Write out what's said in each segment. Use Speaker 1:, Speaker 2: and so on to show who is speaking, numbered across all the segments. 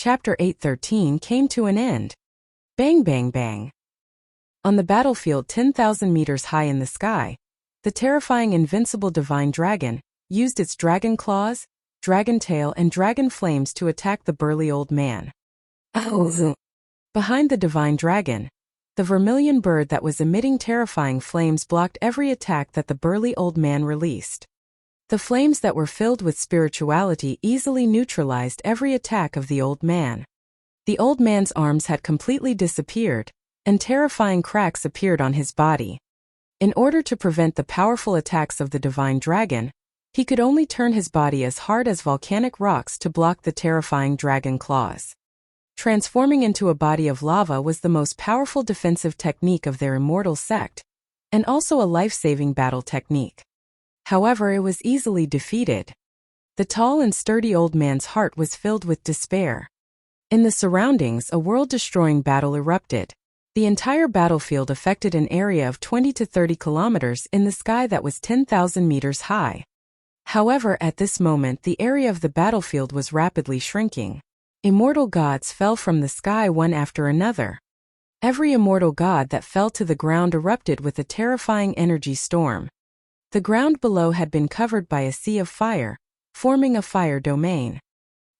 Speaker 1: Chapter 813 came to an end. Bang bang bang. On the battlefield 10,000 meters high in the sky, the terrifying invincible divine dragon used its dragon claws, dragon tail and dragon flames to attack the burly old man. Behind the divine dragon, the vermilion bird that was emitting terrifying flames blocked every attack that the burly old man released. The flames that were filled with spirituality easily neutralized every attack of the old man. The old man's arms had completely disappeared, and terrifying cracks appeared on his body. In order to prevent the powerful attacks of the divine dragon, he could only turn his body as hard as volcanic rocks to block the terrifying dragon claws. Transforming into a body of lava was the most powerful defensive technique of their immortal sect, and also a life-saving battle technique. However, it was easily defeated. The tall and sturdy old man's heart was filled with despair. In the surroundings, a world-destroying battle erupted. The entire battlefield affected an area of 20 to 30 kilometers in the sky that was 10,000 meters high. However, at this moment the area of the battlefield was rapidly shrinking. Immortal gods fell from the sky one after another. Every immortal god that fell to the ground erupted with a terrifying energy storm. The ground below had been covered by a sea of fire, forming a fire domain.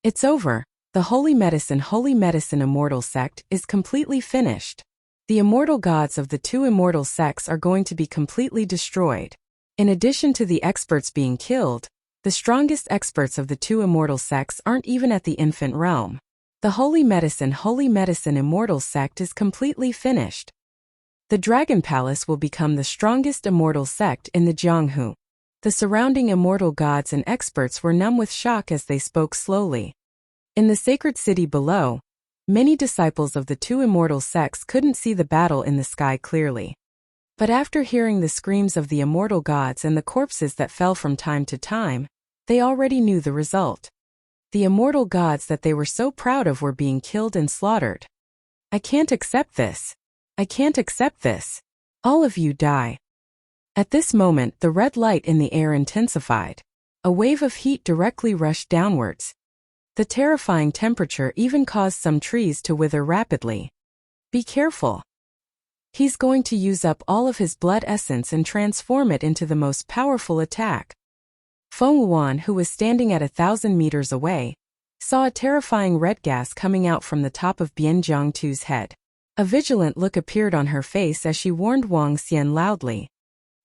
Speaker 1: It's over. The Holy Medicine Immortal Sect is completely finished. The immortal gods of the two immortal sects are going to be completely destroyed. In addition to the experts being killed, the strongest experts of the two immortal sects aren't even at the infant realm. The Holy Medicine Immortal Sect is completely finished. The Dragon Palace will become the strongest immortal sect in the Jianghu. The surrounding immortal gods and experts were numb with shock as they spoke slowly. In the sacred city below, many disciples of the two immortal sects couldn't see the battle in the sky clearly. But after hearing the screams of the immortal gods and the corpses that fell from time to time, they already knew the result. The immortal gods that they were so proud of were being killed and slaughtered. I can't accept this. I can't accept this. All of you die. At this moment, the red light in the air intensified. A wave of heat directly rushed downwards. The terrifying temperature even caused some trees to wither rapidly. Be careful. He's going to use up all of his blood essence and transform it into the most powerful attack. Feng Wuan, who was standing at 1,000 meters away, saw a terrifying red gas coming out from the top of Bian Jiangtu's head. A vigilant look appeared on her face as she warned Wang Xian loudly.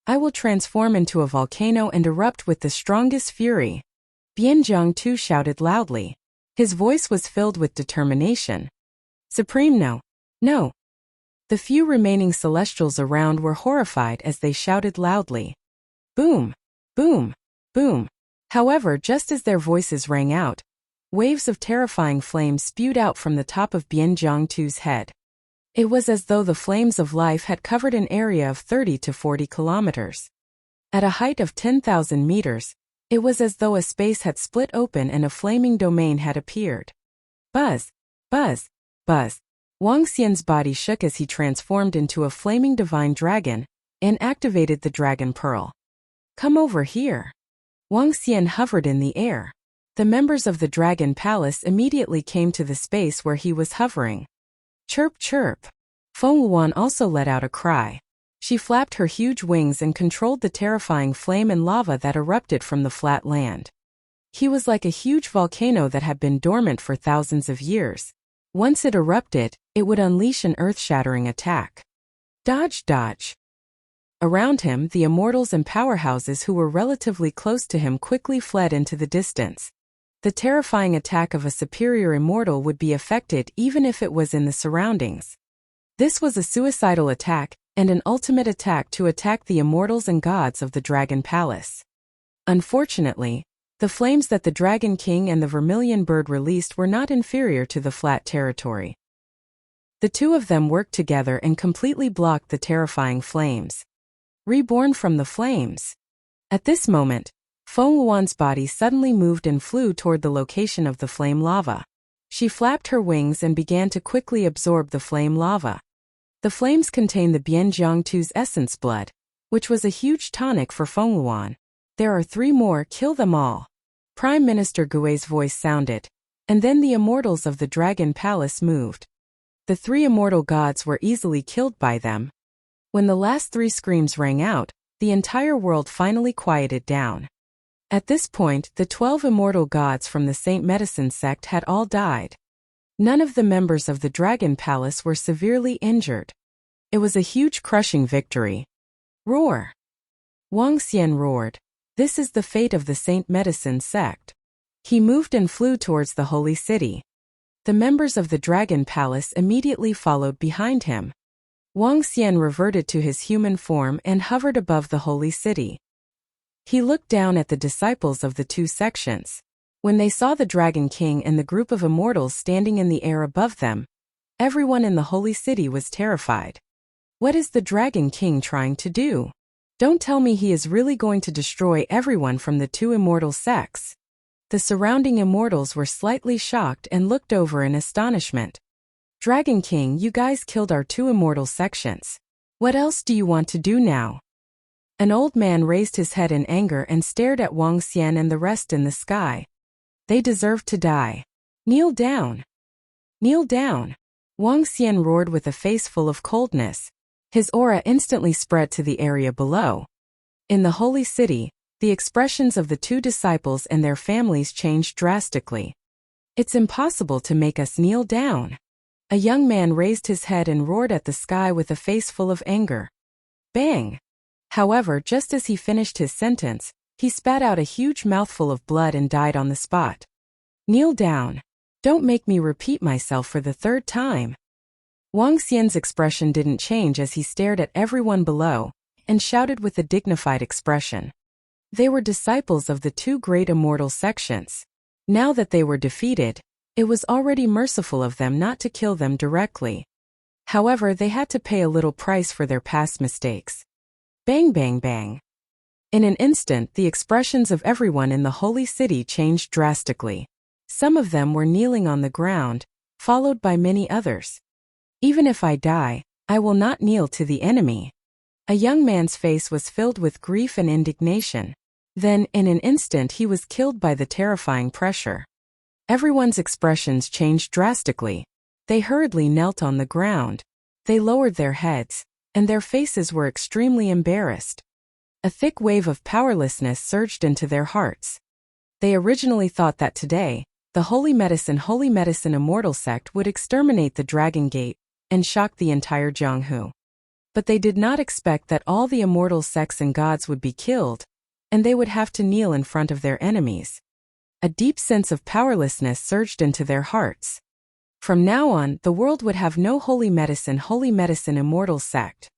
Speaker 1: I will transform into a volcano and erupt with the strongest fury. Bian Jiangtu shouted loudly. His voice was filled with determination. Supreme, no. No. The few remaining celestials around were horrified as they shouted loudly. Boom! Boom! Boom! However, just as their voices rang out, waves of terrifying flames spewed out from the top of Bian Jiangtu's head. It was as though the flames of life had covered an area of 30 to 40 kilometers. At a height of 10,000 meters, it was as though a space had split open and a flaming domain had appeared. Buzz! Buzz! Buzz! Wang Xian's body shook as he transformed into a flaming divine dragon and activated the dragon pearl. Come over here. Wang Xian hovered in the air. The members of the Dragon Palace immediately came to the space where he was hovering. Chirp chirp. Feng Wuan also let out a cry. She flapped her huge wings and controlled the terrifying flame and lava that erupted from the flat land. He was like a huge volcano that had been dormant for thousands of years. Once it erupted, it would unleash an earth-shattering attack. Dodge, dodge. Around him, the immortals and powerhouses who were relatively close to him quickly fled into the distance. The terrifying attack of a superior immortal would be affected even if it was in the surroundings. This was a suicidal attack, and an ultimate attack to attack the immortals and gods of the Dragon Palace. Unfortunately, the flames that the Dragon King and the Vermilion Bird released were not inferior to the flat territory. The two of them worked together and completely blocked the terrifying flames. Reborn from the flames. At this moment, Feng Wuan's body suddenly moved and flew toward the location of the flame lava. She flapped her wings and began to quickly absorb the flame lava. The flames contained the Bian Jiangtu's essence blood, which was a huge tonic for Feng Wuan. There are 3 more, kill them all. Prime Minister Gui's voice sounded, And then the immortals of the Dragon Palace moved. The 3 immortal gods were easily killed by them. When the last 3 screams rang out, the entire world finally quieted down. At this point, the 12 immortal gods from the Saint Medicine sect had all died. None of the members of the Dragon Palace were severely injured. It was a huge crushing victory. Roar! Wang Xian roared. This is the fate of the Saint Medicine sect. He moved and flew towards the holy city. The members of the Dragon Palace immediately followed behind him. Wang Xian reverted to his human form and hovered above the holy city. He looked down at the disciples of the 2 sections. When they saw the Dragon King and the group of immortals standing in the air above them, everyone in the holy city was terrified. What is the Dragon King trying to do? Don't tell me he is really going to destroy everyone from the 2 immortal sects. The surrounding immortals were slightly shocked and looked over in astonishment. Dragon King, you guys killed our 2 immortal sections. What else do you want to do now? An old man raised his head in anger and stared at Wang Xian and the rest in the sky. They deserve to die. Kneel down. Kneel down. Wang Xian roared with a face full of coldness. His aura instantly spread to the area below. In the holy city, the expressions of the 2 disciples and their families changed drastically. It's impossible to make us kneel down. A young man raised his head and roared at the sky with a face full of anger. Bang! However, just as he finished his sentence, he spat out a huge mouthful of blood and died on the spot. Kneel down. Don't make me repeat myself for the 3rd time. Wang Xian's expression didn't change as he stared at everyone below, and shouted with a dignified expression. They were disciples of the 2 great immortal sections. Now that they were defeated, it was already merciful of them not to kill them directly. However, they had to pay a little price for their past mistakes. Bang bang bang. In an instant, the expressions of everyone in the holy city changed drastically. Some of them were kneeling on the ground, followed by many others. Even if I die, I will not kneel to the enemy. A young man's face was filled with grief and indignation. Then, in an instant, he was killed by the terrifying pressure. Everyone's expressions changed drastically. They hurriedly knelt on the ground. They lowered their heads, and their faces were extremely embarrassed. A thick wave of powerlessness surged into their hearts. They originally thought that today, the Holy Medicine Immortal sect would exterminate the Dragon Gate and shock the entire Jianghu. But they did not expect that all the immortal sects and gods would be killed, and they would have to kneel in front of their enemies. A deep sense of powerlessness surged into their hearts. From now on, the world would have no Holy Medicine Immortal sect.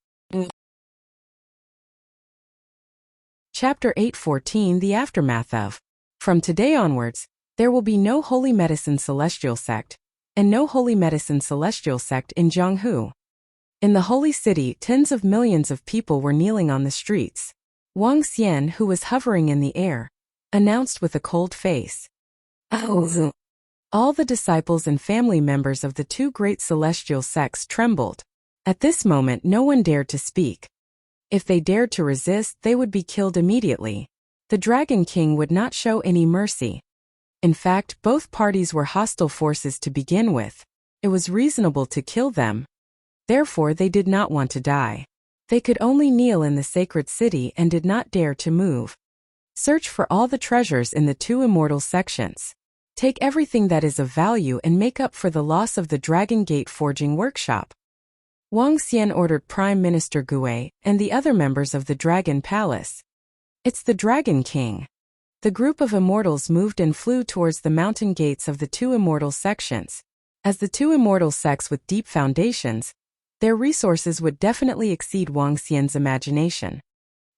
Speaker 1: Chapter 8:14 The Aftermath of. From today onwards, there will be no Holy Medicine Celestial sect, and no Holy Medicine Celestial sect in Jianghu. In the holy city, tens of millions of people were kneeling on the streets. Wang Xian, who was hovering in the air, announced with a cold face. All the disciples and family members of the 2 great celestial sects trembled. At this moment, no one dared to speak. If they dared to resist, they would be killed immediately. The Dragon King would not show any mercy. In fact, both parties were hostile forces to begin with. It was reasonable to kill them. Therefore, they did not want to die. They could only kneel in the sacred city and did not dare to move. Search for all the treasures in the 2 immortal sections. Take everything that is of value and make up for the loss of the Dragon Gate forging workshop. Wang Xian ordered Prime Minister Gue and the other members of the Dragon Palace. It's the Dragon King. The group of immortals moved and flew towards the mountain gates of the 2 immortal sections. As the 2 immortal sects with deep foundations, their resources would definitely exceed Wang Xian's imagination.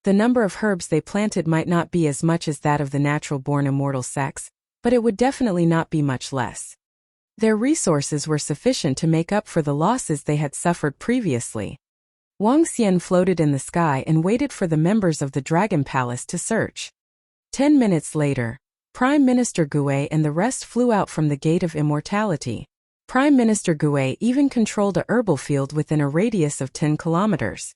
Speaker 1: The number of herbs they planted might not be as much as that of the natural-born immortal sects, but it would definitely not be much less. Their resources were sufficient to make up for the losses they had suffered previously. Wang Xian floated in the sky and waited for the members of the Dragon Palace to search. 10 minutes later, Prime Minister Gue and the rest flew out from the Gate of Immortality. Prime Minister Gue even controlled a herbal field within a radius of 10 kilometers.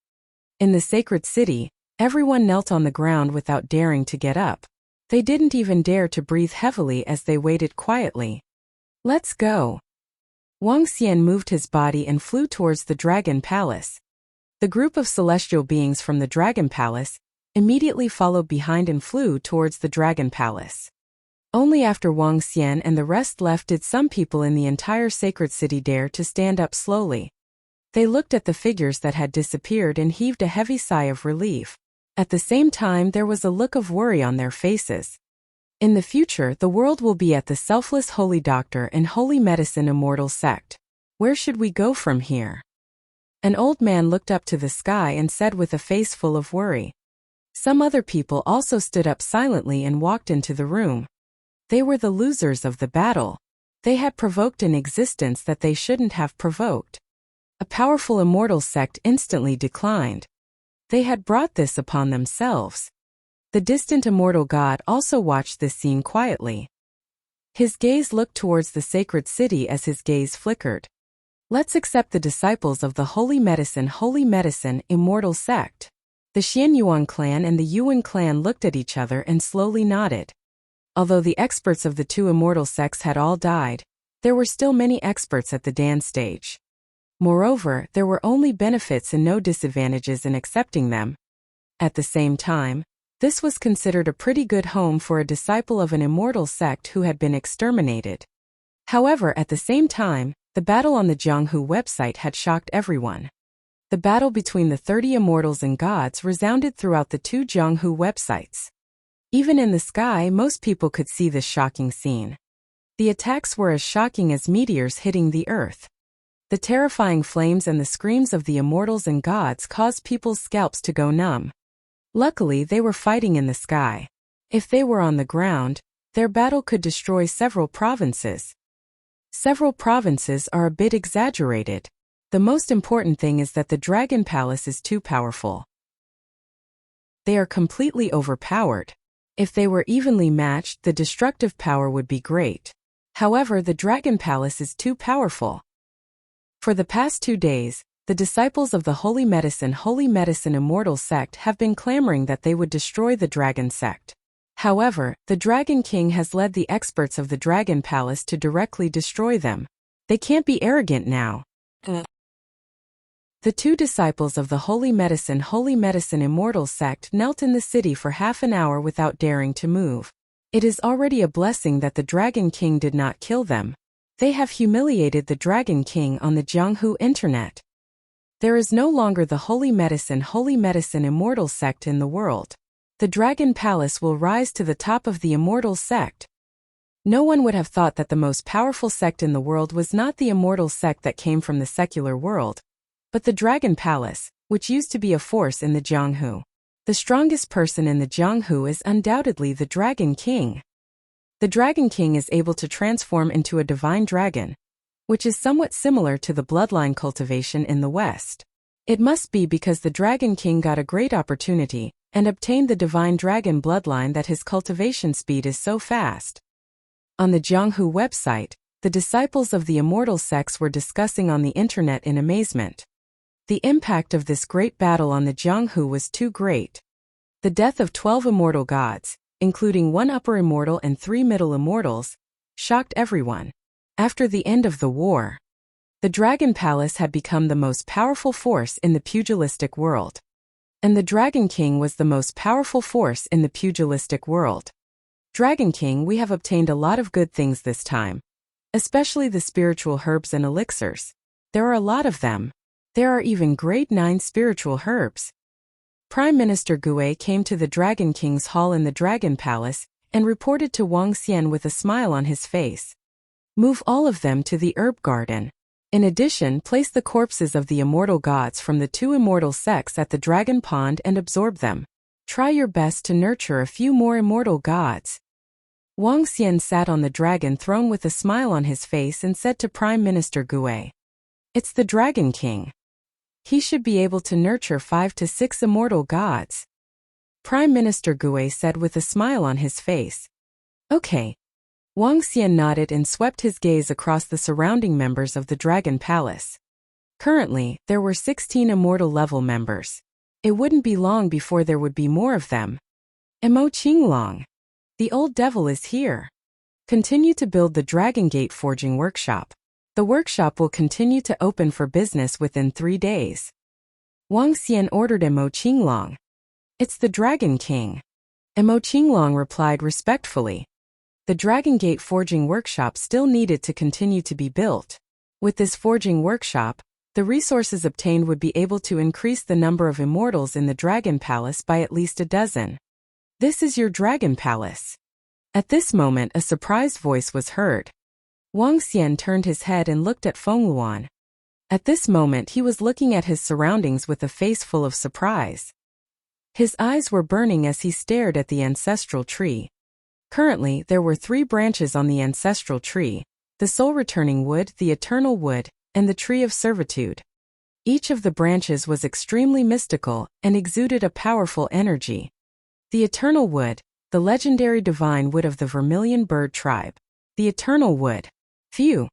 Speaker 1: In the sacred city, everyone knelt on the ground without daring to get up. They didn't even dare to breathe heavily as they waited quietly. Let's go. Wang Xian moved his body and flew towards the Dragon Palace. The group of celestial beings from the Dragon Palace immediately followed behind and flew towards the Dragon Palace. Only after Wang Xian and the rest left did some people in the entire sacred city dare to stand up slowly. They looked at the figures that had disappeared and heaved a heavy sigh of relief. At the same time, there was a look of worry on their faces. In the future, the world will be at the selfless holy doctor and holy medicine immortal sect. Where should we go from here? An old man looked up to the sky and said with a face full of worry. Some other people also stood up silently and walked into the room. They were the losers of the battle. They had provoked an existence that they shouldn't have provoked. A powerful immortal sect instantly declined. They had brought this upon themselves. The distant immortal god also watched this scene quietly. His gaze looked towards the sacred city as his gaze flickered. Let's accept the disciples of the holy medicine immortal sect. The Xianyuan clan and the Yuan clan looked at each other and slowly nodded. Although the experts of the two immortal sects had all died, there were still many experts at the Dan stage. Moreover, there were only benefits and no disadvantages in accepting them. At the same time, this was considered a pretty good home for a disciple of an immortal sect who had been exterminated. However, at the same time, the battle on the Jianghu website had shocked everyone. The battle between the 30 immortals and gods resounded throughout the two Jianghu websites. Even in the sky, most people could see this shocking scene. The attacks were as shocking as meteors hitting the earth. The terrifying flames and the screams of the immortals and gods caused people's scalps to go numb. Luckily, they were fighting in the sky. If they were on the ground, their battle could destroy several provinces. Several provinces are a bit exaggerated. The most important thing is that the Dragon Palace is too powerful. They are completely overpowered. If they were evenly matched, the destructive power would be great. However, the Dragon Palace is too powerful. For the past 2 days, the disciples of the holy medicine immortal sect have been clamoring that they would destroy the Dragon sect. However, the Dragon King has led the experts of the Dragon Palace to directly destroy them. They can't be arrogant now. The two disciples of the holy medicine immortal sect knelt in the city for half an hour without daring to move. It is already a blessing that the Dragon King did not kill them. They have humiliated the Dragon King on the Jianghu internet. There is no longer the holy medicine immortal sect in the world. The Dragon Palace will rise to the top of the immortal sect. No one would have thought that the most powerful sect in the world was not the immortal sect that came from the secular world, but the Dragon Palace, which used to be a force in the Jianghu. The strongest person in the Jianghu is undoubtedly the Dragon King. The Dragon King is able to transform into a divine dragon, which is somewhat similar to the bloodline cultivation in the West. It must be because the Dragon King got a great opportunity and obtained the divine dragon bloodline that his cultivation speed is so fast. On the Jianghu website, the disciples of the immortal sects were discussing on the internet in amazement. The impact of this great battle on the Jianghu was too great. The death of 12 immortal gods, including 1 upper immortal and 3 middle immortals, shocked everyone. After the end of the war, the Dragon Palace had become the most powerful force in the pugilistic world. And the Dragon King was the most powerful force in the pugilistic world. Dragon King, we have obtained a lot of good things this time. Especially the spiritual herbs and elixirs. There are a lot of them. There are even grade 9 spiritual herbs. Prime Minister Gue came to the Dragon King's hall in the Dragon Palace and reported to Wang Xian with a smile on his face. Move all of them to the herb garden. In addition, place the corpses of the immortal gods from the 2 immortal sects at the Dragon Pond and absorb them. Try your best to nurture a few more immortal gods. Wang Xian sat on the dragon throne with a smile on his face and said to Prime Minister Gue, "It's the Dragon King. He should be able to nurture 5 to 6 immortal gods." Prime Minister Gue said with a smile on his face. Okay. Wang Xian nodded and swept his gaze across the surrounding members of the Dragon Palace. Currently, there were 16 immortal level members. It wouldn't be long before there would be more of them. Emo Qinglong. The old devil is here. Continue to build the Dragon Gate Forging Workshop. The workshop will continue to open for business within 3 days. Wang Xian ordered Mo Qinglong. It's the Dragon King. Mo Qinglong replied respectfully. The Dragon Gate Forging Workshop still needed to continue to be built. With this forging workshop, the resources obtained would be able to increase the number of immortals in the Dragon Palace by at least a dozen. This is your Dragon Palace. At this moment a surprised voice was heard. Wang Xian turned his head and looked at Feng Luan. At this moment he was looking at his surroundings with a face full of surprise. His eyes were burning as he stared at the ancestral tree. Currently there were 3 branches on the ancestral tree: the soul-returning wood, the eternal wood, and the tree of servitude. Each of the branches was extremely mystical and exuded a powerful energy. The eternal wood, the legendary divine wood of the vermilion bird tribe. The eternal wood. Phew.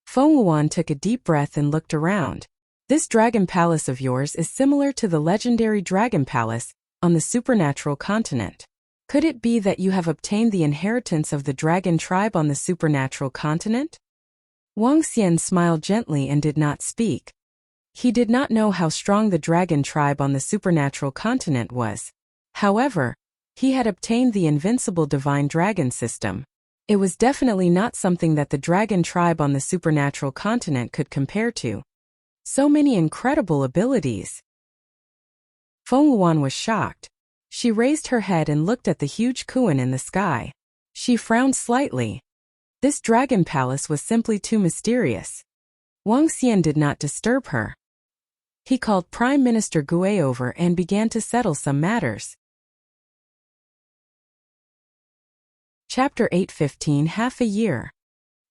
Speaker 1: Feng Luan took a deep breath and looked around. This dragon palace of yours is similar to the legendary dragon palace on the supernatural continent. Could it be that you have obtained the inheritance of the dragon tribe on the supernatural continent? Wang Xian smiled gently and did not speak. He did not know how strong the dragon tribe on the supernatural continent was. However, he had obtained the Invincible divine dragon system. It was definitely not something that the dragon tribe on the supernatural continent could compare to. So many incredible abilities. Feng Luan was shocked. She raised her head and looked at the huge Kuan in the sky. She frowned slightly. This dragon palace was simply too mysterious. Wang Xian did not disturb her. He called Prime Minister Gue over and began to settle some matters. Chapter 8:15 Half a year.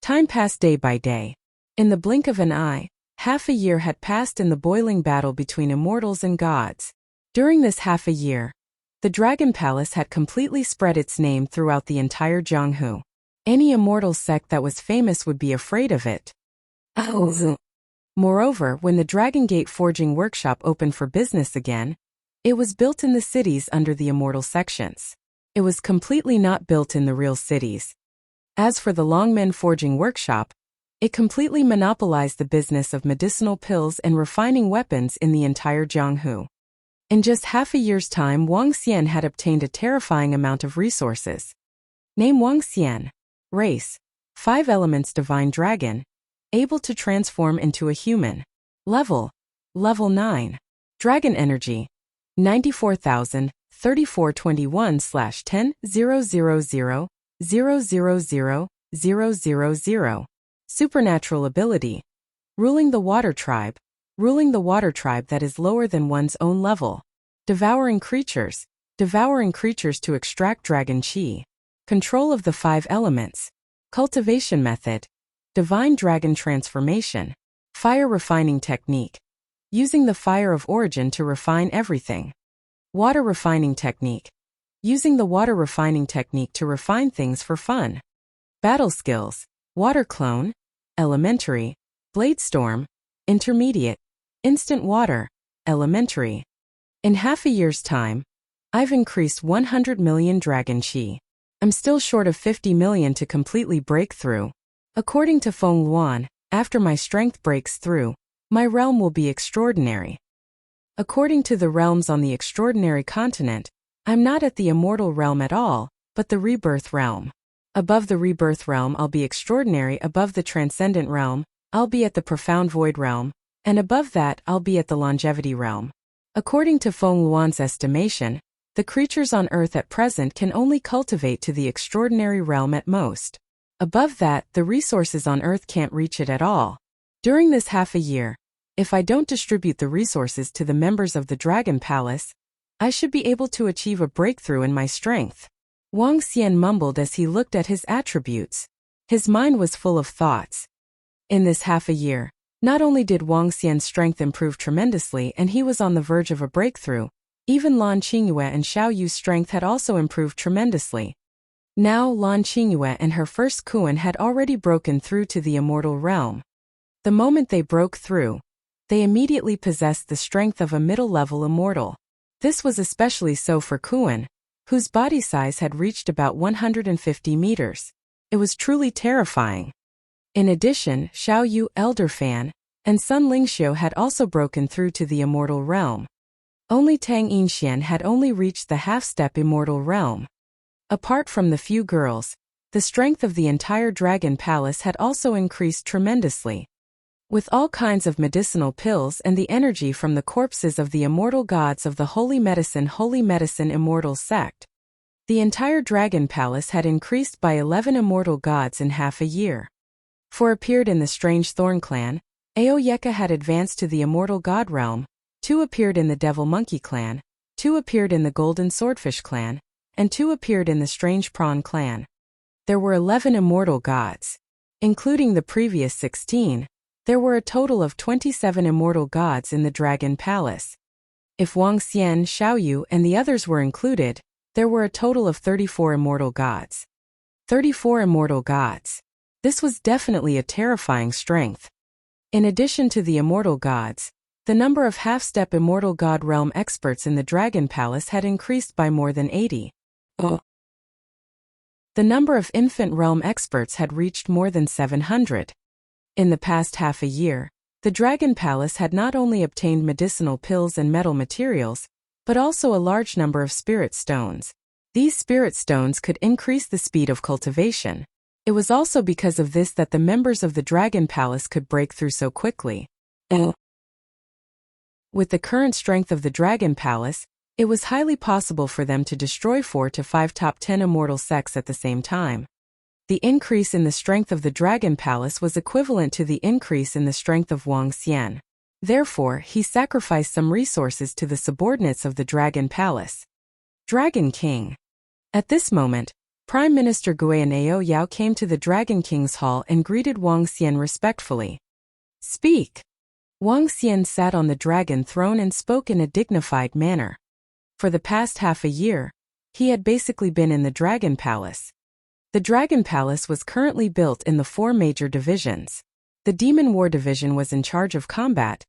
Speaker 1: Time passed day by day. In the blink of an eye, half a year had passed in the boiling battle between immortals and gods. During this half a year, the Dragon Palace had completely spread its name throughout the entire Jianghu. Any immortal sect that was famous would be afraid of it. Moreover, when the Dragon Gate Forging Workshop opened for business again, it was built in the cities under the immortal sections. It was completely not built in the real cities. As for the Longmen Forging Workshop, it completely monopolized the business of medicinal pills and refining weapons in the entire Jianghu. In just half a year's time, Wang Xian had obtained a terrifying amount of resources. Name: Wang Xian. Race: 5 elements divine dragon. Able to transform into a human. Level: Level 9. Dragon energy: 94,000. 3421/10,000,000,000. Supernatural ability: ruling the water tribe. Ruling the water tribe that is lower than one's own level. Devouring creatures to extract dragon chi. Control of the 5 elements. Cultivation method: divine dragon transformation. Fire refining technique: using the fire of origin to refine everything. Water refining technique: using the water refining technique to refine things for fun. Battle skills: water clone, elementary, blade storm, intermediate, instant water, elementary. In half a year's time, I've increased 100 million dragon chi. I'm still short of 50 million to completely break through. According to Feng Luan, after my strength breaks through, my realm will be extraordinary. According to the realms on the extraordinary continent, I'm not at the immortal realm at all, but the rebirth realm. Above the rebirth realm I'll be extraordinary, above the transcendent realm, I'll be at the profound void realm, and above that I'll be at the longevity realm. According to Feng Luan's estimation, the creatures on Earth at present can only cultivate to the extraordinary realm at most. Above that, the resources on Earth can't reach it at all. During this half a year, if I don't distribute the resources to the members of the Dragon Palace, I should be able to achieve a breakthrough in my strength. Wang Xian mumbled as he looked at his attributes. His mind was full of thoughts. In this half a year, not only did Wang Xian's strength improve tremendously and he was on the verge of a breakthrough, even Lan Qingyue and Xiao Yu's strength had also improved tremendously. Now Lan Qingyue and her first Kuan had already broken through to the immortal realm. The moment they broke through, they immediately possessed the strength of a middle-level immortal. This was especially so for Kuan, whose body size had reached about 150 meters. It was truly terrifying. In addition, Xiao Yu, Elder Fan, and Sun Lingxiu had also broken through to the immortal realm. Only Tang Yinxian had only reached the half-step immortal realm. Apart from the few girls, the strength of the entire Dragon Palace had also increased tremendously. With all kinds of medicinal pills and the energy from the corpses of the immortal gods of the Holy Medicine Immortal Sect, the entire Dragon Palace had increased by 11 immortal gods in half a year. 4 appeared in the Strange Thorn clan, Aoyeka had advanced to the immortal god realm, 2 appeared in the Devil Monkey clan, 2 appeared in the Golden Swordfish clan, and 2 appeared in the Strange Prawn clan. There were 11 immortal gods. Including the previous 16, there were a total of 27 immortal gods in the Dragon Palace. If Wang Xian, Xiao Yu, and the others were included, there were a total of 34 immortal gods. 34 immortal gods. This was definitely a terrifying strength. In addition to the immortal gods, the number of half-step immortal god realm experts in the Dragon Palace had increased by more than 80. The number of infant realm experts had reached more than 700. In the past half a year, the Dragon Palace had not only obtained medicinal pills and metal materials, but also a large number of spirit stones. These spirit stones could increase the speed of cultivation. It was also because of this that the members of the Dragon Palace could break through so quickly. With the current strength of the Dragon Palace, it was highly possible for them to destroy 4 to 5 top 10 immortal sects at the same time. The increase in the strength of the Dragon Palace was equivalent to the increase in the strength of Wang Xian. Therefore, he sacrificed some resources to the subordinates of the Dragon Palace. Dragon King. At this moment, Prime Minister Gui and Ao Yao came to the Dragon King's hall and greeted Wang Xian respectfully. Speak. Wang Xian sat on the dragon throne and spoke in a dignified manner. For the past half a year, he had basically been in the Dragon Palace. The Dragon Palace was currently built in the 4 major divisions. The Demon War Division was in charge of combat,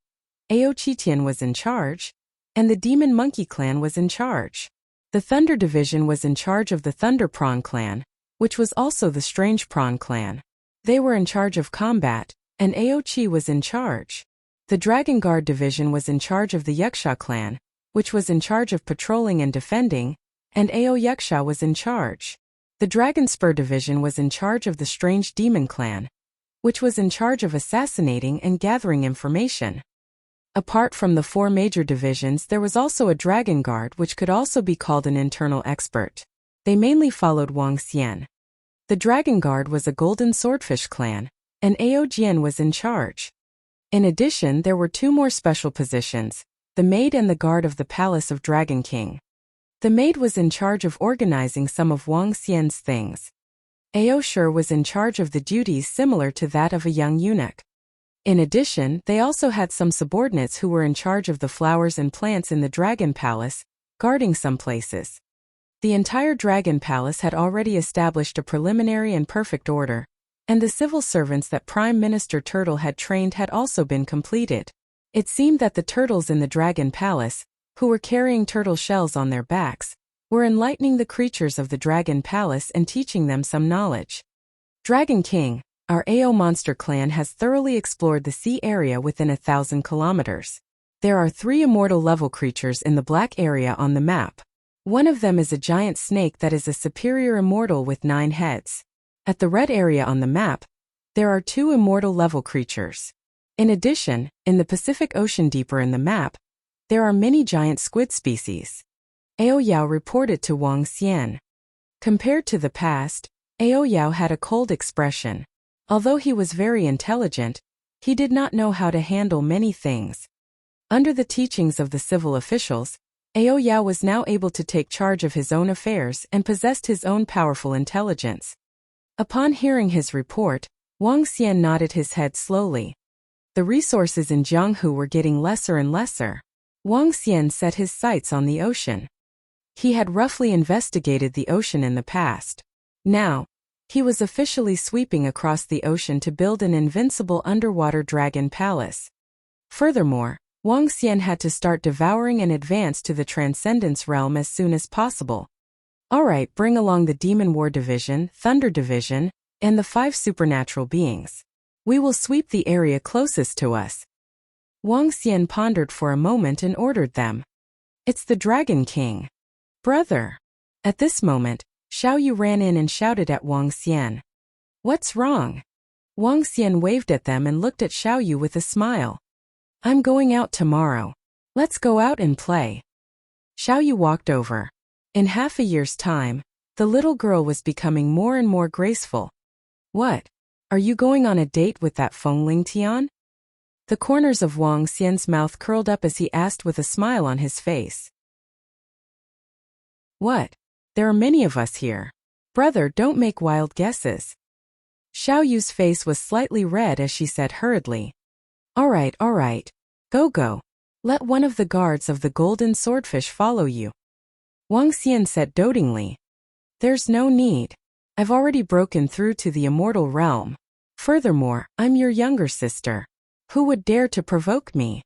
Speaker 1: Ao Qitian was in charge, and the Demon Monkey Clan was in charge. The Thunder Division was in charge of the Thunder Prawn Clan, which was also the Strange Prawn Clan. They were in charge of combat, and Ao Qi was in charge. The Dragon Guard Division was in charge of the Yuxia Clan, which was in charge of patrolling and defending, and Ao Yuxia was in charge. The Dragon Spur Division was in charge of the Strange Demon Clan, which was in charge of assassinating and gathering information. Apart from the 4 major divisions, there was also a Dragon Guard, which could also be called an internal expert. They mainly followed Wang Xian. The Dragon Guard was a Golden Swordfish clan, and Ao Jian was in charge. In addition, there were 2 more special positions, the Maid and the Guard of the Palace of Dragon King. The Maid was in charge of organizing some of Wang Xian's things. Ao Shi was in charge of the duties similar to that of a young eunuch. In addition, they also had some subordinates who were in charge of the flowers and plants in the Dragon Palace, guarding some places. The entire Dragon Palace had already established a preliminary and perfect order, and the civil servants that Prime Minister Turtle had trained had also been completed. It seemed that the turtles in the Dragon Palace, who were carrying turtle shells on their backs, were enlightening the creatures of the Dragon Palace and teaching them some knowledge. Dragon King, our Ao Monster Clan has thoroughly explored the sea area within 1,000 kilometers. There are 3 immortal level creatures in the black area on the map. One of them is a giant snake that is a superior immortal with 9 heads. At the red area on the map, there are 2 immortal level creatures. In addition, in the Pacific Ocean deeper in the map, there are many giant squid species. Ao Yao reported to Wang Xian. Compared to the past, Ao Yao had a cold expression. Although he was very intelligent, he did not know how to handle many things. Under the teachings of the civil officials, Ao Yao was now able to take charge of his own affairs and possessed his own powerful intelligence. Upon hearing his report, Wang Xian nodded his head slowly. The resources in Jianghu were getting lesser and lesser. Wang Xian set his sights on the ocean. He had roughly investigated the ocean in the past. Now, he was officially sweeping across the ocean to build an invincible underwater dragon palace. Furthermore, Wang Xian had to start devouring and advance to the Transcendence realm as soon as possible. Alright, bring along the Demon War Division, Thunder Division, and the 5 supernatural beings. We will sweep the area closest to us. Wang Xian pondered for a moment and ordered them. It's the Dragon King. Brother. At this moment, Xiao Yu ran in and shouted at Wang Xian. What's wrong? Wang Xian waved at them and looked at Xiao Yu with a smile. I'm going out tomorrow. Let's go out and play. Xiao Yu walked over. In half a year's time, the little girl was becoming more and more graceful. What? Are you going on a date with that Feng Lingtian? The corners of Wang Xian's mouth curled up as he asked with a smile on his face. What? There are many of us here. Brother, don't make wild guesses. Xiao Yu's face was slightly red as she said hurriedly. All right. Go. Let one of the guards of the golden swordfish follow you. Wang Xian said dotingly. There's no need. I've already broken through to the immortal realm. Furthermore, I'm your younger sister. Who would dare to provoke me?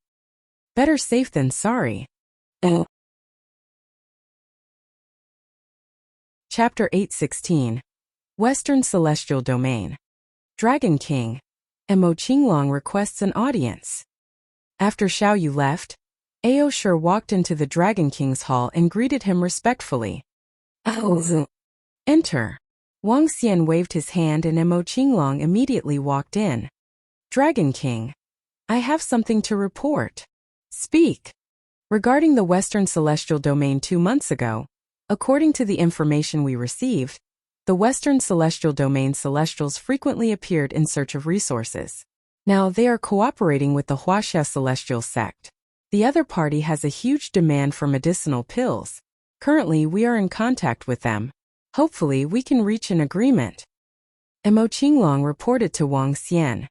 Speaker 1: Better safe than sorry. Chapter 8:16. Western Celestial Domain. Dragon King. Mo Qinglong requests an audience. After Xiao Yu left, Ao Shi walked into the Dragon King's hall and greeted him respectfully. Enter. Wang Xian waved his hand and Mo Qinglong immediately walked in. Dragon King. I have something to report. Speak. Regarding the Western Celestial Domain 2 months ago, according to the information we received, the Western Celestial Domain Celestials frequently appeared in search of resources. Now they are cooperating with the Wuxia Celestial sect. The other party has a huge demand for medicinal pills. Currently we are in contact with them. Hopefully we can reach an agreement. Mo Qinglong reported to Wang Xian.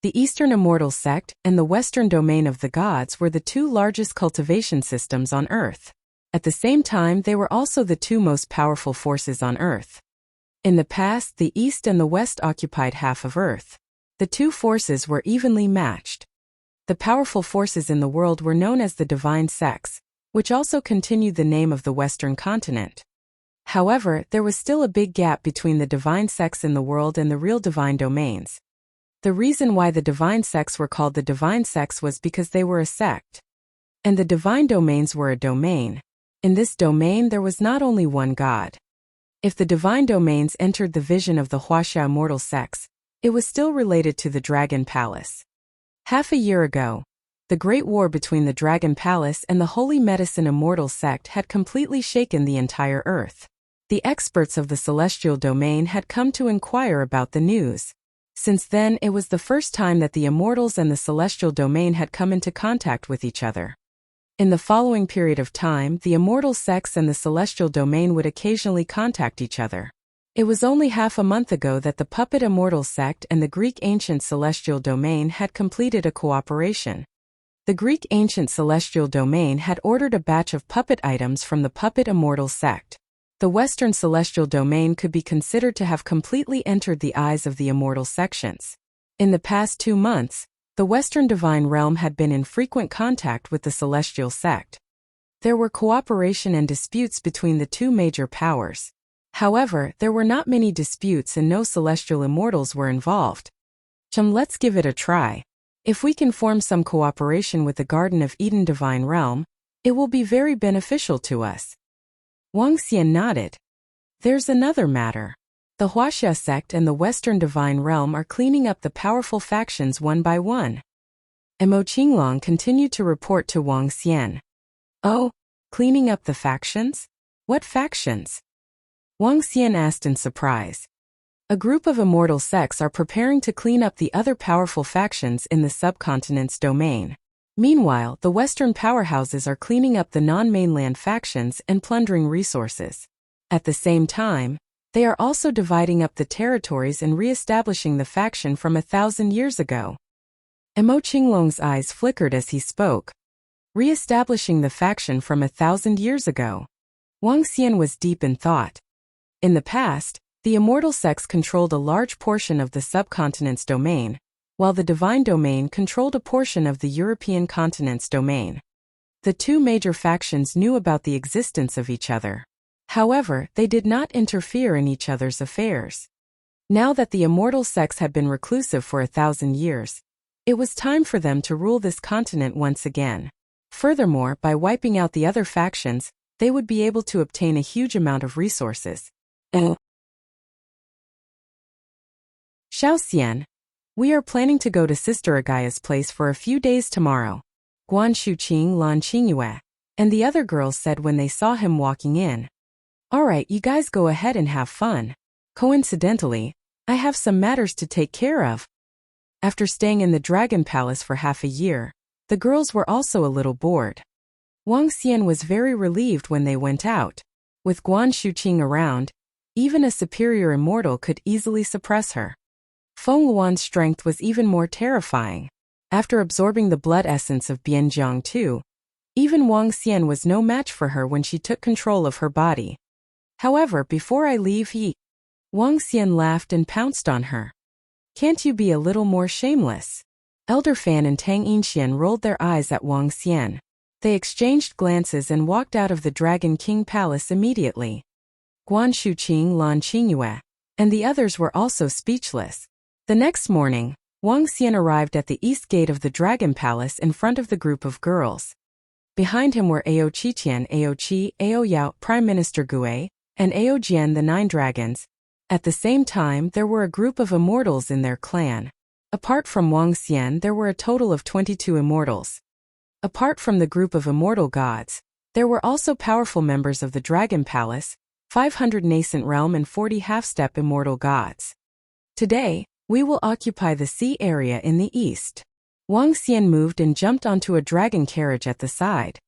Speaker 1: The Eastern Immortal Sect and the Western Domain of the Gods were the 2 largest cultivation systems on Earth. At the same time, they were also the 2 most powerful forces on Earth. In the past, the East and the West occupied half of Earth. The 2 forces were evenly matched. The powerful forces in the world were known as the Divine Sects, which also continued the name of the Western continent. However, there was still a big gap between the Divine Sects in the world and the real Divine Domains. The reason why the Divine Sects were called the Divine Sects was because they were a sect. And the Divine Domains were a domain. In this domain there was not only one God. If the Divine Domains entered the vision of the Wuxia Immortal Sects, it was still related to the Dragon Palace. Half a year ago, the Great War between the Dragon Palace and the Holy Medicine Immortal Sect had completely shaken the entire Earth. The experts of the Celestial Domain had come to inquire about the news. Since then, it was the first time that the Immortals and the Celestial Domain had come into contact with each other. In the following period of time, the Immortal Sects and the Celestial Domain would occasionally contact each other. It was only half a month ago that the Puppet Immortal Sect and the Greek Ancient Celestial Domain had completed a cooperation. The Greek Ancient Celestial Domain had ordered a batch of puppet items from the Puppet Immortal Sect. The Western Celestial Domain could be considered to have completely entered the eyes of the Immortal Sections. In the past 2 months, the Western Divine Realm had been in frequent contact with the Celestial Sect. There were cooperation and disputes between the 2 major powers. However, there were not many disputes and no celestial immortals were involved. Let's give it a try. If we can form some cooperation with the Garden of Eden Divine Realm, it will be very beneficial to us. Wang Xian nodded. There's another matter. The Wuxia sect and the Western Divine Realm are cleaning up the powerful factions one by one. Mo Qinglong continued to report to Wang Xian. Oh, cleaning up the factions? What factions? Wang Xian asked in surprise. A group of immortal sects are preparing to clean up the other powerful factions in the subcontinent's domain. Meanwhile, the Western powerhouses are cleaning up the non-mainland factions and plundering resources. At the same time, they are also dividing up the territories and re-establishing the faction from 1,000 years ago. Mo Qinglong's eyes flickered as he spoke. Re-establishing the faction from 1,000 years ago. Wang Xian was deep in thought. In the past, the immortal sects controlled a large portion of the subcontinent's domain, while the Divine Domain controlled a portion of the European continent's domain. The 2 major factions knew about the existence of each other. However, they did not interfere in each other's affairs. Now that the immortal sex had been reclusive for 1,000 years, it was time for them to rule this continent once again. Furthermore, by wiping out the other factions, they would be able to obtain a huge amount of resources. Xiaoxian, we are planning to go to Sister Agaya's place for a few days tomorrow. Guan Shuqing Lan Qingyue, and the other girls said when they saw him walking in. Alright, you guys go ahead and have fun. Coincidentally, I have some matters to take care of. After staying in the Dragon Palace for half a year, the girls were also a little bored. Wang Xian was very relieved when they went out. With Guan Shuqing around, even a superior immortal could easily suppress her. Feng Luan's strength was even more terrifying. After absorbing the blood essence of Bianjiang too, even Wang Xian was no match for her when she took control of her body. However, before I leave Wang Xian laughed and pounced on her. Can't you be a little more shameless? Elder Fan and Tang Yinxian rolled their eyes at Wang Xian. They exchanged glances and walked out of the Dragon King Palace immediately. Guan Shuqing Lan Qingyue, and the others were also speechless. The next morning, Wang Xian arrived at the east gate of the Dragon Palace in front of the group of girls. Behind him were Ao Qiqian, Ao Qi, Ao Yao, Prime Minister Gue, and Ao Jian, the 9 dragons. At the same time, there were a group of immortals in their clan. Apart from Wang Xian, there were a total of 22 immortals. Apart from the group of immortal gods, there were also powerful members of the Dragon Palace, 500 nascent realm and 40 half-step immortal gods. Today, we will occupy the sea area in the east. Wang Xian moved and jumped onto a dragon carriage at the side.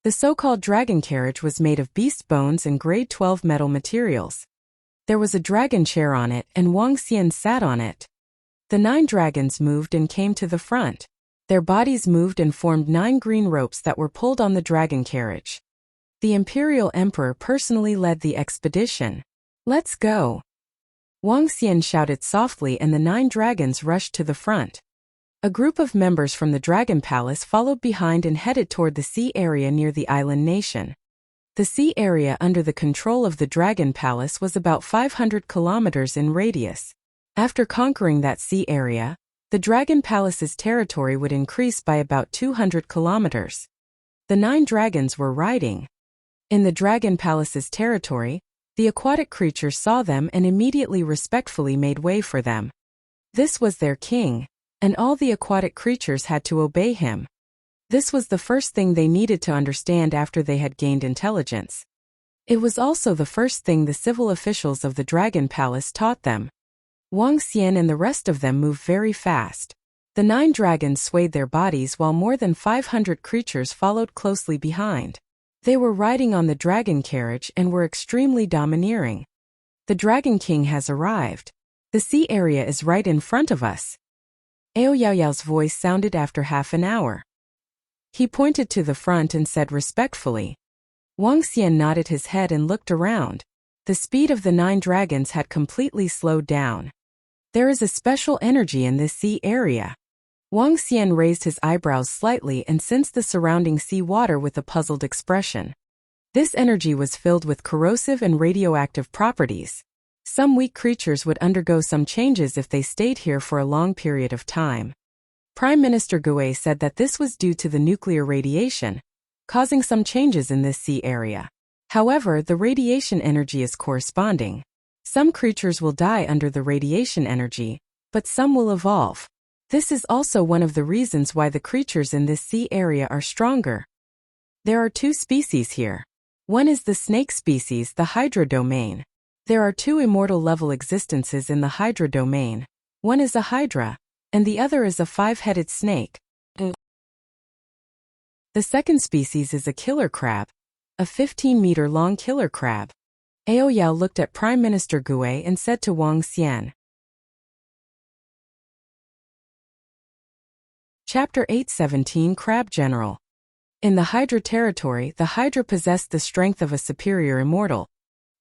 Speaker 1: The so-called dragon carriage was made of beast bones and grade 12 metal materials. There was a dragon chair on it and Wang Xian sat on it. The 9 dragons moved and came to the front. Their bodies moved and formed 9 green ropes that were pulled on the dragon carriage. The Imperial Emperor personally led the expedition. Let's go! Wang Xian shouted softly and the 9 dragons rushed to the front. A group of members from the Dragon Palace followed behind and headed toward the sea area near the island nation. The sea area under the control of the Dragon Palace was about 500 kilometers in radius. After conquering that sea area, the Dragon Palace's territory would increase by about 200 kilometers. The 9 dragons were riding. In the Dragon Palace's territory, the aquatic creatures saw them and immediately respectfully made way for them. This was their king, and all the aquatic creatures had to obey him. This was the first thing they needed to understand after they had gained intelligence. It was also the first thing the civil officials of the Dragon Palace taught them. Wang Xian and the rest of them moved very fast. The 9 dragons swayed their bodies while more than 500 creatures followed closely behind. They were riding on the dragon carriage and were extremely domineering. The Dragon King has arrived. The sea area is right in front of us. Ao Yaoyao's voice sounded after half an hour. He pointed to the front and said respectfully. Wang Xian nodded his head and looked around. The speed of the 9 dragons had completely slowed down. There is a special energy in this sea area. Wang Xian raised his eyebrows slightly and sensed the surrounding sea water with a puzzled expression. This energy was filled with corrosive and radioactive properties. Some weak creatures would undergo some changes if they stayed here for a long period of time. Prime Minister Gue said that this was due to the nuclear radiation, causing some changes in this sea area. However, the radiation energy is corresponding. Some creatures will die under the radiation energy, but some will evolve. This is also one of the reasons why the creatures in this sea area are stronger. There are 2 species here. One is the snake species, the Hydra domain. There are 2 immortal level existences in the Hydra domain. One is a Hydra, and the other is a 5-headed snake. The second species is a killer crab, a 15-meter-long killer crab. Ao Yao looked at Prime Minister Gue and said to Wang Xian. Chapter 817 Crab General. In the Hydra territory, the Hydra possessed the strength of a superior immortal.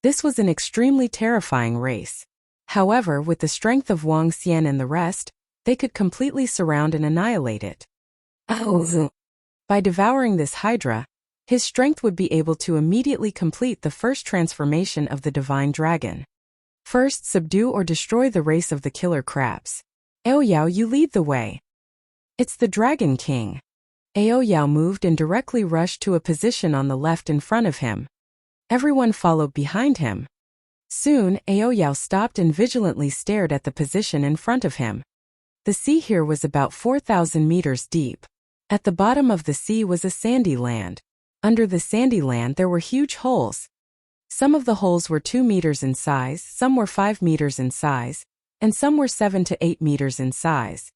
Speaker 1: This was an extremely terrifying race. However, with the strength of Wang Xian and the rest, they could completely surround and annihilate it. By devouring this Hydra, his strength would be able to immediately complete the first transformation of the divine dragon. First, subdue or destroy the race of the killer crabs. Aoyao, you lead the way. It's the Dragon King. Aoyao moved and directly rushed to a position on the left in front of him. Everyone followed behind him. Soon, Aoyao stopped and vigilantly stared at the position in front of him. The sea here was about 4,000 meters deep. At the bottom of the sea was a sandy land. Under the sandy land there were huge holes. Some of the holes were 2 meters in size, some were 5 meters in size, and some were 7 to 8 meters in size.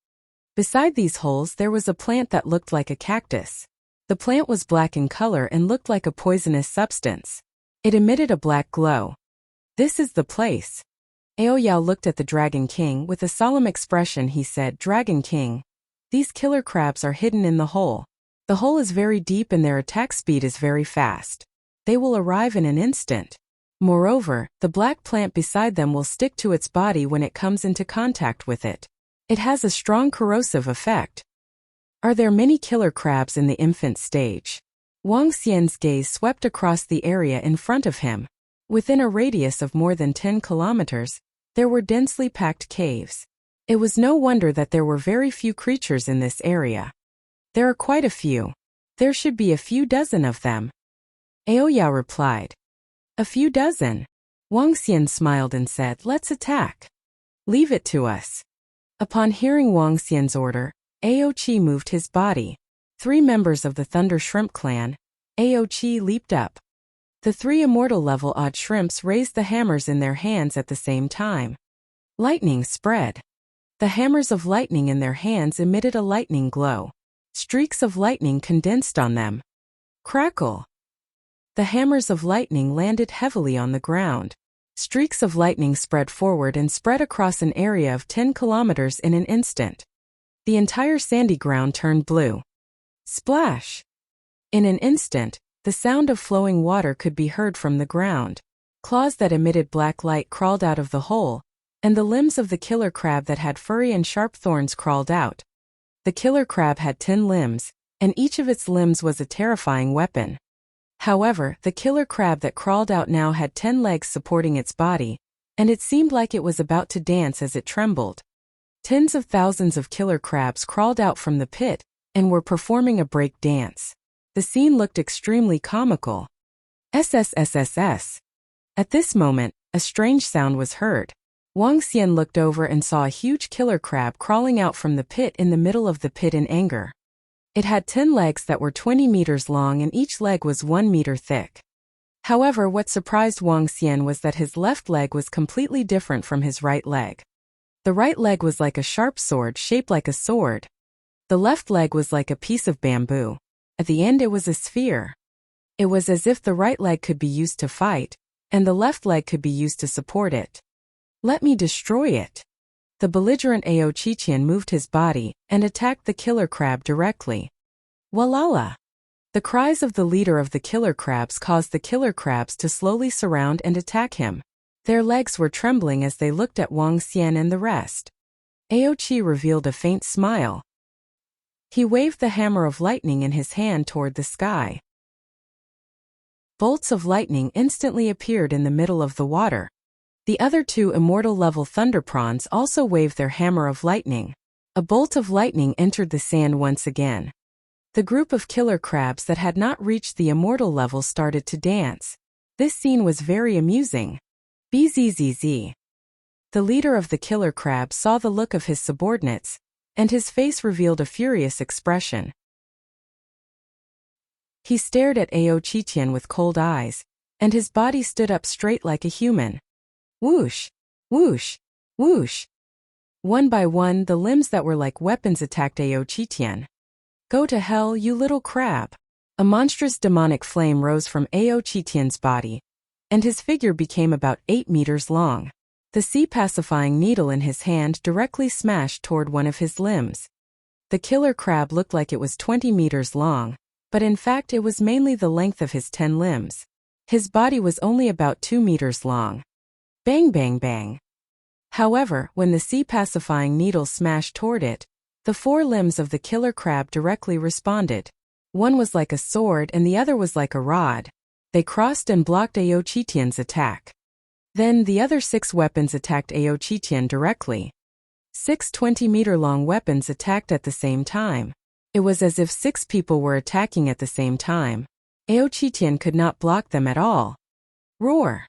Speaker 1: Beside these holes there was a plant that looked like a cactus. The plant was black in color and looked like a poisonous substance. It emitted a black glow. This is the place. Aoyao looked at the Dragon King with a solemn expression. He said, Dragon King, these killer crabs are hidden in the hole. The hole is very deep and their attack speed is very fast. They will arrive in an instant. Moreover, the black plant beside them will stick to its body when it comes into contact with it. It has a strong corrosive effect. Are there many killer crabs in the infant stage? Wang Xian's gaze swept across the area in front of him. Within a radius of more than 10 kilometers, there were densely packed caves. It was no wonder that there were very few creatures in this area. There are quite a few. There should be a few dozen of them. Aoyao replied. A few dozen? Wang Xian smiled and said, let's attack. Leave it to us. Upon hearing Wang Xian's order, Ao Qi moved his body. 3 members of the Thunder Shrimp clan, Ao Qi leaped up. The 3 immortal-level odd shrimps raised the hammers in their hands at the same time. Lightning spread. The hammers of lightning in their hands emitted a lightning glow. Streaks of lightning condensed on them. Crackle. The hammers of lightning landed heavily on the ground. Streaks of lightning spread forward and spread across an area of 10 kilometers in an instant. The entire sandy ground turned blue. Splash! In an instant, the sound of flowing water could be heard from the ground. Claws that emitted black light crawled out of the hole, and the limbs of the killer crab that had furry and sharp thorns crawled out. The killer crab had 10 limbs, and each of its limbs was a terrifying weapon. However, the killer crab that crawled out now had 10 legs supporting its body, and it seemed like it was about to dance as it trembled. Tens of thousands of killer crabs crawled out from the pit and were performing a break dance. The scene looked extremely comical. SSSSS. At this moment, a strange sound was heard. Wang Xian looked over and saw a huge killer crab crawling out from the pit in the middle of the pit in anger. It had 10 legs that were 20 meters long and each leg was 1 meter thick. However, what surprised Wang Xian was that his left leg was completely different from his right leg. The right leg was like a sharp sword shaped like a sword. The left leg was like a piece of bamboo. At the end it was a sphere. It was as if the right leg could be used to fight, and the left leg could be used to support it. Let me destroy it. The belligerent Ao Qiqian moved his body and attacked the killer crab directly. Walala! The cries of the leader of the killer crabs caused the killer crabs to slowly surround and attack him. Their legs were trembling as they looked at Wang Xian and the rest. Ao Qi revealed a faint smile. He waved the hammer of lightning in his hand toward the sky. Bolts of lightning instantly appeared in the middle of the water. The other 2 immortal-level thunder prawns also waved their hammer of lightning. A bolt of lightning entered the sand once again. The group of killer crabs that had not reached the immortal level started to dance. This scene was very amusing. Bzzz. The leader of the killer crabs saw the look of his subordinates, and his face revealed a furious expression. He stared at Ao Qiqian with cold eyes, and his body stood up straight like a human. Whoosh! Whoosh! Whoosh! One by one, the limbs that were like weapons attacked Ao Qiqian. Go to hell, you little crab! A monstrous demonic flame rose from Ao Qiqian's body, and his figure became about 8 meters long. The sea-pacifying needle in his hand directly smashed toward one of his limbs. The killer crab looked like it was 20 meters long, but in fact it was mainly the length of his 10 limbs. His body was only about 2 meters long. Bang bang bang. However, when the sea-pacifying needle smashed toward it, the 4 limbs of the killer crab directly responded. One was like a sword and the other was like a rod. They crossed and blocked Ao Qiqian's attack. Then the other 6 weapons attacked Ao Qitian directly. 6 20-meter-long weapons attacked at the same time. It was as if 6 people were attacking at the same time. Ao Qitian could not block them at all. Roar!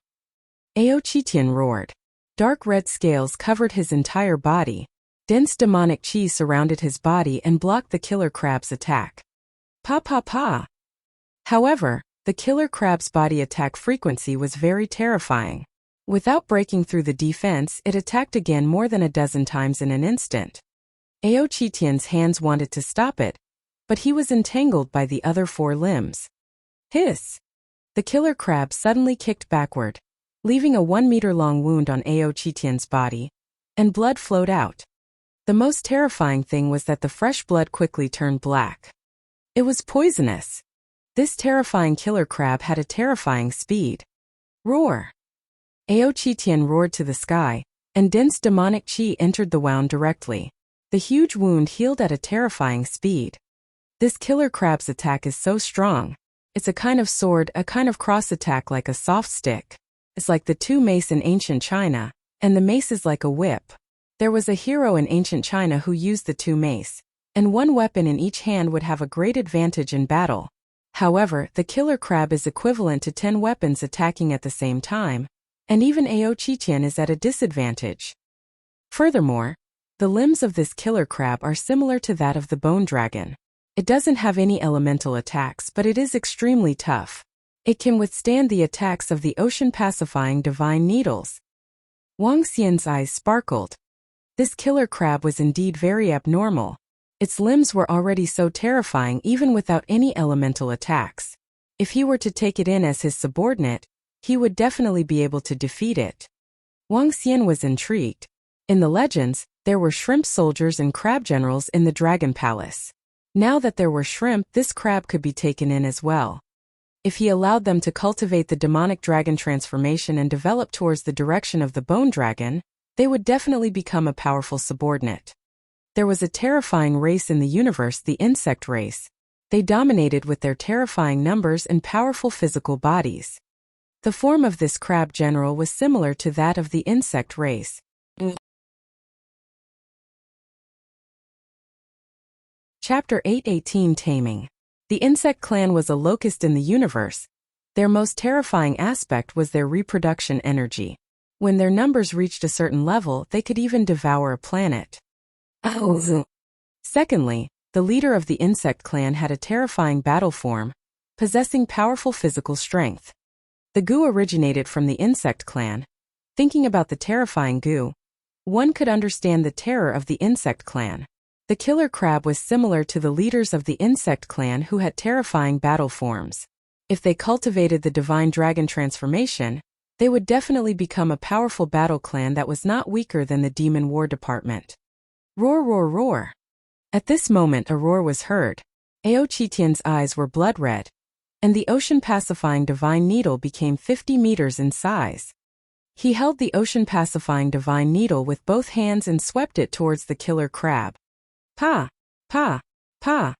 Speaker 1: Ao Qitian roared. Dark red scales covered his entire body. Dense demonic chi surrounded his body and blocked the killer crab's attack. Pa pa pa! However, the killer crab's body attack frequency was very terrifying. Without breaking through the defense, it attacked again more than a dozen times in an instant. Ao Qitian's hands wanted to stop it, but he was entangled by the other 4 limbs. Hiss! The killer crab suddenly kicked backward, leaving a 1-meter-long wound on Ao Qitian's body, and blood flowed out. The most terrifying thing was that the fresh blood quickly turned black. It was poisonous. This terrifying killer crab had a terrifying speed. Roar! Ao Qitian roared to the sky, and dense demonic chi entered the wound directly. The huge wound healed at a terrifying speed. This killer crab's attack is so strong. It's a kind of sword, a kind of cross attack like a soft stick. It's like the 2 mace in ancient China, and the mace is like a whip. There was a hero in ancient China who used the 2 mace, and 1 weapon in each hand would have a great advantage in battle. However, the killer crab is equivalent to 10 weapons attacking at the same time, and even Ao Qitian is at a disadvantage. Furthermore, the limbs of this killer crab are similar to that of the bone dragon. It doesn't have any elemental attacks, but it is extremely tough. It can withstand the attacks of the ocean-pacifying divine needles. Wang Xian's eyes sparkled. This killer crab was indeed very abnormal. Its limbs were already so terrifying even without any elemental attacks. If he were to take it in as his subordinate, he would definitely be able to defeat it. Wang Xian was intrigued. In the legends, there were shrimp soldiers and crab generals in the dragon palace. Now that there were shrimp, this crab could be taken in as well. If he allowed them to cultivate the demonic dragon transformation and develop towards the direction of the bone dragon, they would definitely become a powerful subordinate. There was a terrifying race in the universe, the insect race. They dominated with their terrifying numbers and powerful physical bodies. The form of this crab general was similar to that of the insect race. Chapter 8:18 Taming. The insect clan was a locust in the universe. Their most terrifying aspect was their reproduction energy. When their numbers reached a certain level, they could even devour a planet. Secondly, the leader of the insect clan had a terrifying battle form, possessing powerful physical strength. The Gu originated from the insect clan. Thinking about the terrifying Gu, one could understand the terror of the insect clan. The killer crab was similar to the leaders of the insect clan who had terrifying battle forms. If they cultivated the divine dragon transformation, they would definitely become a powerful battle clan that was not weaker than the demon war department. Roar, roar, roar. At this moment a roar was heard. Ao Qitian's eyes were blood red, and the ocean-pacifying divine needle became 50 meters in size. He held the ocean-pacifying divine needle with both hands and swept it towards the killer crab. Pa! Pa! Pa!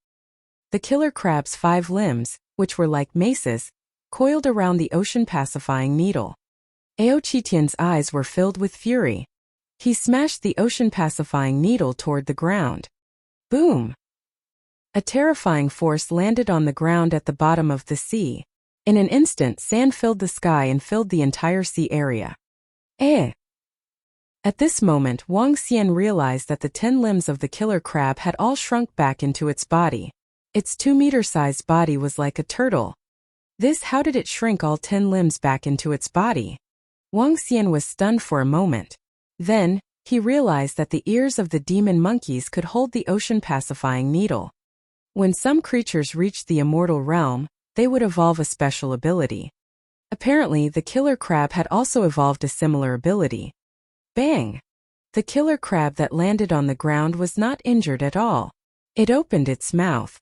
Speaker 1: The killer crab's 5 limbs, which were like maces, coiled around the ocean-pacifying needle. Ao Qitian's eyes were filled with fury. He smashed the ocean-pacifying needle toward the ground. Boom! A terrifying force landed on the ground at the bottom of the sea. In an instant, sand filled the sky and filled the entire sea area. Eh! At this moment, Wang Xian realized that the 10 limbs of the killer crab had all shrunk back into its body. Its 2-meter-sized body was like a turtle. How did it shrink all 10 limbs back into its body? Wang Xian was stunned for a moment. Then, he realized that the ears of the demon monkeys could hold the ocean-pacifying needle. When some creatures reached the immortal realm, they would evolve a special ability. Apparently, the killer crab had also evolved a similar ability. Bang! The killer crab that landed on the ground was not injured at all. It opened its mouth.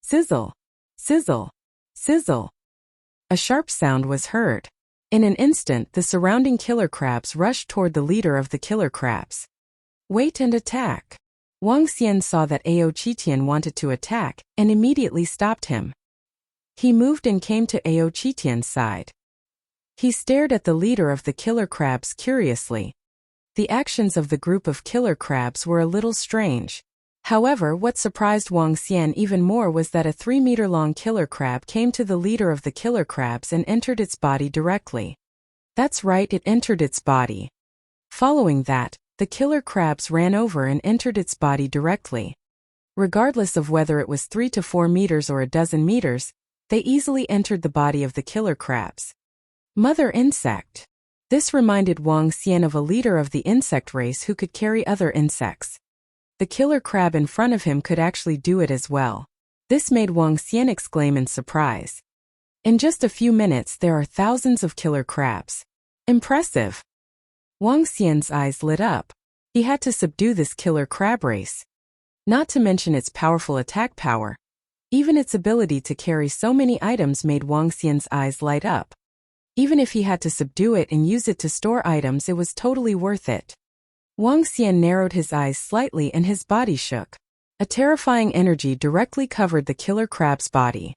Speaker 1: Sizzle! Sizzle! Sizzle! A sharp sound was heard. In an instant, the surrounding killer crabs rushed toward the leader of the killer crabs. Wait and attack! Wang Xian saw that Ao Qitian wanted to attack, and immediately stopped him. He moved and came to Ao Qitian's side. He stared at the leader of the killer crabs curiously. The actions of the group of killer crabs were a little strange. However, what surprised Wang Xian even more was that a 3-meter-long killer crab came to the leader of the killer crabs and entered its body directly. That's right, it entered its body. Following that, the killer crabs ran over and entered its body directly. Regardless of whether it was 3 to 4 meters or a dozen meters, they easily entered the body of the killer crabs. Mother insect. This reminded Wang Xian of a leader of the insect race who could carry other insects. The killer crab in front of him could actually do it as well. This made Wang Xian exclaim in surprise. In just a few minutes there are thousands of killer crabs. Impressive! Wang Xian's eyes lit up. He had to subdue this killer crab race. Not to mention its powerful attack power. Even its ability to carry so many items made Wang Xian's eyes light up. Even if he had to subdue it and use it to store items, it was totally worth it. Wang Xian narrowed his eyes slightly and his body shook. A terrifying energy directly covered the killer crab's body.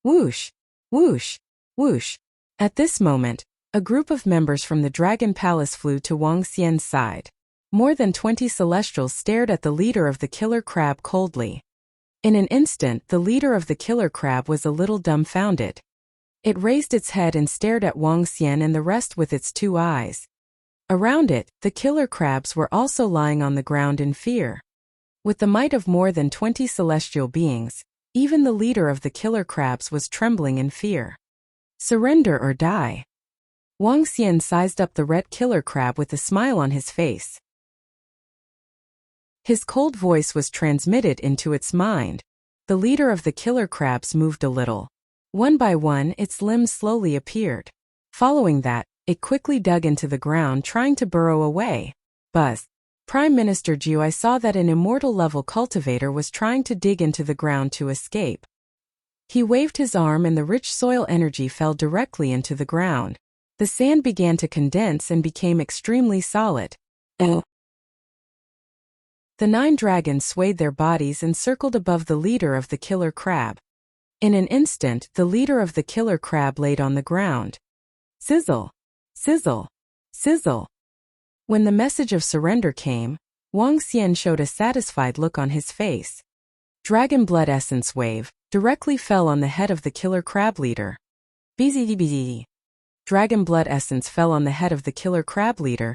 Speaker 1: Whoosh! Whoosh! Whoosh! At this moment, a group of members from the Dragon Palace flew to Wang Xian's side. More than 20 celestials stared at the leader of the killer crab coldly. In an instant, the leader of the killer crab was a little dumbfounded. It raised its head and stared at Wang Xian and the rest with its 2 eyes. Around it, the killer crabs were also lying on the ground in fear. With the might of more than 20 celestial beings, even the leader of the killer crabs was trembling in fear. Surrender or die. Wang Xian sized up the red killer crab with a smile on his face. His cold voice was transmitted into its mind. The leader of the killer crabs moved a little. One by one, its limbs slowly appeared. Following that, it quickly dug into the ground trying to burrow away. Buzz. Prime Minister Jiu, I saw that an immortal-level cultivator was trying to dig into the ground to escape. He waved his arm and the rich soil energy fell directly into the ground. The sand began to condense and became extremely solid. The 9 dragons swayed their bodies and circled above the leader of the killer crab. In an instant, the leader of the killer crab laid on the ground. Sizzle! Sizzle! Sizzle! When the message of surrender came, Wang Xian showed a satisfied look on his face. Dragon Blood Essence Wave directly fell on the head of the killer crab leader. Bzz. Dragon Blood Essence fell on the head of the killer crab leader.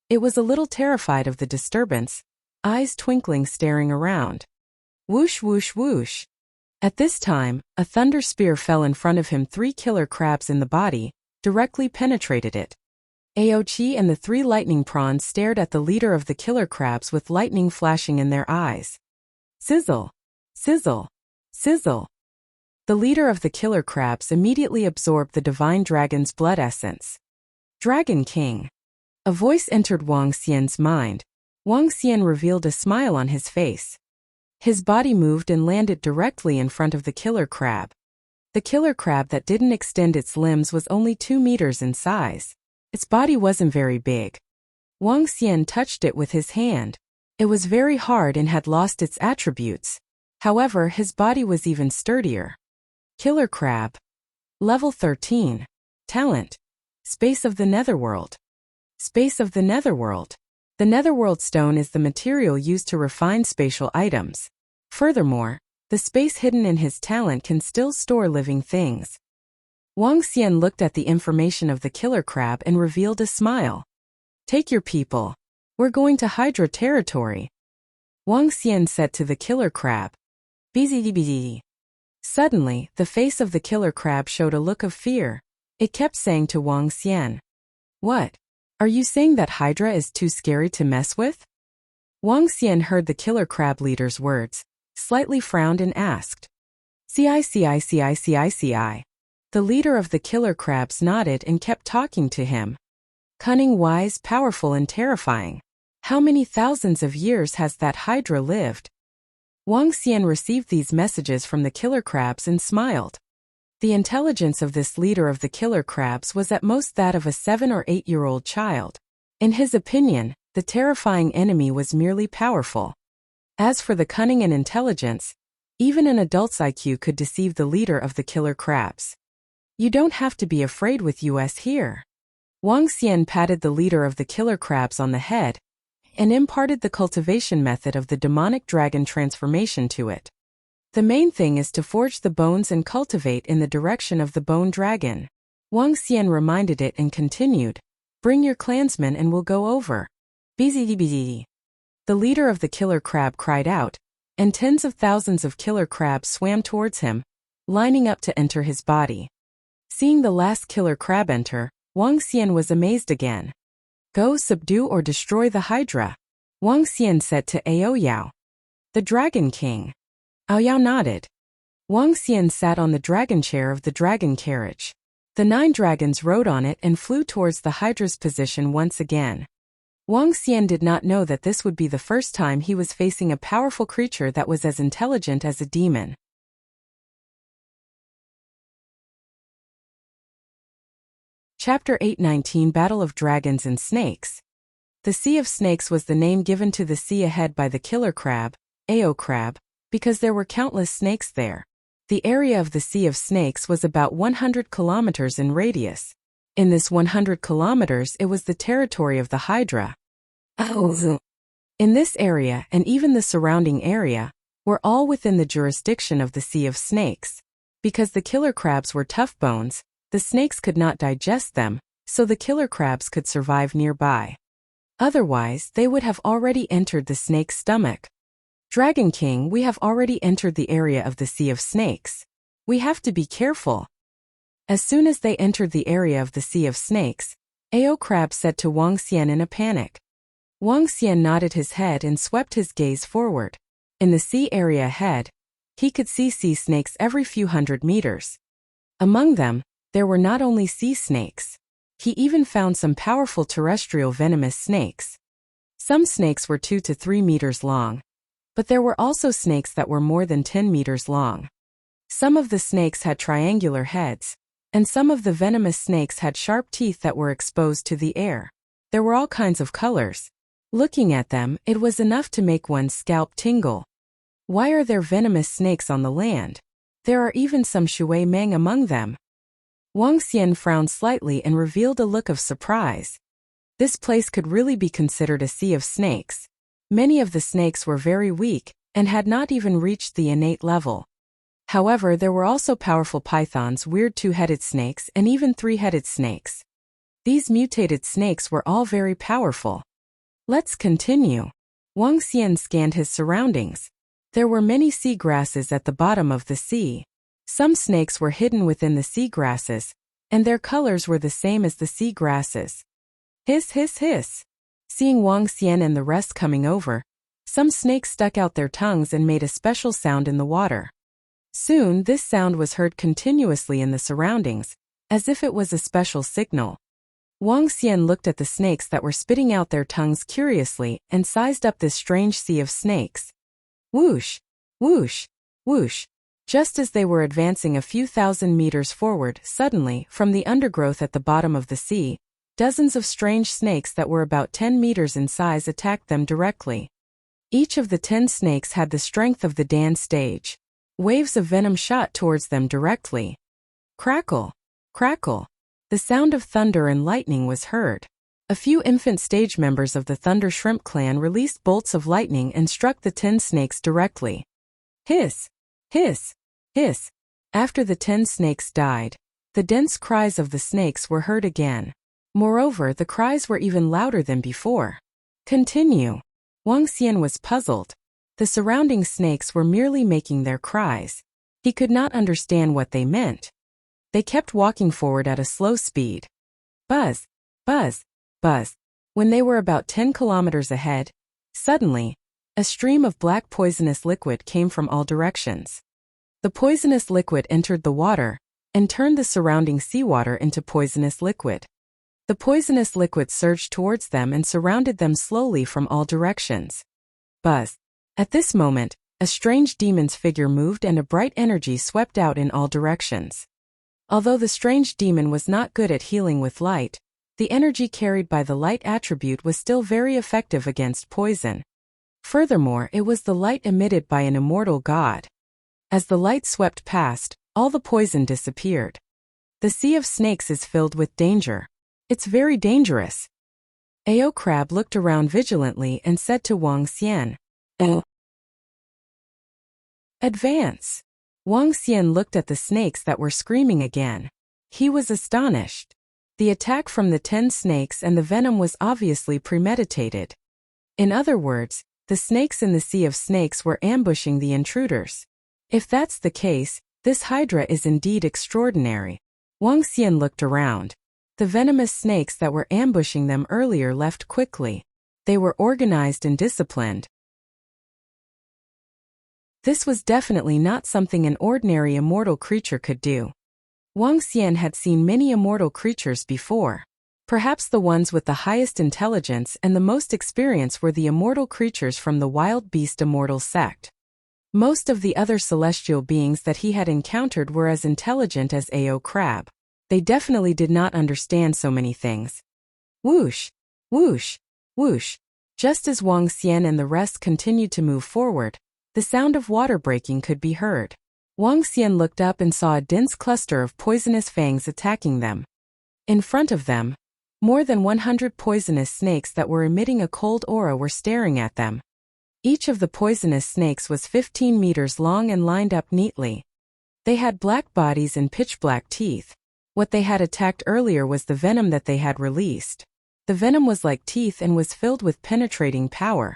Speaker 1: It was a little terrified of the disturbance, eyes twinkling staring around. Whoosh whoosh whoosh. At this time, a thunder spear fell in front of him. 3 killer crabs in the body directly penetrated it. Aochi and the 3 lightning prawns stared at the leader of the killer crabs with lightning flashing in their eyes. Sizzle! Sizzle! Sizzle! The leader of the killer crabs immediately absorbed the divine dragon's blood essence. Dragon King! A voice entered Wang Xian's mind. Wang Xian revealed a smile on his face. His body moved and landed directly in front of the killer crab. The killer crab that didn't extend its limbs was only 2 meters in size. Its body wasn't very big. Wang Xian touched it with his hand. It was very hard and had lost its attributes. However, his body was even sturdier. Killer crab. Level 13. Talent. Space of the Netherworld. Space of the Netherworld. The Netherworld stone is the material used to refine spatial items. Furthermore, the space hidden in his talent can still store living things. Wang Xian looked at the information of the killer crab and revealed a smile. Take your people. We're going to Hydra territory. Wang Xian said to the killer crab. Bzz. Suddenly, the face of the killer crab showed a look of fear. It kept saying to Wang Xian. What? Are you saying that Hydra is too scary to mess with? Wang Xian heard the killer crab leader's words, slightly frowned and asked. CI. The leader of the killer crabs nodded and kept talking to him. Cunning, wise, powerful and terrifying. How many thousands of years has that Hydra lived? Wang Xian received these messages from the killer crabs and smiled. The intelligence of this leader of the killer crabs was at most that of a 7 or 8-year-old child. In his opinion, the terrifying enemy was merely powerful. As for the cunning and intelligence, even an adult's IQ could deceive the leader of the killer crabs. You don't have to be afraid with us here. Wang Xian patted the leader of the killer crabs on the head and imparted the cultivation method of the demonic dragon transformation to it. The main thing is to forge the bones and cultivate in the direction of the bone dragon. Wang Xian reminded it and continued, bring your clansmen and we'll go over. Bzz. The leader of the killer crab cried out, and tens of thousands of killer crabs swam towards him, lining up to enter his body. Seeing the last killer crab enter, Wang Xian was amazed again. Go subdue or destroy the Hydra, Wang Xian said to Aoyao. The Dragon King. Aoyao nodded. Wang Xian sat on the dragon chair of the dragon carriage. The 9 dragons rode on it and flew towards the Hydra's position once again. Wang Xian did not know that this would be the first time he was facing a powerful creature that was as intelligent as a demon. Chapter 819 Battle of Dragons and Snakes. The Sea of Snakes was the name given to the sea ahead by the killer crab, Ao crab, because there were countless snakes there. The area of the Sea of Snakes was about 100 kilometers in radius. In this 100 kilometers it was the territory of the Hydra. In this area and even the surrounding area were all within the jurisdiction of the Sea of Snakes. Because the killer crabs were tough bones, the snakes could not digest them, so the killer crabs could survive nearby. Otherwise, they would have already entered the snake's stomach. Dragon King, we have already entered the area of the Sea of Snakes. We have to be careful. As soon as they entered the area of the Sea of Snakes, Ao Crab said to Wang Xian in a panic. Wang Xian nodded his head and swept his gaze forward. In the sea area ahead, he could see sea snakes every few hundred meters. Among them, there were not only sea snakes. He even found some powerful terrestrial venomous snakes. Some snakes were 2 to 3 meters long. But there were also snakes that were more than 10 meters long. Some of the snakes had triangular heads, and some of the venomous snakes had sharp teeth that were exposed to the air. There were all kinds of colors. Looking at them, it was enough to make one's scalp tingle. Why are there venomous snakes on the land? There are even some shui meng among them. Wang Xian frowned slightly and revealed a look of surprise. This place could really be considered a sea of snakes. Many of the snakes were very weak and had not even reached the innate level. However, there were also powerful pythons, weird 2-headed snakes, and even 3-headed snakes. These mutated snakes were all very powerful. Let's continue. Wang Xian scanned his surroundings. There were many sea grasses at the bottom of the sea. Some snakes were hidden within the sea grasses, and their colors were the same as the sea grasses. Hiss, hiss, hiss. Seeing Wang Xian and the rest coming over, some snakes stuck out their tongues and made a special sound in the water. Soon this sound was heard continuously in the surroundings, as if it was a special signal. Wang Xian looked at the snakes that were spitting out their tongues curiously and sized up this strange sea of snakes. Whoosh! Whoosh! Whoosh! Just as they were advancing a few thousand meters forward, suddenly, from the undergrowth at the bottom of the sea, dozens of strange snakes that were about 10 meters in size attacked them directly. Each of the 10 snakes had the strength of the Dan stage. Waves of venom shot towards them directly. Crackle! Crackle! The sound of thunder and lightning was heard. A few infant stage members of the Thunder Shrimp clan released bolts of lightning and struck the 10 snakes directly. Hiss! Hiss! Hiss! After the 10 snakes died, the dense cries of the snakes were heard again. Moreover, the cries were even louder than before. Continue. Wang Xian was puzzled. The surrounding snakes were merely making their cries. He could not understand what they meant. They kept walking forward at a slow speed. Buzz! Buzz! Buzz! When they were about 10 kilometers ahead, suddenly, a stream of black poisonous liquid came from all directions. The poisonous liquid entered the water and turned the surrounding seawater into poisonous liquid. The poisonous liquid surged towards them and surrounded them slowly from all directions. Buzz! At this moment, a strange demon's figure moved and a bright energy swept out in all directions. Although the strange demon was not good at healing with light, the energy carried by the light attribute was still very effective against poison. Furthermore, it was the light emitted by an immortal god. As the light swept past, all the poison disappeared. The sea of snakes is filled with danger. It's very dangerous. Ao Crab looked around vigilantly and said to Wang Xian, Advance. Wang Xian looked at the snakes that were screaming again. He was astonished. The attack from the 10 snakes and the venom was obviously premeditated. In other words, the snakes in the sea of snakes were ambushing the intruders. If that's the case, this hydra is indeed extraordinary. Wang Xian looked around. The venomous snakes that were ambushing them earlier left quickly. They were organized and disciplined. This was definitely not something an ordinary immortal creature could do. Wang Xian had seen many immortal creatures before. Perhaps the ones with the highest intelligence and the most experience were the immortal creatures from the wild beast immortal sect. Most of the other celestial beings that he had encountered were as intelligent as Ao Crab. They definitely did not understand so many things. Whoosh, whoosh, whoosh. Just as Wang Xian and the rest continued to move forward, the sound of water breaking could be heard. Wang Xian looked up and saw a dense cluster of poisonous fangs attacking them. In front of them, more than 100 poisonous snakes that were emitting a cold aura were staring at them. Each of the poisonous snakes was 15 meters long and lined up neatly. They had black bodies and pitch-black teeth. What they had attacked earlier was the venom that they had released. The venom was like teeth and was filled with penetrating power.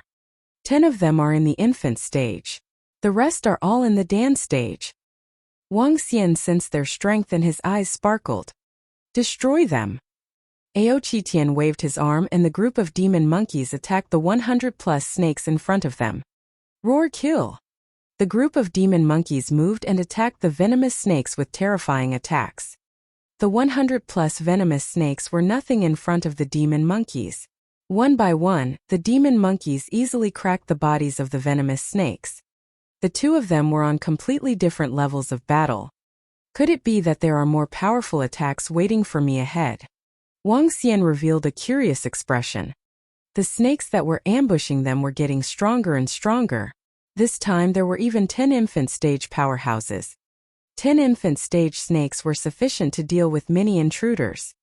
Speaker 1: 10 of them are in the infant stage. The rest are all in the Dan stage. Wang Xian sensed their strength and his eyes sparkled. Destroy them. Ao Qitian waved his arm and the group of demon monkeys attacked the 100+ snakes in front of them. Roar kill! The group of demon monkeys moved and attacked the venomous snakes with terrifying attacks. The 100+ venomous snakes were nothing in front of the demon monkeys. One by one, the demon monkeys easily cracked the bodies of the venomous snakes. The two of them were on completely different levels of battle. Could it be that there are more powerful attacks waiting for me ahead? Wang Xian revealed a curious expression. The snakes that were ambushing them were getting stronger and stronger. This time there were even 10 infant stage powerhouses. 10 infant stage snakes were sufficient to deal with many intruders.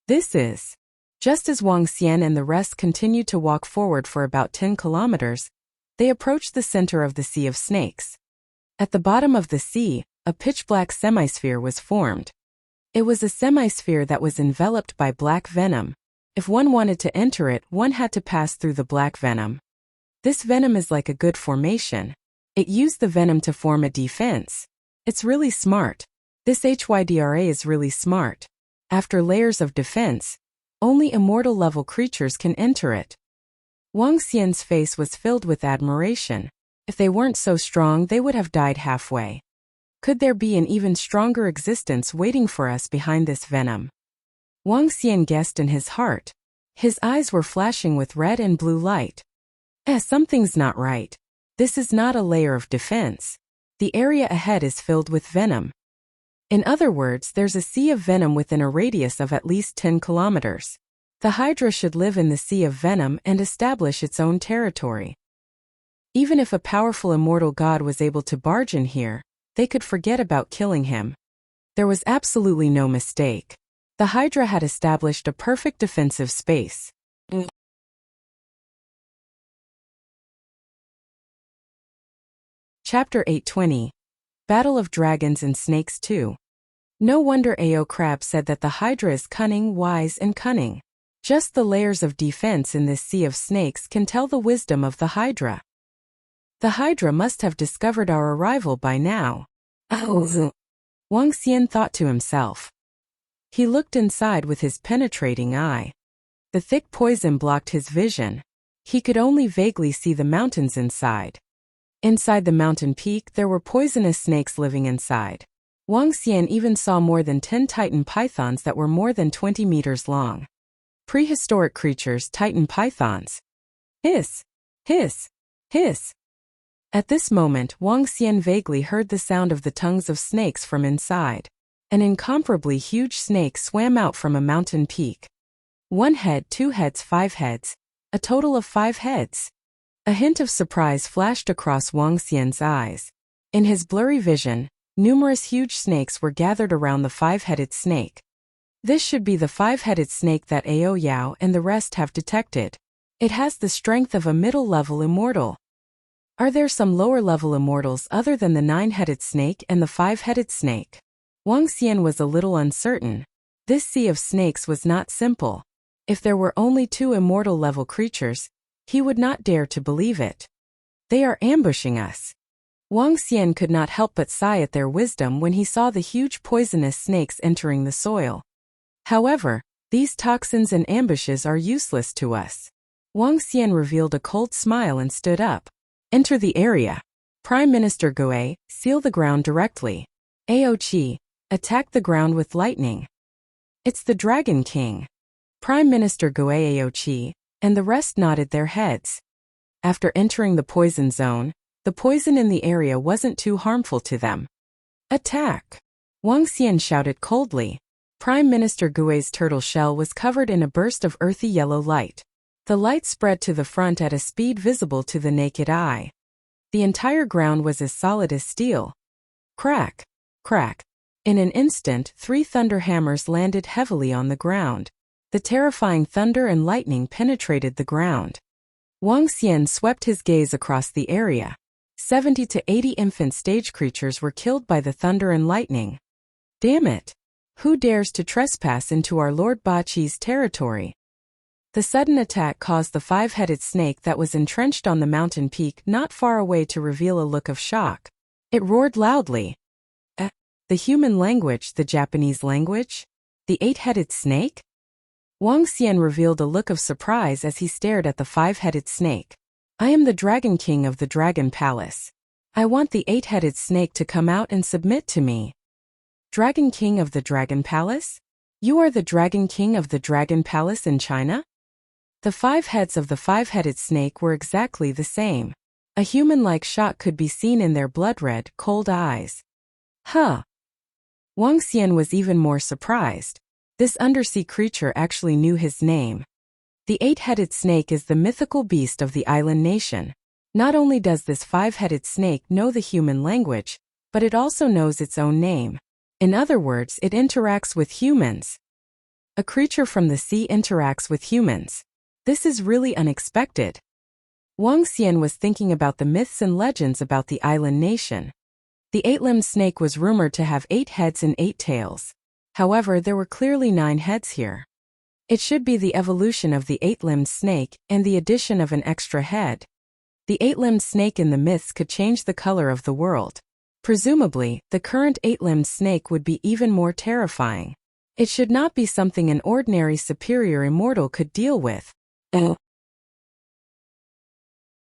Speaker 1: This is. Just as Wang Xian and the rest continued to walk forward for about 10 kilometers, they approached the center of the Sea of Snakes. At the bottom of the sea, a pitch-black semisphere was formed. It was a semisphere that was enveloped by black venom. If one wanted to enter it, one had to pass through the black venom. This venom is like a good formation. It used the venom to form a defense. It's really smart. This Hydra is really smart. After layers of defense, only immortal-level creatures can enter it. Wang Xian's face was filled with admiration. If they weren't so strong, they would have died halfway. Could there be an even stronger existence waiting for us behind this venom? Wang Xian guessed in his heart. His eyes were flashing with red and blue light. Something's not right. This is not a layer of defense. The area ahead is filled with venom. In other words, there's a sea of venom within a radius of at least 10 kilometers. The Hydra should live in the sea of venom and establish its own territory. Even if a powerful immortal god was able to barge in here, they could forget about killing him. There was absolutely no mistake. The Hydra had established a perfect defensive space. Chapter 820. Battle of Dragons and Snakes 2. No wonder Ao Crab said that the Hydra is cunning, wise, and cunning. Just the layers of defense in this sea of snakes can tell the wisdom of the Hydra. The Hydra must have discovered our arrival by now. Wang Xian thought to himself. He looked inside with his penetrating eye. The thick poison blocked his vision. He could only vaguely see the mountains inside. Inside the mountain peak, there were poisonous snakes living inside. Wang Xian even saw more than 10 titan pythons that were more than 20 meters long. Prehistoric creatures, titan pythons. Hiss! Hiss! Hiss! At this moment, Wang Xian vaguely heard the sound of the tongues of snakes from inside. An incomparably huge snake swam out from a mountain peak. 1 head, 2 heads, 5 heads. A total of 5 heads. A hint of surprise flashed across Wang Xian's eyes. In his blurry vision, numerous huge snakes were gathered around the five-headed snake. This should be the five-headed snake that Ao Yao and the rest have detected. It has the strength of a middle-level immortal. Are there some lower-level immortals other than the nine-headed snake and the five-headed snake? Wang Xian was a little uncertain. This sea of snakes was not simple. If there were only two immortal-level creatures, he would not dare to believe it. They are ambushing us. Wang Xian could not help but sigh at their wisdom when he saw the huge poisonous snakes entering the soil. However, these toxins and ambushes are useless to us. Wang Xian revealed a cold smile and stood up. Enter the area. Prime Minister Gui, seal the ground directly. Ao Qi, attack the ground with lightning. It's the Dragon King. Prime Minister Gui Ao Qi, and the rest nodded their heads. After entering the poison zone, the poison in the area wasn't too harmful to them. Attack! Wang Xian shouted coldly. Prime Minister Gui's turtle shell was covered in a burst of earthy yellow light. The light spread to the front at a speed visible to the naked eye. The entire ground was as solid as steel. Crack! Crack! In an instant, 3 thunder hammers landed heavily on the ground. The terrifying thunder and lightning penetrated the ground. Wang Xian swept his gaze across the area. 70 to 80 infant stage creatures were killed by the thunder and lightning. Damn it! Who dares to trespass into our Lord Baqi's territory? The sudden attack caused the five-headed snake that was entrenched on the mountain peak not far away to reveal a look of shock. It roared loudly. The human language, the Japanese language? The 8-headed snake? Wang Xian revealed a look of surprise as he stared at the five-headed snake. I am the Dragon King of the Dragon Palace. I want the 8-headed snake to come out and submit to me. Dragon King of the Dragon Palace? You are the Dragon King of the Dragon Palace in China? The 5 heads of the five-headed snake were exactly the same. A human-like shock could be seen in their blood-red, cold eyes. Huh! Wang Xian was even more surprised. This undersea creature actually knew his name. The 8-headed snake is the mythical beast of the island nation. Not only does this 5-headed snake know the human language, but it also knows its own name. In other words, it interacts with humans. A creature from the sea interacts with humans. This is really unexpected. Wang Xian was thinking about the myths and legends about the island nation. The 8-limbed snake was rumored to have 8 heads and 8 tails. However, there were clearly 9 heads here. It should be the evolution of the 8-limbed snake and the addition of an extra head. The 8-limbed snake in the myths could change the color of the world. Presumably, the current 8-limbed snake would be even more terrifying. It should not be something an ordinary superior immortal could deal with.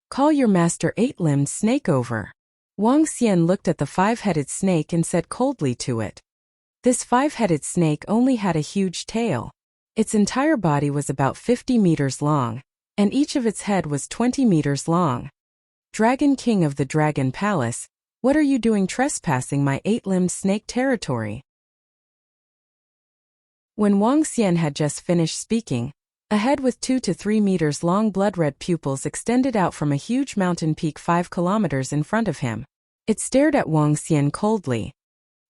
Speaker 1: Call your master 8-limbed snake over. Wang Xian looked at the 5-headed snake and said coldly to it. This 5-headed snake only had a huge tail. Its entire body was about 50 meters long, and each of its head was 20 meters long. Dragon King of the Dragon Palace, what are you doing trespassing my 8-limbed snake territory? When Wang Xian had just finished speaking, a head with 2 to 3 meters long blood-red pupils extended out from a huge mountain peak 5 kilometers in front of him. It stared at Wang Xian coldly.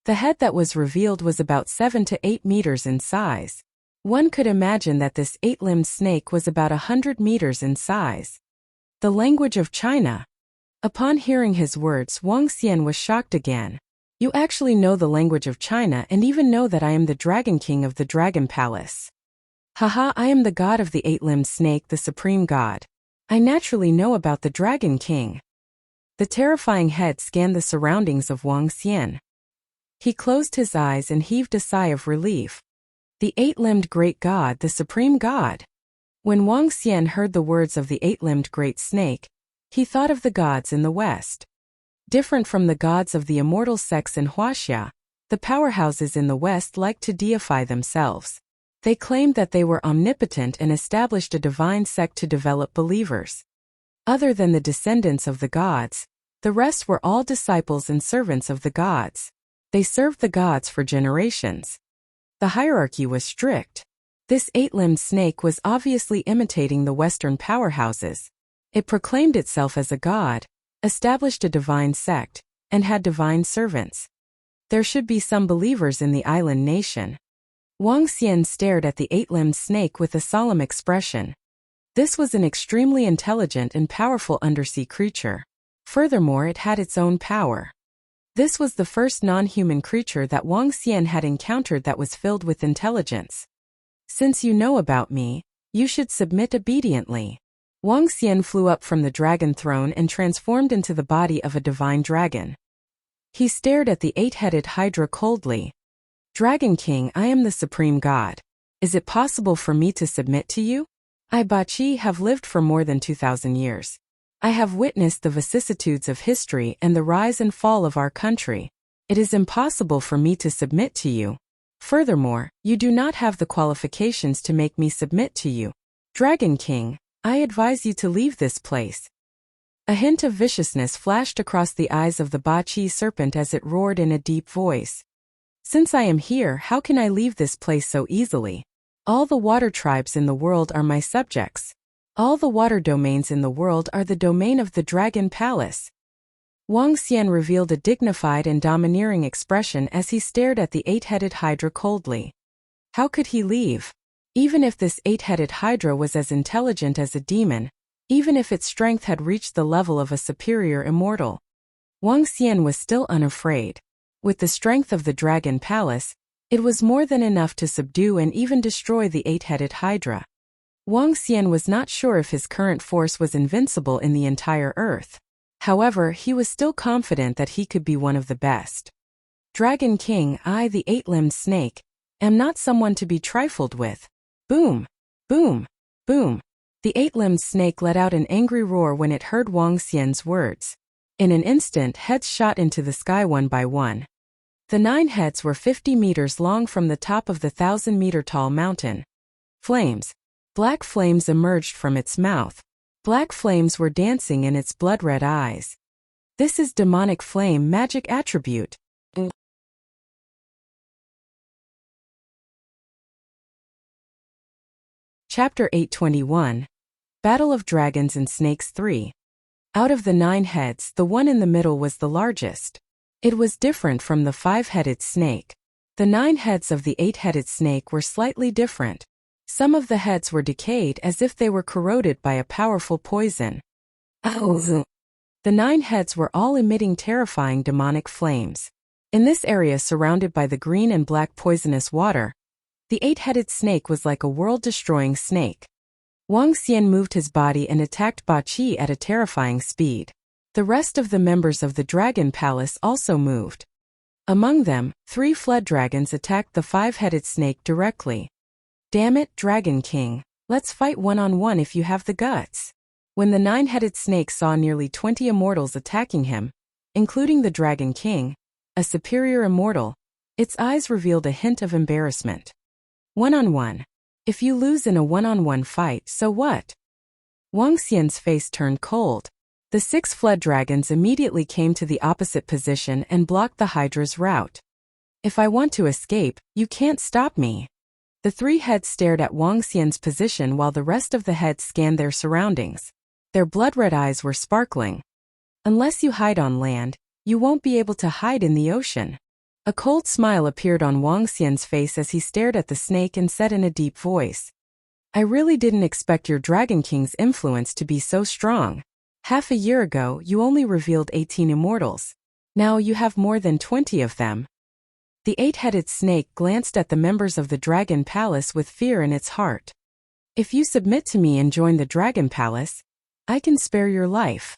Speaker 1: The head that was revealed was about 7 to 8 meters in size. One could imagine that this 8-limbed snake was about 100 meters in size. The language of China. Upon hearing his words, Wang Xian was shocked again. You actually know the language of China and even know that I am the Dragon King of the Dragon Palace. Haha, I am the god of the 8-limbed snake, the supreme god. I naturally know about the Dragon King. The terrifying head scanned the surroundings of Wang Xian. He closed his eyes and heaved a sigh of relief. The 8-limbed great god, the supreme god. When Wang Xian heard the words of the 8-limbed great snake, he thought of the gods in the West. Different from the gods of the immortal sects in Wuxia, the powerhouses in the West liked to deify themselves. They claimed that they were omnipotent and established a divine sect to develop believers. Other than the descendants of the gods, the rest were all disciples and servants of the gods. They served the gods for generations. The hierarchy was strict. This 8-limbed snake was obviously imitating the Western powerhouses. It proclaimed itself as a god, established a divine sect, and had divine servants. There should be some believers in the island nation. Wang Xian stared at the eight-limbed snake with a solemn expression. This was an extremely intelligent and powerful undersea creature. Furthermore, it had its own power. This was the first non-human creature that Wang Xian had encountered that was filled with intelligence. Since you know about me, you should submit obediently. Wang Xian flew up from the dragon throne and transformed into the body of a divine dragon. He stared at the eight-headed hydra coldly. Dragon King, I am the supreme god. Is it possible for me to submit to you? I, Bachi, have lived for more than 2,000 years. I have witnessed the vicissitudes of history and the rise and fall of our country. It is impossible for me to submit to you. Furthermore, you do not have the qualifications to make me submit to you. Dragon King, I advise you to leave this place. A hint of viciousness flashed across the eyes of the Bachi serpent as it roared in a deep voice. Since I am here, how can I leave this place so easily? All the water tribes in the world are my subjects. All the water domains in the world are the domain of the Dragon Palace. Wang Xian revealed a dignified and domineering expression as he stared at the eight-headed hydra coldly. How could he leave? Even if this eight-headed hydra was as intelligent as a demon, even if its strength had reached the level of a superior immortal, Wang Xian was still unafraid. With the strength of the Dragon Palace, it was more than enough to subdue and even destroy the eight-headed hydra. Wang Xian was not sure if his current force was invincible in the entire earth. However, he was still confident that he could be one of the best. Dragon King, I, the eight-limbed snake, am not someone to be trifled with. Boom! Boom! Boom! The eight-limbed snake let out an angry roar when it heard Wang Xian's words. In an instant, heads shot into the sky one by one. The 9 heads were 50 meters long from the top of the 1,000-meter-tall mountain. Flames. Black flames emerged from its mouth. Black flames were dancing in its blood-red eyes. This is demonic flame magic attribute. Chapter 821. Battle of Dragons and Snakes 3. Out of the 9 heads, the one in the middle was the largest. It was different from the 5-headed snake. The 9 heads of the 8-headed snake were slightly different. Some of the heads were decayed as if they were corroded by a powerful poison. The 9 heads were all emitting terrifying demonic flames. In this area surrounded by the green and black poisonous water, the 8-headed snake was like a world-destroying snake. Wang Xian moved his body and attacked Bachi at a terrifying speed. The rest of the members of the Dragon Palace also moved. Among them, 3 flood dragons attacked the 5-headed snake directly. Damn it, Dragon King, let's fight one-on-one if you have the guts. When the 9-headed snake saw nearly 20 immortals attacking him, including the Dragon King, a superior immortal, its eyes revealed a hint of embarrassment. One-on-one. If you lose in a one-on-one fight, so what? Wang Xian's face turned cold. The 6 flood dragons immediately came to the opposite position and blocked the Hydra's route. If I want to escape, you can't stop me. The 3 heads stared at Wang Xian's position while the rest of the heads scanned their surroundings. Their blood-red eyes were sparkling. Unless you hide on land, you won't be able to hide in the ocean. A cold smile appeared on Wang Xian's face as he stared at the snake and said in a deep voice, I really didn't expect your Dragon King's influence to be so strong. Half a year ago, you only revealed 18 immortals. Now you have more than 20 of them. The 8-headed snake glanced at the members of the Dragon Palace with fear in its heart. If you submit to me and join the Dragon Palace, I can spare your life.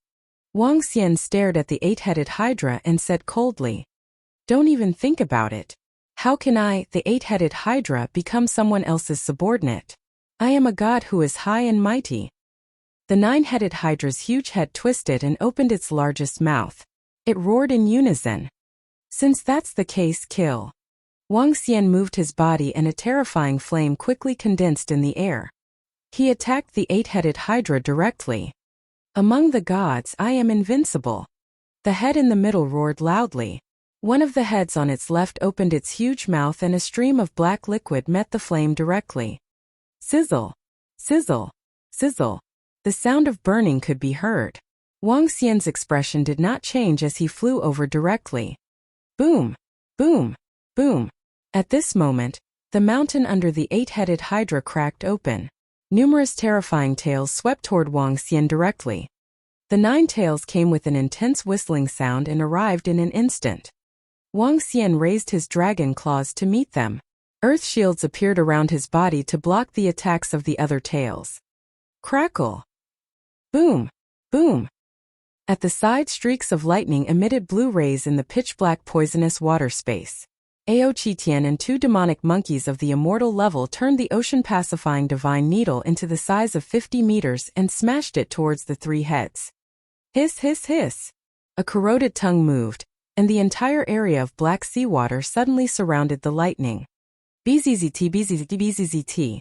Speaker 1: Wang Xian stared at the 8-headed hydra and said coldly, Don't even think about it. How can I, the 8-headed hydra, become someone else's subordinate? I am a god who is high and mighty. The 9-headed hydra's huge head twisted and opened its largest mouth. It roared in unison. Since that's the case, kill. Wang Xian moved his body and a terrifying flame quickly condensed in the air. He attacked the 8-headed hydra directly. Among the gods, I am invincible. The head in the middle roared loudly. One of the heads on its left opened its huge mouth and a stream of black liquid met the flame directly. Sizzle! Sizzle! Sizzle! The sound of burning could be heard. Wang Xian's expression did not change as he flew over directly. Boom! Boom! Boom! At this moment, the mountain under the 8-headed hydra cracked open. Numerous terrifying tails swept toward Wang Xian directly. The 9 tails came with an intense whistling sound and arrived in an instant. Wang Xian raised his dragon claws to meet them. Earth shields appeared around his body to block the attacks of the other tails. Crackle! Boom! Boom! At the side, streaks of lightning emitted blue rays in the pitch-black poisonous water space. Ao Qitian and 2 demonic monkeys of the immortal level turned the ocean-pacifying divine needle into the size of 50 meters and smashed it towards the 3 heads. Hiss, hiss, hiss! A corroded tongue moved, and the entire area of black seawater suddenly surrounded the lightning. Bzzzt, bzzzt, bzzzt.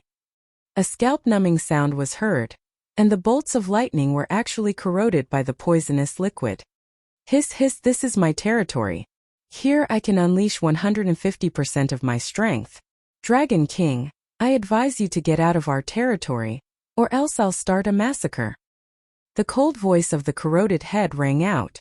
Speaker 1: A scalp-numbing sound was heard, and the bolts of lightning were actually corroded by the poisonous liquid. Hiss, hiss, this is my territory. Here I can unleash 150% of my strength. Dragon King, I advise you to get out of our territory, or else I'll start a massacre. The cold voice of the corroded head rang out.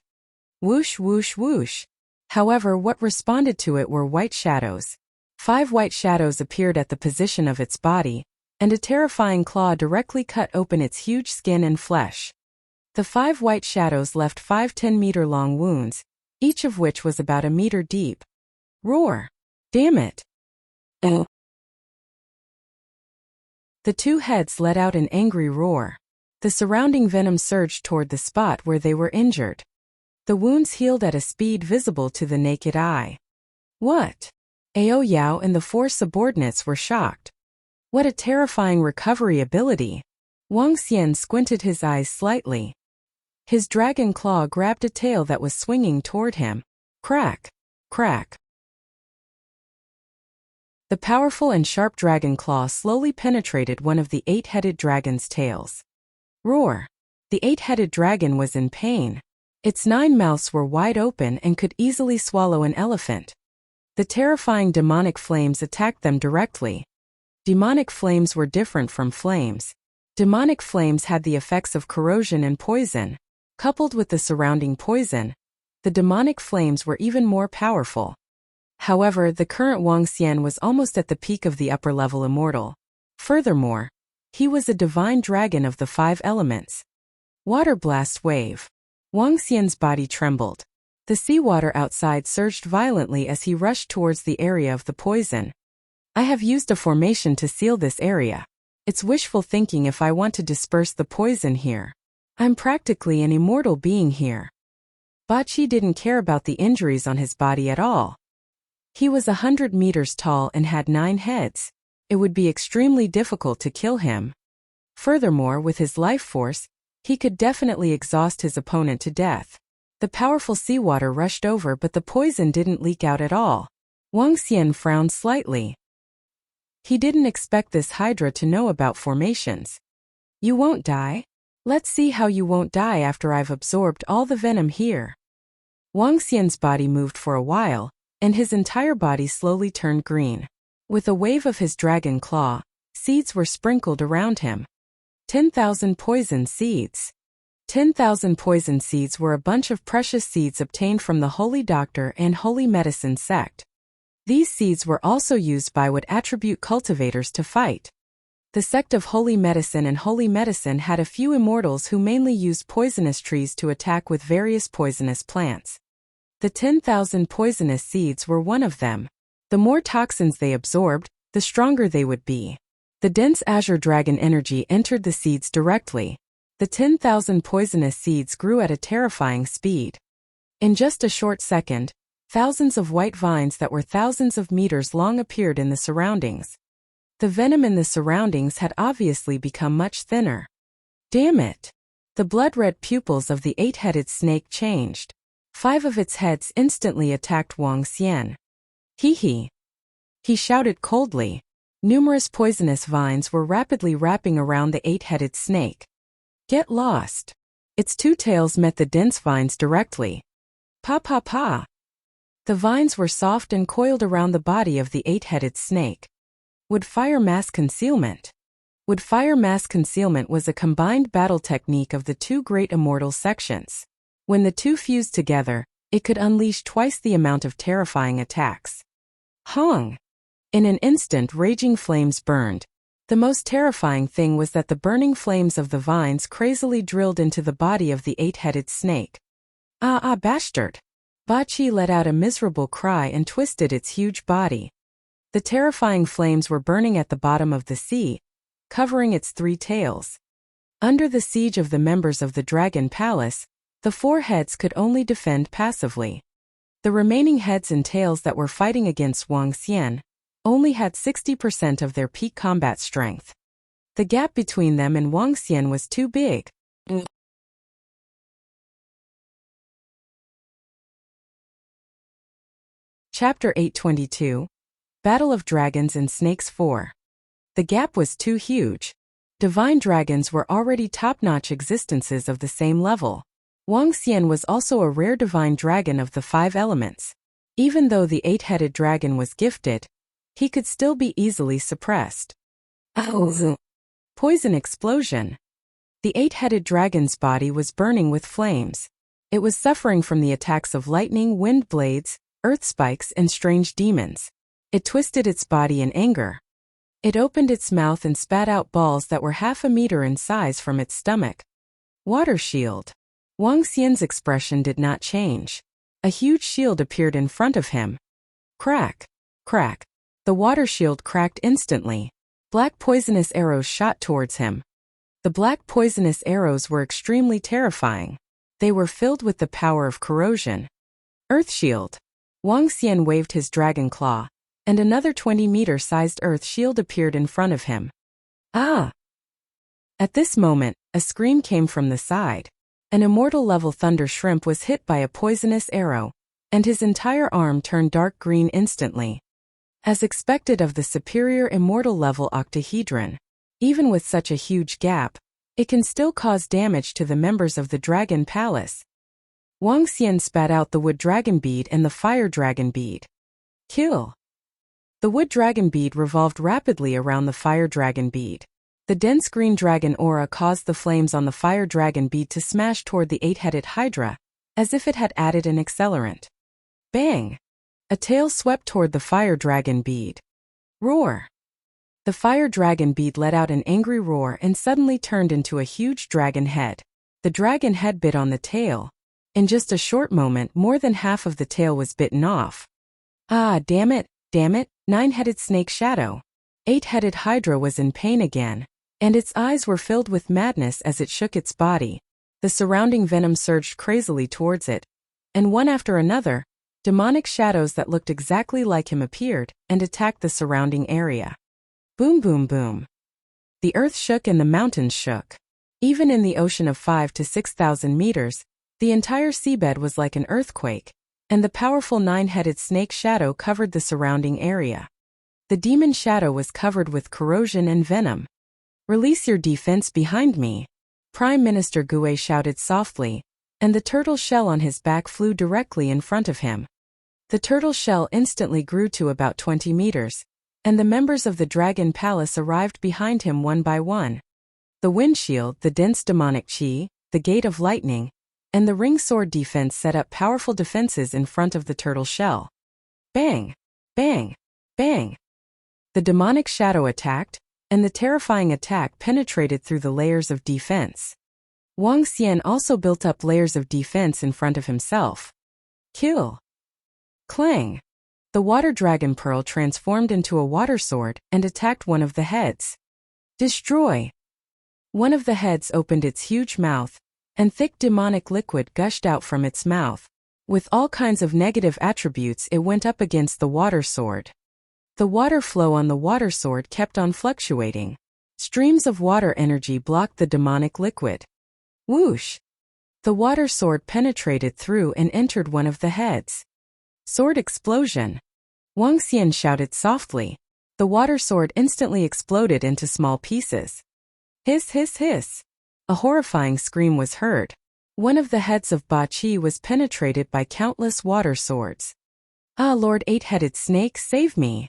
Speaker 1: Whoosh, whoosh, whoosh. However, what responded to it were white shadows. 5 white shadows appeared at the position of its body, and a terrifying claw directly cut open its huge skin and flesh. The 5 white shadows left 5 10-meter-long wounds, each of which was about a meter deep. Roar! Damn it! Oh! The 2 heads let out an angry roar. The surrounding venom surged toward the spot where they were injured. The wounds healed at a speed visible to the naked eye. What? Ao Yao and the 4 subordinates were shocked. What a terrifying recovery ability! Wang Xian squinted his eyes slightly. His dragon claw grabbed a tail that was swinging toward him. Crack! Crack! The powerful and sharp dragon claw slowly penetrated one of the 8-headed dragon's tails. Roar! The 8-headed dragon was in pain. Its 9 mouths were wide open and could easily swallow an elephant. The terrifying demonic flames attacked them directly. Demonic flames were different from flames. Demonic flames had the effects of corrosion and poison. Coupled with the surrounding poison, the demonic flames were even more powerful. However, the current Wang Xian was almost at the peak of the upper-level immortal. Furthermore, he was a divine dragon of the 5 elements. Water blast wave. Wang Xian's body trembled. The seawater outside surged violently as he rushed towards the area of the poison. I have used a formation to seal this area. It's wishful thinking if I want to disperse the poison here. I'm practically an immortal being here. Bachi didn't care about the injuries on his body at all. He was 100 meters tall and had 9 heads. It would be extremely difficult to kill him. Furthermore, with his life force, he could definitely exhaust his opponent to death. The powerful seawater rushed over, but the poison didn't leak out at all. Wang Xian frowned slightly. He didn't expect this hydra to know about formations. You won't die? Let's see how you won't die after I've absorbed all the venom here. Wang Xian's body moved for a while, and his entire body slowly turned green. With a wave of his dragon claw, seeds were sprinkled around him. 10,000 poison seeds. 10,000 poison seeds were a bunch of precious seeds obtained from the Holy Doctor and Holy Medicine sect. These seeds were also used by wood attribute cultivators to fight. The sect of Holy Medicine and Holy Medicine had a few immortals who mainly used poisonous trees to attack with various poisonous plants. The 10,000 poisonous seeds were one of them. The more toxins they absorbed, the stronger they would be. The dense azure dragon energy entered the seeds directly. The 10,000 poisonous seeds grew at a terrifying speed. In just a short second, thousands of white vines that were thousands of meters long appeared in the surroundings. The venom in the surroundings had obviously become much thinner. Damn it! The blood-red pupils of the 8-headed snake changed. 5 of its heads instantly attacked Wang Xian. Hee. He shouted coldly. Numerous poisonous vines were rapidly wrapping around the 8-headed snake. Get lost. Its 2 tails met the dense vines directly. Pa pa pa. The vines were soft and coiled around the body of the 8-headed snake. Would fire mass concealment. Would fire mass concealment was a combined battle technique of the 2 great immortal sections. When the 2 fused together, it could unleash twice the amount of terrifying attacks. Hong! In an instant, raging flames burned. The most terrifying thing was that the burning flames of the vines crazily drilled into the body of the 8-headed snake. Bastard! Ba Qi let out a miserable cry and twisted its huge body. The terrifying flames were burning at the bottom of the sea, covering its 3 tails. Under the siege of the members of the Dragon Palace, the 4 heads could only defend passively. The remaining heads and tails that were fighting against Wang Xian only had 60% of their peak combat strength. The gap between them and Wang Xian was too big. Chapter 822. Battle of Dragons and Snakes 4. The gap was too huge. Divine dragons were already top-notch existences of the same level. Wang Xian was also a rare divine dragon of the 5 elements. Even though the 8-headed dragon was gifted, he could still be easily suppressed. Poison explosion. The 8-headed dragon's body was burning with flames. It was suffering from the attacks of lightning, wind blades, earth spikes, and strange demons. It twisted its body in anger. It opened its mouth and spat out balls that were half a meter in size from its stomach. Water shield. Wang Xian's expression did not change. A huge shield appeared in front of him. Crack! Crack! The water shield cracked instantly. Black poisonous arrows shot towards him. The black poisonous arrows were extremely terrifying. They were filled with the power of corrosion. Earth shield. Wang Xian waved his dragon claw, and another 20-meter-sized earth shield appeared in front of him. At this moment, a scream came from the side. An immortal-level thunder shrimp was hit by a poisonous arrow, and his entire arm turned dark green instantly. As expected of the superior immortal-level octahedron, even with such a huge gap, it can still cause damage to the members of the Dragon Palace. Wang Xian spat out the wood dragon bead and the fire dragon bead. Kill! The wood dragon bead revolved rapidly around the fire dragon bead. The dense green dragon aura caused the flames on the fire dragon bead to smash toward the 8-headed hydra, as if it had added an accelerant. Bang! A tail swept toward the fire dragon bead. Roar! The fire dragon bead let out an angry roar and suddenly turned into a huge dragon head. The dragon head bit on the tail. In just a short moment, more than half of the tail was bitten off. Damn it, 9-headed snake shadow. 8-headed hydra was in pain again, and its eyes were filled with madness as it shook its body. The surrounding venom surged crazily towards it, and one after another, demonic shadows that looked exactly like him appeared and attacked the surrounding area. Boom, boom, boom. The earth shook and the mountains shook. Even in the ocean of 5,000 to 6,000 meters, the entire seabed was like an earthquake, and the powerful 9-headed snake shadow covered the surrounding area. The demon shadow was covered with corrosion and venom. Release your defense behind me. Prime Minister Gue shouted softly, and the turtle shell on his back flew directly in front of him. The turtle shell instantly grew to about 20 meters, and the members of the Dragon Palace arrived behind him one by one. The windshield, the dense demonic chi, the gate of lightning, and the ring sword defense set up powerful defenses in front of the turtle shell. Bang! Bang! Bang! The demonic shadow attacked, and the terrifying attack penetrated through the layers of defense. Wang Xian also built up layers of defense in front of himself. Kill! Clang! The water dragon pearl transformed into a water sword and attacked one of the heads. Destroy! One of the heads opened its huge mouth, and thick demonic liquid gushed out from its mouth. With all kinds of negative attributes, it went up against the water sword. The water flow on the water sword kept on fluctuating. Streams of water energy blocked the demonic liquid. Whoosh! The water sword penetrated through and entered one of the heads. Sword explosion! Wang Xian shouted softly. The water sword instantly exploded into small pieces. Hiss, hiss, hiss! A horrifying scream was heard. One of the heads of Ba Qi was penetrated by countless water swords. Lord 8-headed snake, save me!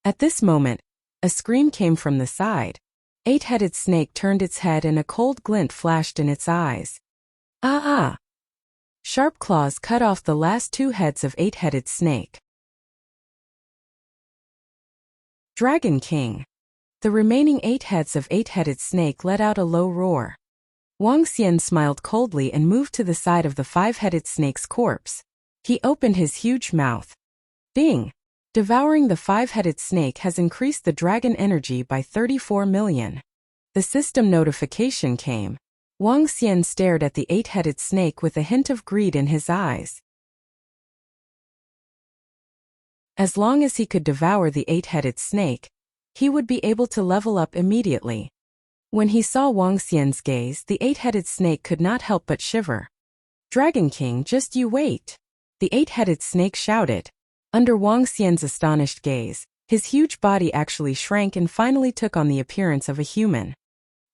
Speaker 1: At this moment, a scream came from the side. 8-headed snake turned its head and a cold glint flashed in its eyes. Sharp claws cut off the last 2 heads of 8-headed snake. Dragon King. The remaining 8 heads of 8-headed snake let out a low roar. Wang Xian smiled coldly and moved to the side of the 5-headed snake's corpse. He opened his huge mouth. Bing! Devouring the 5-headed snake has increased the dragon energy by 34 million. The system notification came. Wang Xian stared at the 8-headed snake with a hint of greed in his eyes. As long as he could devour the 8-headed snake, he would be able to level up immediately. When he saw Wang Xian's gaze, the 8-headed snake could not help but shiver. Dragon King, just you wait! The 8-headed snake shouted. Under Wang Xian's astonished gaze, his huge body actually shrank and finally took on the appearance of a human.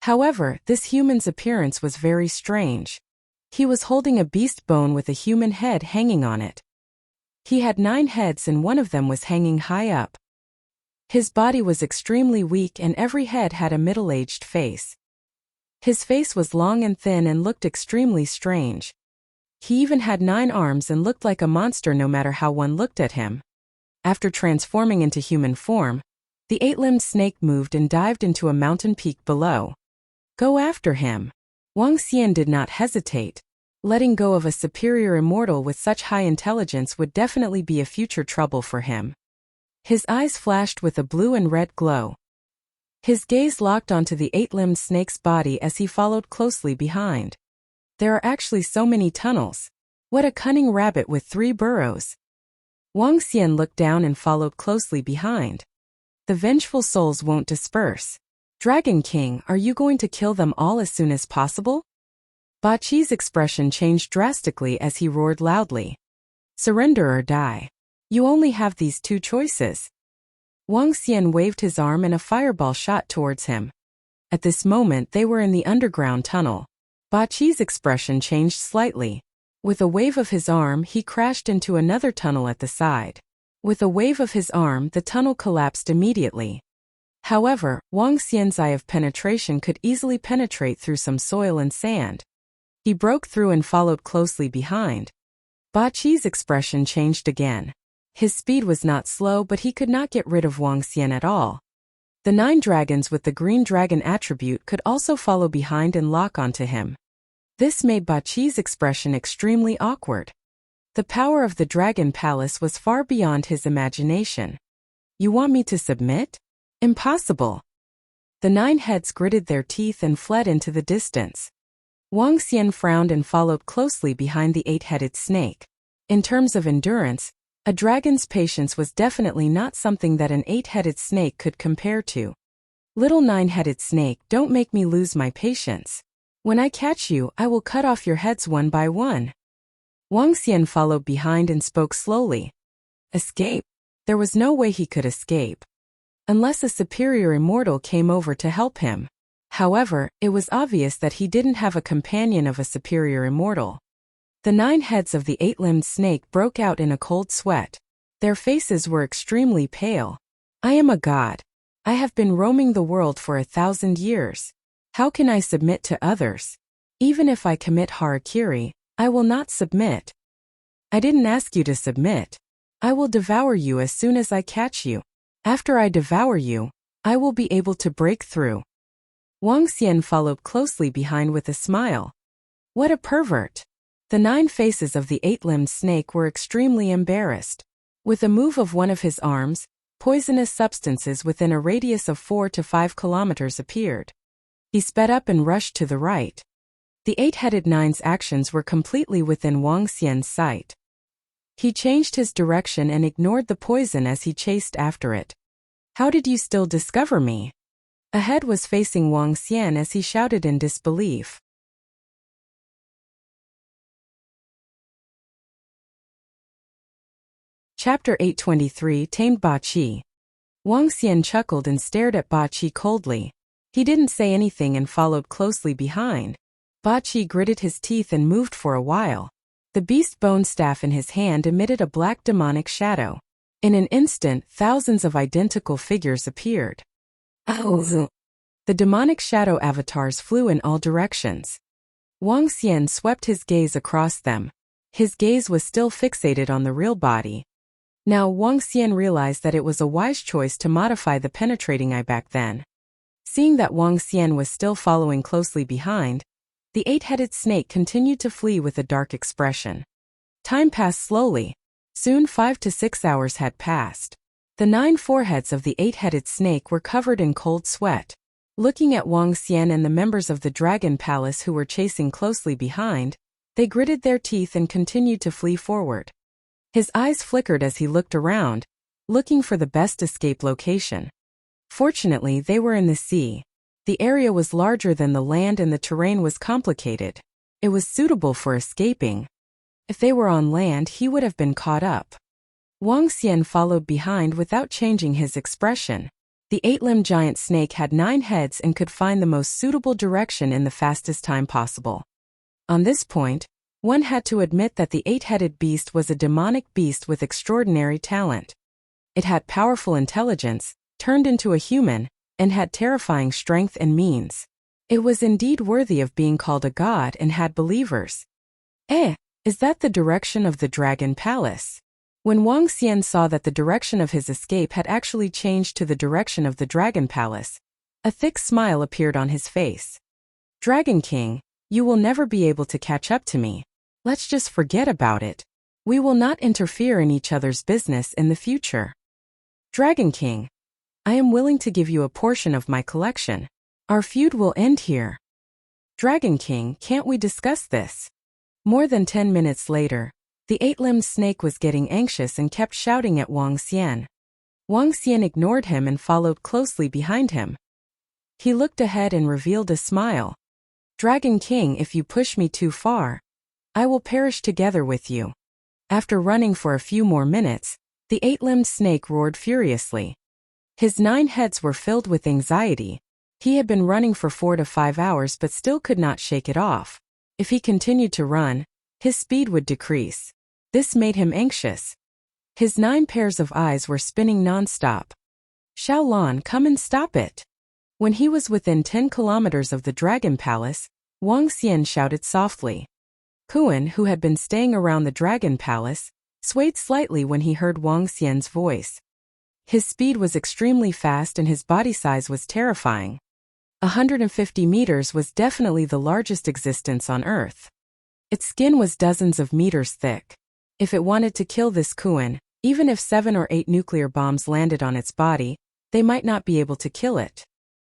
Speaker 1: However, this human's appearance was very strange. He was holding a beast bone with a human head hanging on it. He had 9 heads and one of them was hanging high up. His body was extremely weak and every head had a middle-aged face. His face was long and thin and looked extremely strange. He even had 9 arms and looked like a monster no matter how one looked at him. After transforming into human form, the 8-limbed snake moved and dived into a mountain peak below. Go after him. Wang Xian did not hesitate. Letting go of a superior immortal with such high intelligence would definitely be a future trouble for him. His eyes flashed with a blue and red glow. His gaze locked onto the 8-limbed snake's body as he followed closely behind. There are actually so many tunnels. What a cunning rabbit with 3 burrows. Wang Xian looked down and followed closely behind. The vengeful souls won't disperse. Dragon King, are you going to kill them all as soon as possible? Ba Qi's expression changed drastically as he roared loudly. Surrender or die. You only have these 2 choices. Wang Xian waved his arm and a fireball shot towards him. At this moment they were in the underground tunnel. Ba Qi's expression changed slightly. With a wave of his arm he crashed into another tunnel at the side. With a wave of his arm the tunnel collapsed immediately. However, Wang Xian's eye of penetration could easily penetrate through some soil and sand. He broke through and followed closely behind. Ba Qi's expression changed again. His speed was not slow but he could not get rid of Wang Xian at all. The 9 dragons with the green dragon attribute could also follow behind and lock onto him. This made Ba Qi's expression extremely awkward. The power of the Dragon Palace was far beyond his imagination. You want me to submit? Impossible. The 9 heads gritted their teeth and fled into the distance. Wang Xian frowned and followed closely behind the 8-headed snake. In terms of endurance, a dragon's patience was definitely not something that an 8-headed snake could compare to. Little 9-headed snake, don't make me lose my patience. When I catch you, I will cut off your heads one by one. Wang Xian followed behind and spoke slowly. Escape? There was no way he could escape. Unless a superior immortal came over to help him. However, it was obvious that he didn't have a companion of a superior immortal. The 9 heads of the 8-limbed snake broke out in a cold sweat. Their faces were extremely pale. I am a god. I have been roaming the world for 1,000 years. How can I submit to others? Even if I commit harakiri, I will not submit. I didn't ask you to submit. I will devour you as soon as I catch you. After I devour you, I will be able to break through. Wang Xian followed closely behind with a smile. What a pervert! The 9 faces of the 8-limbed snake were extremely embarrassed. With a move of one of his arms, poisonous substances within a radius of 4 to 5 kilometers appeared. He sped up and rushed to the right. The 8-headed 9's actions were completely within Wang Xian's sight. He changed his direction and ignored the poison as he chased after it. How did you still discover me? A head was facing Wang Xian as he shouted in disbelief. Chapter 823 Tamed Ba Qi. Wang Xian chuckled and stared at Ba Qi coldly. He didn't say anything and followed closely behind. Ba Qi gritted his teeth and moved for a while. The beast bone staff in his hand emitted a black demonic shadow. In an instant, thousands of identical figures appeared. The demonic shadow avatars flew in all directions. Wang Xian swept his gaze across them. His gaze was still fixated on the real body. Now Wang Xian realized that it was a wise choice to modify the penetrating eye back then. Seeing that Wang Xian was still following closely behind, the eight-headed snake continued to flee with a dark expression. Time passed slowly. Soon 5 to 6 hours had passed. The 9 foreheads of the eight-headed snake were covered in cold sweat. Looking at Wang Xian and the members of the Dragon Palace who were chasing closely behind, they gritted their teeth and continued to flee forward. His eyes flickered as he looked around, looking for the best escape location. Fortunately, they were in the sea. The area was larger than the land and the terrain was complicated. It was suitable for escaping. If they were on land, he would have been caught up. Wang Xian followed behind without changing his expression. The 8-limbed giant snake had 9 heads and could find the most suitable direction in the fastest time possible. On this point, one had to admit that the 8-headed beast was a demonic beast with extraordinary talent. It had powerful intelligence, turned into a human, and had terrifying strength and means. It was indeed worthy of being called a god and had believers. Is that the direction of the Dragon Palace? When Wang Xian saw that the direction of his escape had actually changed to the direction of the Dragon Palace, a thick smile appeared on his face. Dragon King, you will never be able to catch up to me. Let's just forget about it. We will not interfere in each other's business in the future. Dragon King, I am willing to give you a portion of my collection. Our feud will end here. Dragon King, can't we discuss this? More than 10 minutes later, the 8-limbed snake was getting anxious and kept shouting at Wang Xian. Wang Xian ignored him and followed closely behind him. He looked ahead and revealed a smile. Dragon King, if you push me too far, I will perish together with you. After running for a few more minutes, the 8-limbed snake roared furiously. His 9 heads were filled with anxiety. He had been running for 4 to 5 hours but still could not shake it off. If he continued to run, his speed would decrease. This made him anxious. His 9 pairs of eyes were spinning non-stop. Xiaolan, come and stop it. When he was within 10 kilometers of the Dragon Palace, Wang Xian shouted softly. Kuan, who had been staying around the Dragon Palace, swayed slightly when he heard Wang Xian's voice. His speed was extremely fast and his body size was terrifying. 150 meters was definitely the largest existence on Earth. Its skin was dozens of meters thick. If it wanted to kill this Kuan, even if 7 or 8 nuclear bombs landed on its body, they might not be able to kill it.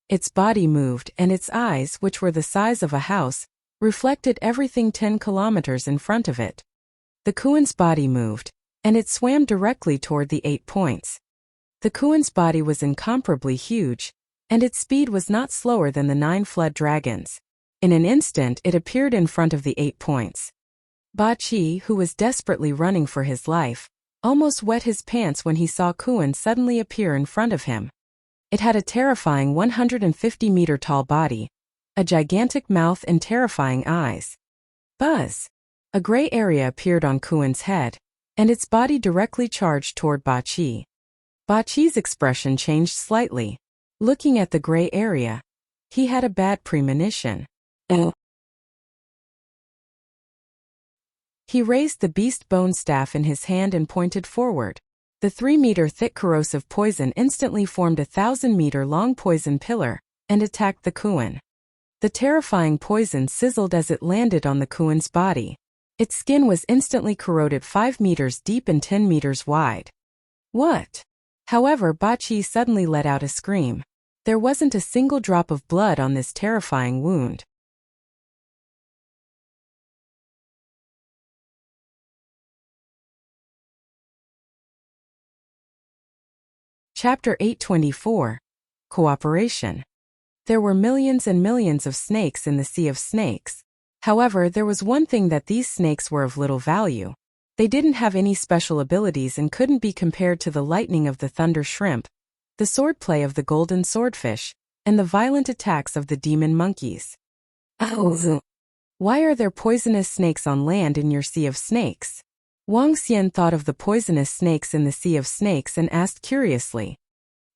Speaker 1: Its body moved and its eyes, which were the size of a house, reflected everything 10 kilometers in front of it. The Kuan's body moved, and it swam directly toward the 8 points. The Kuan's body was incomparably huge, and its speed was not slower than the 9 flood dragons. In an instant it appeared in front of the 8 points. Ba Qi, who was desperately running for his life, almost wet his pants when he saw Kuan suddenly appear in front of him. It had a terrifying 150-meter tall body, a gigantic mouth and terrifying eyes. Buzz! A gray area appeared on Kuan's head, and its body directly charged toward Ba Qi. Ba Qi's expression changed slightly. Looking at the gray area, he had a bad premonition. He raised the beast bone staff in his hand and pointed forward. The 3-meter thick corrosive poison instantly formed a 1,000-meter-long poison pillar and attacked the Kuan. The terrifying poison sizzled as it landed on the Kuan's body. Its skin was instantly corroded 5 meters deep and 10 meters wide. What? However, Ba Qi suddenly let out a scream. There wasn't a single drop of blood on this terrifying wound. Chapter 824. Cooperation. There were millions and millions of snakes in the Sea of Snakes. However, there was one thing that these snakes were of little value. They didn't have any special abilities and couldn't be compared to the lightning of the thunder shrimp, the swordplay of the golden swordfish, and the violent attacks of the demon monkeys. Why are there poisonous snakes on land in your Sea of Snakes? Wang Xian thought of the poisonous snakes in the Sea of Snakes and asked curiously.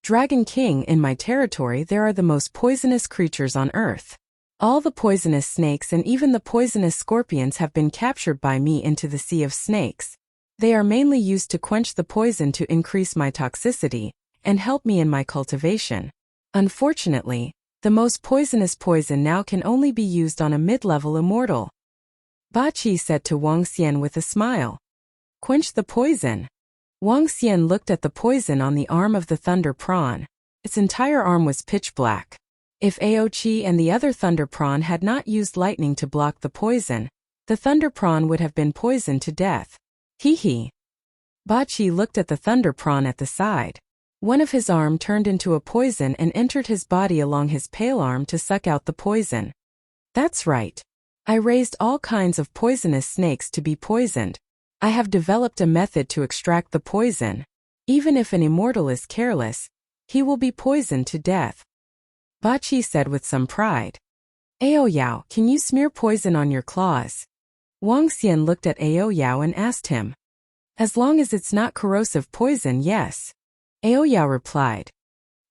Speaker 1: Dragon King, in my territory there are the most poisonous creatures on Earth. All the poisonous snakes and even the poisonous scorpions have been captured by me into the sea of snakes. They are mainly used to quench the poison to increase my toxicity and help me in my cultivation. Unfortunately, the most poisonous poison now can only be used on a mid-level immortal. Ba Qi said to Wang Xian with a smile. Quench the poison. Wang Xian looked at the poison on the arm of the thunder prawn. Its entire arm was pitch black. If Aochi and the other thunder prawn had not used lightning to block the poison, the thunder prawn would have been poisoned to death. Hee hee. Ba Qi looked at the thunder prawn at the side. One of his arm turned into a poison and entered his body along his pale arm to suck out the poison. That's right. I raised all kinds of poisonous snakes to be poisoned. I have developed a method to extract the poison. Even if an immortal is careless, he will be poisoned to death. Ba Qi said with some pride. Ao Yao, can you smear poison on your claws? Wang Xian looked at Ao Yao and asked him. As long as it's not corrosive poison, yes. Ao Yao replied.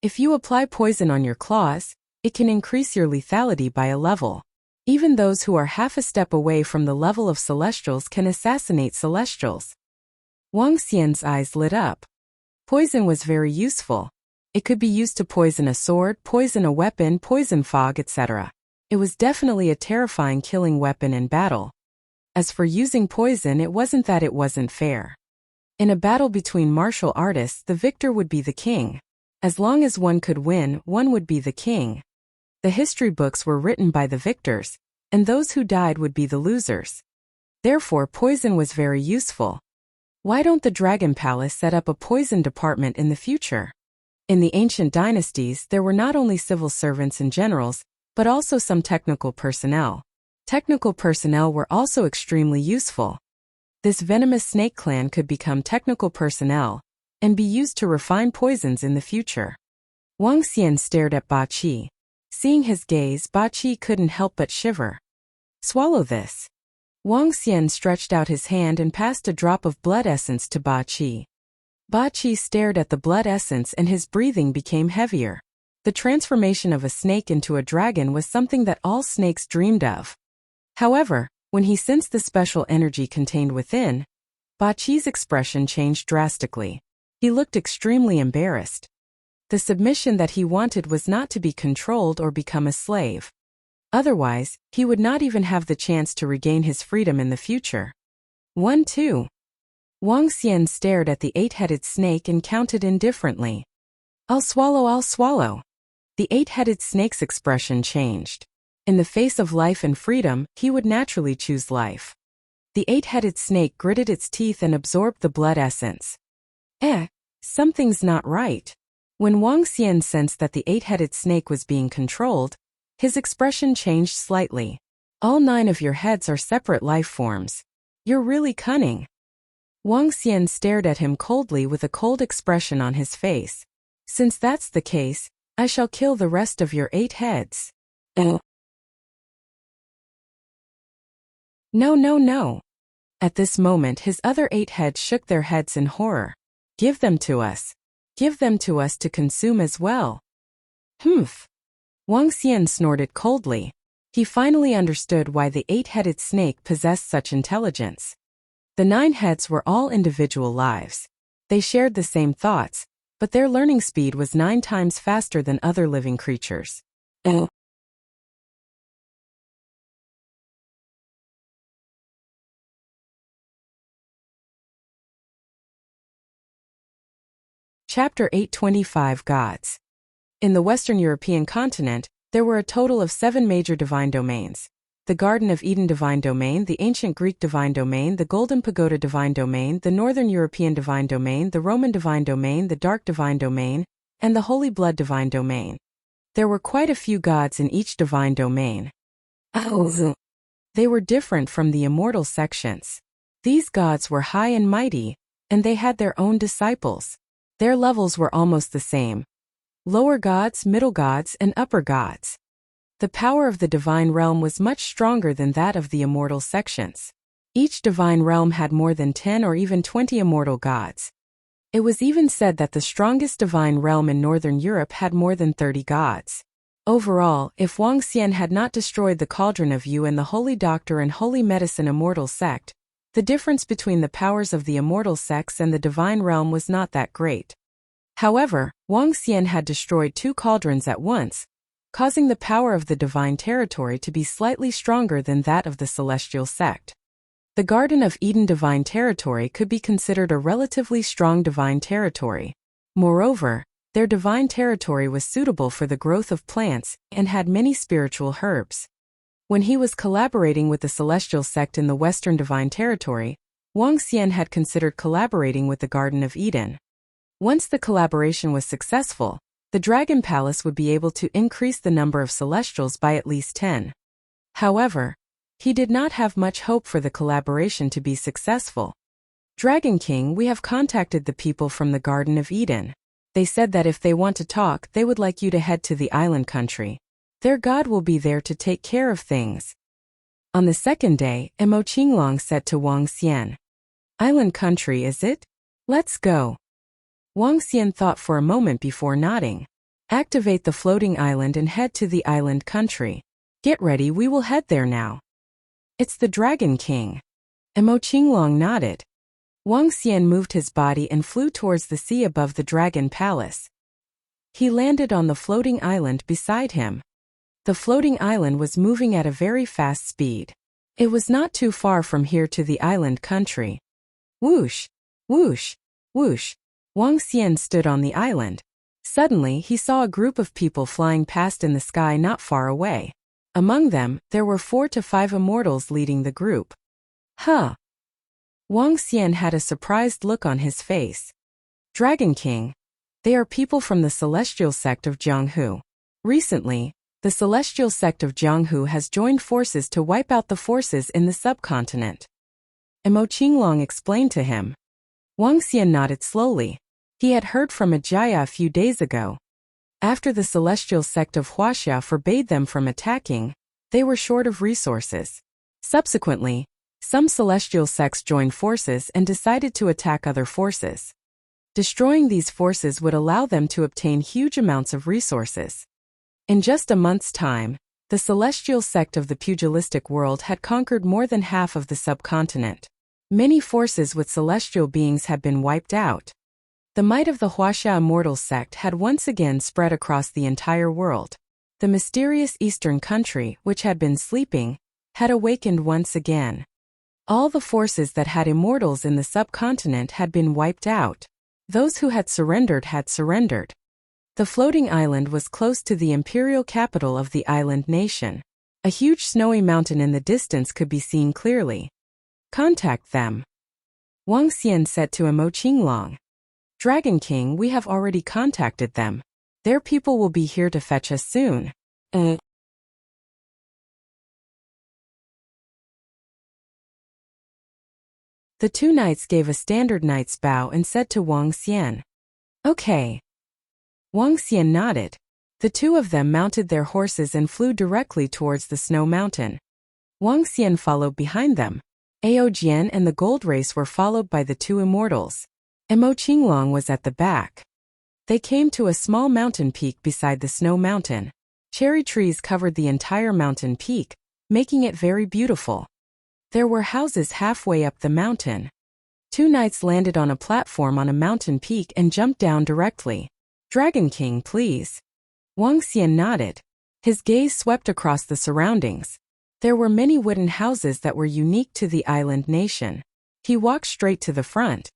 Speaker 1: If you apply poison on your claws, it can increase your lethality by a level. Even those who are half a step away from the level of celestials can assassinate celestials. Wang Xian's eyes lit up. Poison was very useful. It could be used to poison a sword, poison a weapon, poison fog, etc. It was definitely a terrifying killing weapon in battle. As for using poison, it wasn't that it wasn't fair. In a battle between martial artists, the victor would be the king. As long as one could win, one would be the king. The history books were written by the victors, and those who died would be the losers. Therefore, poison was very useful. Why don't the Dragon Palace set up a poison department in the future? In the ancient dynasties, there were not only civil servants and generals, but also some technical personnel. Technical personnel were also extremely useful. This venomous snake clan could become technical personnel and be used to refine poisons in the future. Wang Xian stared at Ba Qi. Seeing his gaze, Ba Qi couldn't help but shiver. Swallow this. Wang Xian stretched out his hand and passed a drop of blood essence to Ba Qi. Ba Qi stared at the blood essence and his breathing became heavier. The transformation of a snake into a dragon was something that all snakes dreamed of. However, when he sensed the special energy contained within, Ba Qi's expression changed drastically. He looked extremely embarrassed. The submission that he wanted was not to be controlled or become a slave. Otherwise, he would not even have the chance to regain his freedom in the future. 1, 2. Wang Xian stared at the 8-headed snake and counted indifferently. I'll swallow. The 8-headed snake's expression changed. In the face of life and freedom, he would naturally choose life. The 8-headed snake gritted its teeth and absorbed the blood essence. Something's not right. When Wang Xian sensed that the 8-headed snake was being controlled, his expression changed slightly. All 9 of your heads are separate life forms. You're really cunning. Wang Xian stared at him coldly with a cold expression on his face. Since that's the case, I shall kill the rest of your 8 heads. No. At this moment his other 8 heads shook their heads in horror. Give them to us. Give them to us to consume as well. Humph. Wang Xian snorted coldly. He finally understood why the 8-headed snake possessed such intelligence. The 9 heads were all individual lives. They shared the same thoughts, but their learning speed was 9 times faster than other living creatures. Chapter 825 Gods. In the Western European continent, there were a total of 7 major divine domains. The Garden of Eden Divine Domain, the Ancient Greek Divine Domain, the Golden Pagoda Divine Domain, the Northern European Divine Domain, the Roman Divine Domain, the Dark Divine Domain, and the Holy Blood Divine Domain. There were quite a few gods in each divine domain. They were different from the immortal sections. These gods were high and mighty, and they had their own disciples. Their levels were almost the same. Lower gods, middle gods, and upper gods. The power of the divine realm was much stronger than that of the immortal sections. Each divine realm had more than 10 or even 20 immortal gods. It was even said that the strongest divine realm in Northern Europe had more than 30 gods. Overall, if Wang Xian had not destroyed the Cauldron of Yu and the Holy Doctor and Holy Medicine Immortal Sect, the difference between the powers of the immortal sects and the divine realm was not that great. However, Wang Xian had destroyed 2 cauldrons at once, causing the power of the divine territory to be slightly stronger than that of the celestial sect. The Garden of Eden divine territory could be considered a relatively strong divine territory. Moreover, their divine territory was suitable for the growth of plants and had many spiritual herbs. When he was collaborating with the celestial sect in the Western divine territory, Wang Xian had considered collaborating with the Garden of Eden. Once the collaboration was successful, the Dragon Palace would be able to increase the number of celestials by at least 10. However, he did not have much hope for the collaboration to be successful. Dragon King, we have contacted the people from the Garden of Eden. They said that if they want to talk, they would like you to head to the island country. Their god will be there to take care of things. On the second day, Mo Qinglong said to Wang Xian, "Island country, is it? Let's go." Wang Xian thought for a moment before nodding. "Activate the floating island and head to the island country. Get ready, we will head there now." "It's the Dragon King." Mo Qinglong nodded. Wang Xian moved his body and flew towards the sea above the Dragon Palace. He landed on the floating island beside him. The floating island was moving at a very fast speed. It was not too far from here to the island country. Whoosh! Whoosh! Whoosh! Wang Xian stood on the island. Suddenly, he saw a group of people flying past in the sky not far away. Among them, there were 4 to 5 immortals leading the group. Huh! Wang Xian had a surprised look on his face. Dragon King. They are people from the celestial sect of Jianghu. Recently, the celestial sect of Jianghu has joined forces to wipe out the forces in the subcontinent. Mo Qinglong explained to him. Wang Xian nodded slowly. He had heard from Ajaya a few days ago. After the celestial sect of Wuxia forbade them from attacking, they were short of resources. Subsequently, some celestial sects joined forces and decided to attack other forces. Destroying these forces would allow them to obtain huge amounts of resources. In just a month's time, the celestial sect of the pugilistic world had conquered more than half of the subcontinent. Many forces with celestial beings had been wiped out. The might of the Wuxia immortal sect had once again spread across the entire world. The mysterious eastern country, which had been sleeping, had awakened once again. All the forces that had immortals in the subcontinent had been wiped out. Those who had surrendered had surrendered. The floating island was close to the imperial capital of the island nation. A huge snowy mountain in the distance could be seen clearly. Contact them. Wang Xian said to Mo Qinglong. Dragon King, we have already contacted them. Their people will be here to fetch us soon. The 2 knights gave a standard knight's bow and said to Wang Xian. Okay. Wang Xian nodded. The 2 of them mounted their horses and flew directly towards the snow mountain. Wang Xian followed behind them. Ao Jian and the gold race were followed by the 2 immortals. Mo Qinglong was at the back. They came to a small mountain peak beside the snow mountain. Cherry trees covered the entire mountain peak, making it very beautiful. There were houses halfway up the mountain. 2 knights landed on a platform on a mountain peak and jumped down directly. Dragon King, please. Wang Xian nodded. His gaze swept across the surroundings. There were many wooden houses that were unique to the island nation. He walked straight to the front.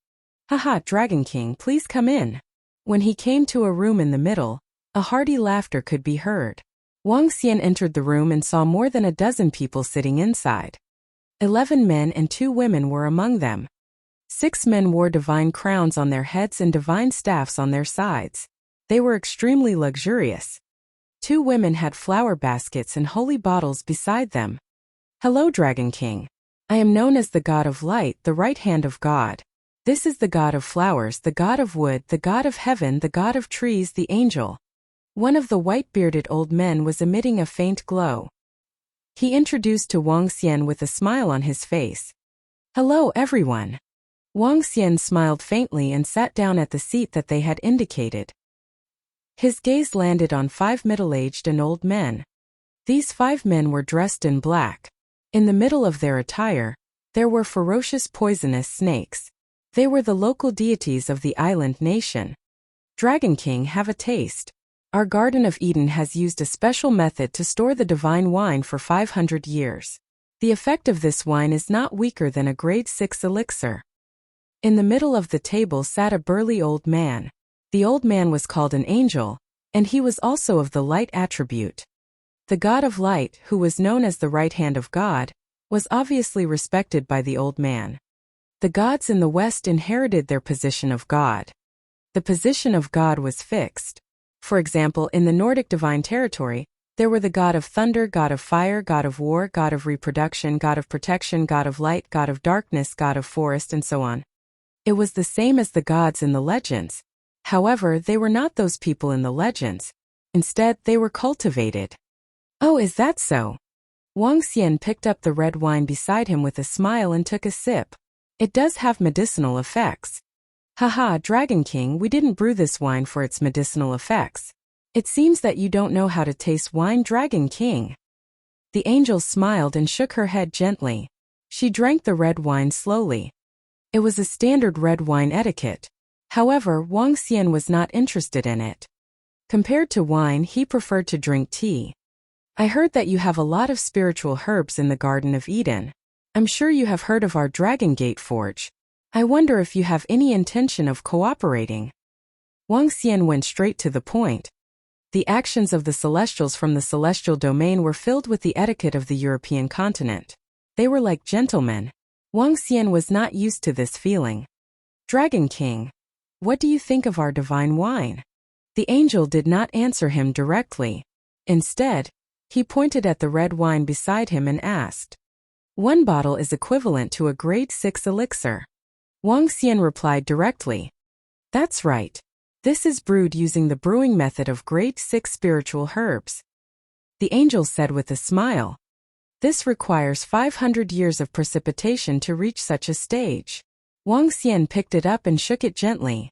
Speaker 1: Haha, Dragon King, please come in. When he came to a room in the middle, a hearty laughter could be heard. Wang Xian entered the room and saw more than a dozen people sitting inside. 11 men and 2 women were among them. 6 men wore divine crowns on their heads and divine staffs on their sides. They were extremely luxurious. 2 women had flower baskets and holy bottles beside them. Hello, Dragon King. I am known as the God of Light, the right hand of God. This is the God of flowers, the God of wood, the God of heaven, the God of trees, the angel. One of the white-bearded old men was emitting a faint glow. He introduced to Wang Xian with a smile on his face. Hello, everyone. Wang Xian smiled faintly and sat down at the seat that they had indicated. His gaze landed on 5 middle-aged and old men. These 5 men were dressed in black. In the middle of their attire, there were ferocious poisonous snakes. They were the local deities of the island nation. Dragon King, have a taste. Our Garden of Eden has used a special method to store the divine wine for 500 years. The effect of this wine is not weaker than a grade 6 elixir. In the middle of the table sat a burly old man. The old man was called an angel, and he was also of the light attribute. The god of light, who was known as the right hand of God, was obviously respected by the old man. The gods in the West inherited their position of God. The position of God was fixed. For example, in the Nordic divine territory, there were the god of thunder, god of fire, god of war, god of reproduction, god of protection, god of light, god of darkness, god of forest, and so on. It was the same as the gods in the legends. However, they were not those people in the legends. Instead, they were cultivated. Oh, is that so? Wuxia picked up the red wine beside him with a smile and took a sip. It does have medicinal effects. Haha, Dragon King, we didn't brew this wine for its medicinal effects. It seems that you don't know how to taste wine, Dragon King. The angel smiled and shook her head gently. She drank the red wine slowly. It was a standard red wine etiquette. However, Wuxia was not interested in it. Compared to wine, he preferred to drink tea. I heard that you have a lot of spiritual herbs in the Garden of Eden. I'm sure you have heard of our Dragon Gate Forge. I wonder if you have any intention of cooperating. Wuxia went straight to the point. The actions of the Celestials from the celestial domain were filled with the etiquette of the European continent. They were like gentlemen. Wuxia was not used to this feeling. Dragon King, what do you think of our divine wine? The angel did not answer him directly. Instead, he pointed at the red wine beside him and asked. 1 bottle is equivalent to a grade 6 elixir. Wuxia replied directly. That's right. This is brewed using the brewing method of grade 6 spiritual herbs. The angel said with a smile. This requires 500 years of precipitation to reach such a stage. Wuxia picked it up and shook it gently.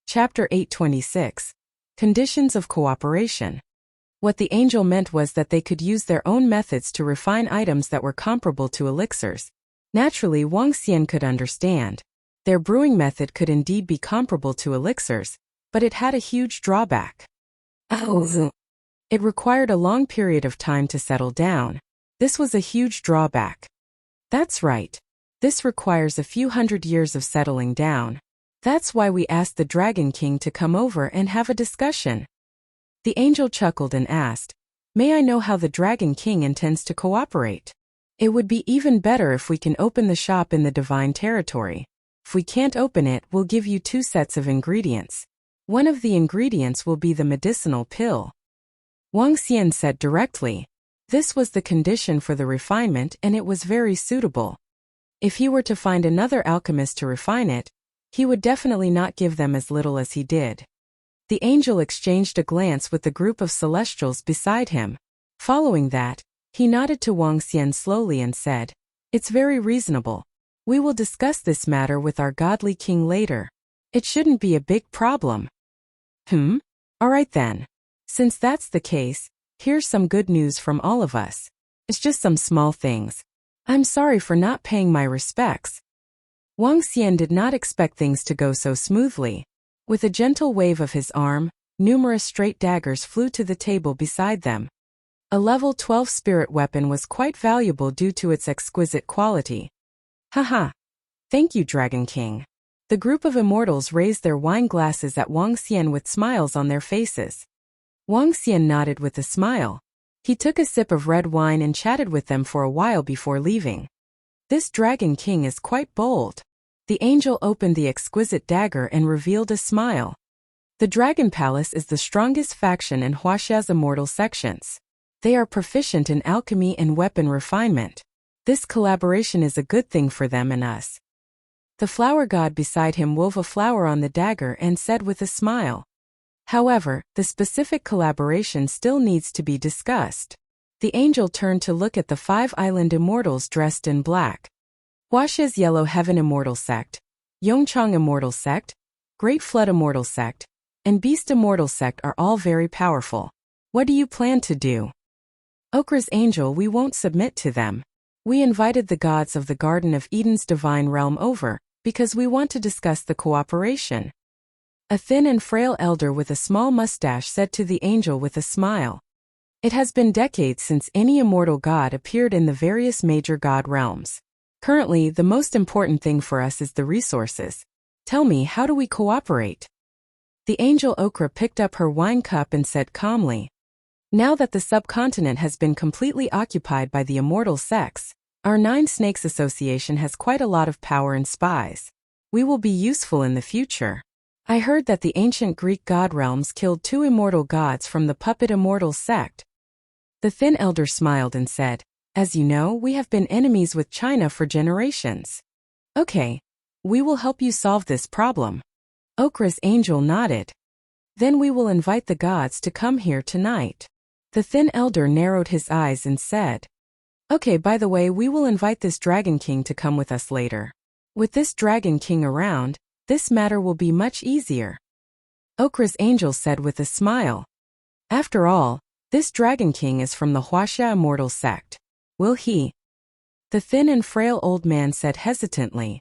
Speaker 1: Chapter 826. Conditions of Cooperation. What the angel meant was that they could use their own methods to refine items that were comparable to elixirs. Naturally, Wuxia could understand. Their brewing method could indeed be comparable to elixirs, but it had a huge drawback. It required a long period of time to settle down. This was a huge drawback. That's right. This requires a few hundred years of settling down. That's why we asked the Dragon King to come over and have a discussion. The angel chuckled and asked, May I know how the Dragon King intends to cooperate? It would be even better if we can open the shop in the divine territory. If we can't open it, we'll give you 2 sets of ingredients. One of the ingredients will be the medicinal pill. Wuxia said directly. This was the condition for the refinement, and it was very suitable. If he were to find another alchemist to refine it, he would definitely not give them as little as he did. The angel exchanged a glance with the group of celestials beside him. Following that, he nodded to Wuxia slowly and said, It's very reasonable. We will discuss this matter with our godly king later. It shouldn't be a big problem. All right then. Since that's the case, here's some good news from all of us. It's just some small things. I'm sorry for not paying my respects. Wuxia did not expect things to go so smoothly. With a gentle wave of his arm, numerous straight daggers flew to the table beside them. A level 12 spirit weapon was quite valuable due to its exquisite quality. Haha. Thank you, Dragon King. The group of immortals raised their wine glasses at Wuxia with smiles on their faces. Wuxia nodded with a smile. He took a sip of red wine and chatted with them for a while before leaving. This Dragon King is quite bold. The angel opened the exquisite dagger and revealed a smile. The Dragon Palace is the strongest faction in Wuxia's immortal sections. They are proficient in alchemy and weapon refinement. This collaboration is a good thing for them and us. The flower god beside him wove a flower on the dagger and said with a smile. However, the specific collaboration still needs to be discussed. The angel turned to look at the 5 island immortals dressed in black. Huaxia's Yellow Heaven Immortal Sect, Yongchang Immortal Sect, Great Flood Immortal Sect, and Beast Immortal Sect are all very powerful. What do you plan to do? Okra's angel, we won't submit to them. We invited the gods of the Garden of Eden's divine realm over, because we want to discuss the cooperation. A thin and frail elder with a small mustache said to the angel with a smile. It has been decades since any immortal god appeared in the various major god realms. Currently, the most important thing for us is the resources. Tell me, how do we cooperate? The angel Okra picked up her wine cup and said calmly, now that the subcontinent has been completely occupied by the immortal sects, our Nine Snakes Association has quite a lot of power and spies. We will be useful in the future. I heard that the ancient Greek god realms killed 2 immortal gods from the puppet immortal sect. The thin elder smiled and said, as you know, we have been enemies with China for generations. Okay. We will help you solve this problem. Okra's angel nodded. Then we will invite the gods to come here tonight. The thin elder narrowed his eyes and said, okay, by the way, we will invite this Dragon King to come with us later. With this Dragon King around, this matter will be much easier. Okra's angel said with a smile. After all, this Dragon King is from the Huaxia Immortal Sect. Will he? The thin and frail old man said hesitantly.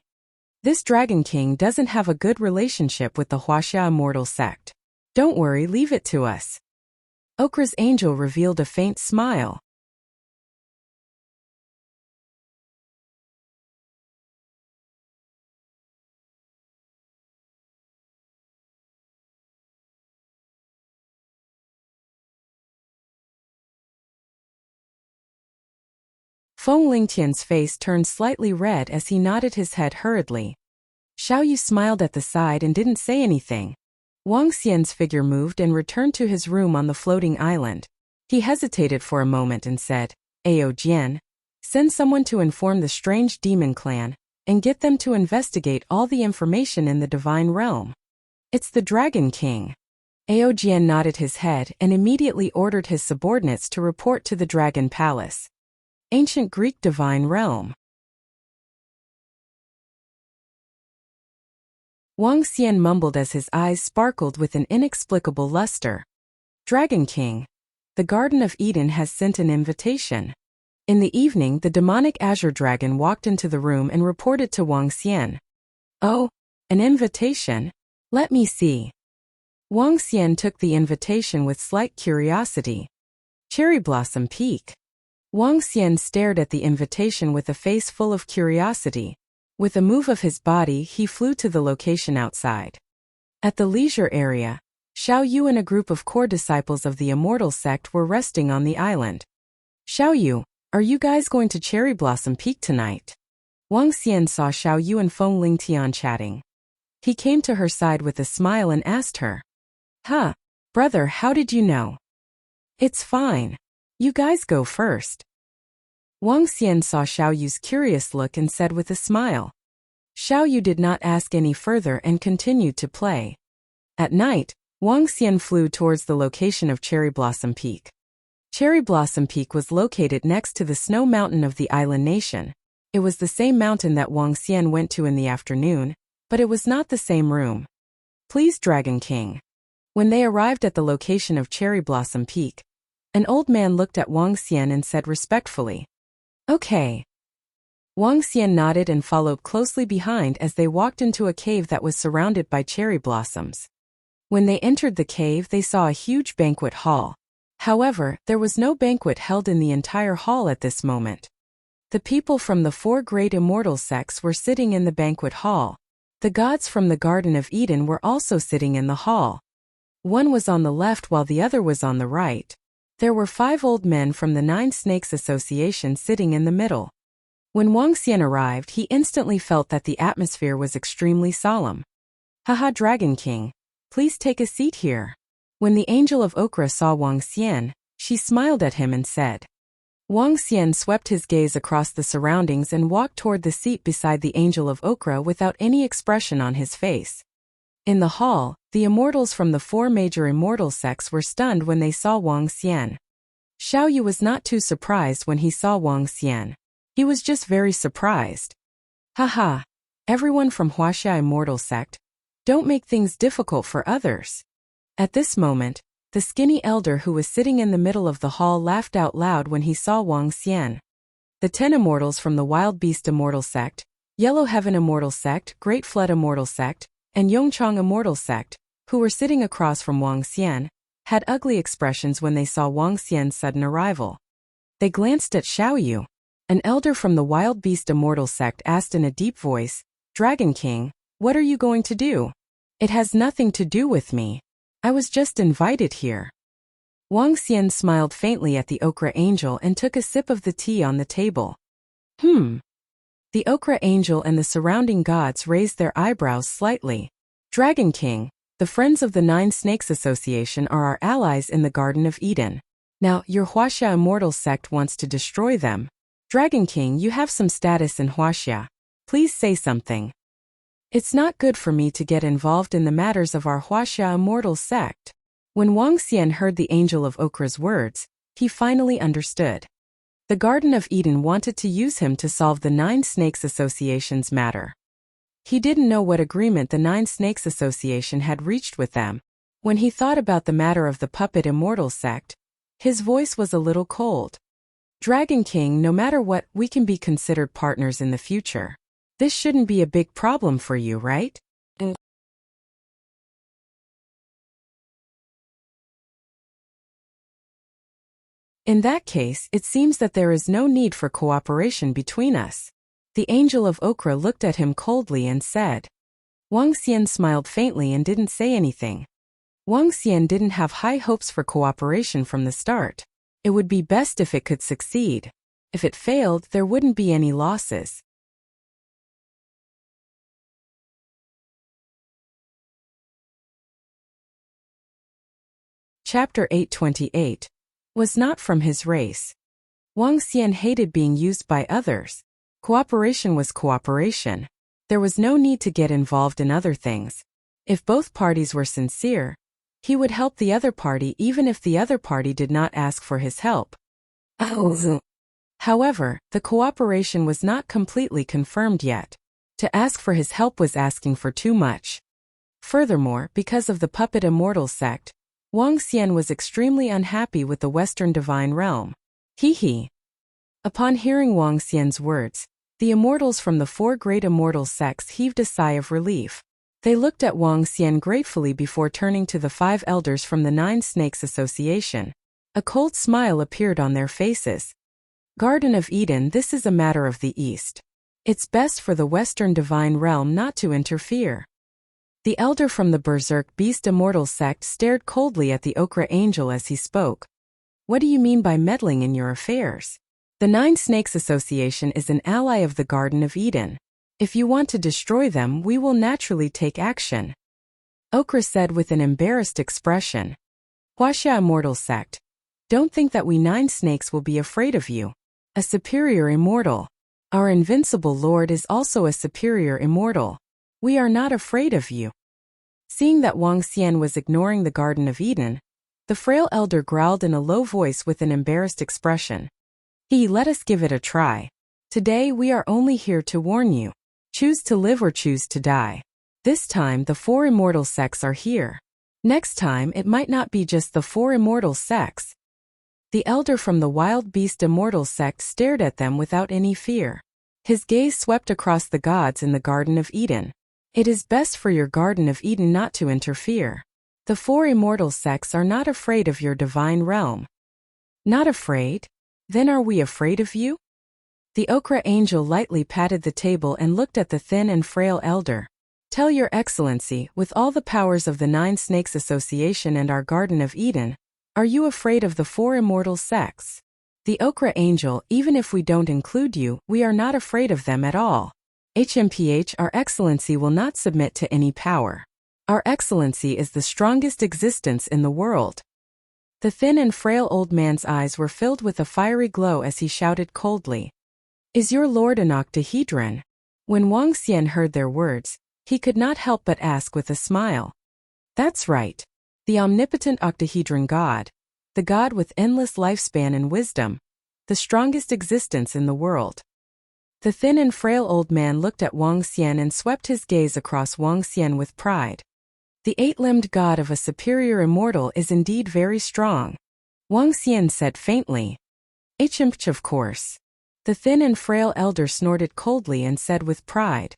Speaker 1: This Dragon King doesn't have a good relationship with the Huaxia Immortal Sect. Don't worry, leave it to us. Okra's angel revealed a faint smile. Feng Lingtian's face turned slightly red as he nodded his head hurriedly. Xiao Yu smiled at the side and didn't say anything. Wang Xian's figure moved and returned to his room on the floating island. He hesitated for a moment and said, Ao Jian, send someone to inform the strange demon clan, and get them to investigate all the information in the divine realm. It's the Dragon King. Ao Jian nodded his head and immediately ordered his subordinates to report to the Dragon Palace. Ancient Greek Divine Realm. Wang Xian mumbled as his eyes sparkled with an inexplicable luster. Dragon King. The Garden of Eden has sent an invitation. In the evening, the demonic azure dragon walked into the room and reported to Wang Xian. Oh, an invitation? Let me see. Wang Xian took the invitation with slight curiosity. Cherry Blossom Peak. Wang Xian stared at the invitation with a face full of curiosity. With a move of his body, he flew to the location outside. At the leisure area, Xiao Yu and a group of core disciples of the Immortal Sect were resting on the island. Xiao Yu, are you guys going to Cherry Blossom Peak tonight? Wang Xian saw Xiao Yu and Feng Lingtian chatting. He came to her side with a smile and asked her. Huh, brother, how did you know? It's fine. You guys go first. Wang Xian saw Xiao Yu's curious look and said with a smile. Xiao Yu did not ask any further and continued to play. At night, Wang Xian flew towards the location of Cherry Blossom Peak. Cherry Blossom Peak was located next to the snow mountain of the island nation. It was the same mountain that Wang Xian went to in the afternoon, but it was not the same room. Please, Dragon King. When they arrived at the location of Cherry Blossom Peak, an old man looked at Wang Xian and said respectfully, okay. Wang Xian nodded and followed closely behind as they walked into a cave that was surrounded by cherry blossoms. When they entered the cave, they saw a huge banquet hall. However, there was no banquet held in the entire hall at this moment. The people from the 4 great immortal sects were sitting in the banquet hall. The gods from the Garden of Eden were also sitting in the hall. One was on the left while the other was on the right. There were 5 old men from the Nine Snakes Association sitting in the middle. When Wang Xian arrived, he instantly felt that the atmosphere was extremely solemn. Haha, Dragon King, please take a seat here. When the Angel of Okra saw Wang Xian, she smiled at him and said. Wang Xian swept his gaze across the surroundings and walked toward the seat beside the Angel of Okra without any expression on his face. In the hall, the immortals from the 4 major immortal sects were stunned when they saw Wang Xian. Xiao Yu was not too surprised when he saw Wang Xian. He was just very surprised. Haha. Everyone from Wuxia Immortal Sect, don't make things difficult for others. At this moment, the skinny elder who was sitting in the middle of the hall laughed out loud when he saw Wang Xian. The 10 immortals from the Wild Beast Immortal Sect, Yellow Heaven Immortal Sect, Great Flood Immortal Sect, and Yongchang Immortal Sect, who were sitting across from Wang Xian, had ugly expressions when they saw Wang Xian's sudden arrival. They glanced at Xiaoyu. An elder from the Wild Beast Immortal Sect asked in a deep voice, "Dragon King, what are you going to do?" "It has nothing to do with me. I was just invited here." Wang Xian smiled faintly at the Ochre Angel and took a sip of the tea on the table. The Ochre Angel and the surrounding gods raised their eyebrows slightly. "Dragon King, the Friends of the Nine Snakes Association are our allies in the Garden of Eden. Now, your Wuxia Immortal Sect wants to destroy them. Dragon King, you have some status in Wuxia. Please say something." "It's not good for me to get involved in the matters of our Wuxia Immortal Sect." When Wang Xian heard the Angel of Ochre's words, he finally understood. The Garden of Eden wanted to use him to solve the Nine Snakes Association's matter. He didn't know what agreement the Nine Snakes Association had reached with them. When he thought about the matter of the Puppet Immortal Sect, his voice was a little cold. "Dragon King, no matter what, we can be considered partners in the future. This shouldn't be a big problem for you, right?" "In that case, it seems that there is no need for cooperation between us." The Angel of Ochre looked at him coldly and said. Wang Xian smiled faintly and didn't say anything. Wang Xian didn't have high hopes for cooperation from the start. It would be best if it could succeed. If it failed, there wouldn't be any losses. Chapter 828 was not from his race. Wang Xian hated being used by others. Cooperation was cooperation. There was no need to get involved in other things. If both parties were sincere, he would help the other party even if the other party did not ask for his help. However, the cooperation was not completely confirmed yet. To ask for his help was asking for too much. Furthermore, because of the Puppet Immortal Sect, Wang Xian was extremely unhappy with the Western Divine Realm. Hee. Upon hearing Wang Xian's words, the immortals from the 4 great immortal sects heaved a sigh of relief. They looked at Wang Xian gratefully before turning to the 5 elders from the Nine Snakes Association. A cold smile appeared on their faces. "Garden of Eden, this is a matter of the East. It's best for the Western Divine Realm not to interfere." The elder from the Berserk Beast Immortal Sect stared coldly at the Ochre Angel as he spoke. "What do you mean by meddling in your affairs? The Nine Snakes Association is an ally of the Garden of Eden. If you want to destroy them, we will naturally take action." Ochre said with an embarrassed expression. "Wuxia Immortal Sect, don't think that we 9 snakes will be afraid of you. A superior immortal. Our Invincible Lord is also a superior immortal. We are not afraid of you." Seeing that Wang Xian was ignoring the Garden of Eden, the frail elder growled in a low voice with an embarrassed expression. Let us give it a try. Today we are only here to warn you. Choose to live or choose to die. This time the 4 immortal sects are here. Next time it might not be just the 4 immortal sects." The elder from the Wild Beast Immortal Sect stared at them without any fear. His gaze swept across the gods in the Garden of Eden. "It is best for your Garden of Eden not to interfere. The 4 immortal sects are not afraid of your divine realm." "Not afraid? Then are we afraid of you?" The Ochre Angel lightly patted the table and looked at the thin and frail elder. "Tell your excellency, with all the powers of the Nine Snakes Association and our Garden of Eden, are you afraid of the 4 immortal sects?" The Ochre Angel, "Even if we don't include you, we are not afraid of them at all. HMPH, our excellency will not submit to any power. Our excellency is the strongest existence in the world." The thin and frail old man's eyes were filled with a fiery glow as he shouted coldly. "Is your lord an octahedron?" When Wang Xian heard their words, he could not help but ask with a smile. "That's right. The omnipotent octahedron god. The god with endless lifespan and wisdom. The strongest existence in the world." The thin and frail old man looked at Wang Xian and swept his gaze across Wang Xian with pride. The eight-limbed god of a superior immortal is indeed very strong. Wang Xian said faintly. Hmch, of course. The thin and frail elder snorted coldly and said with pride.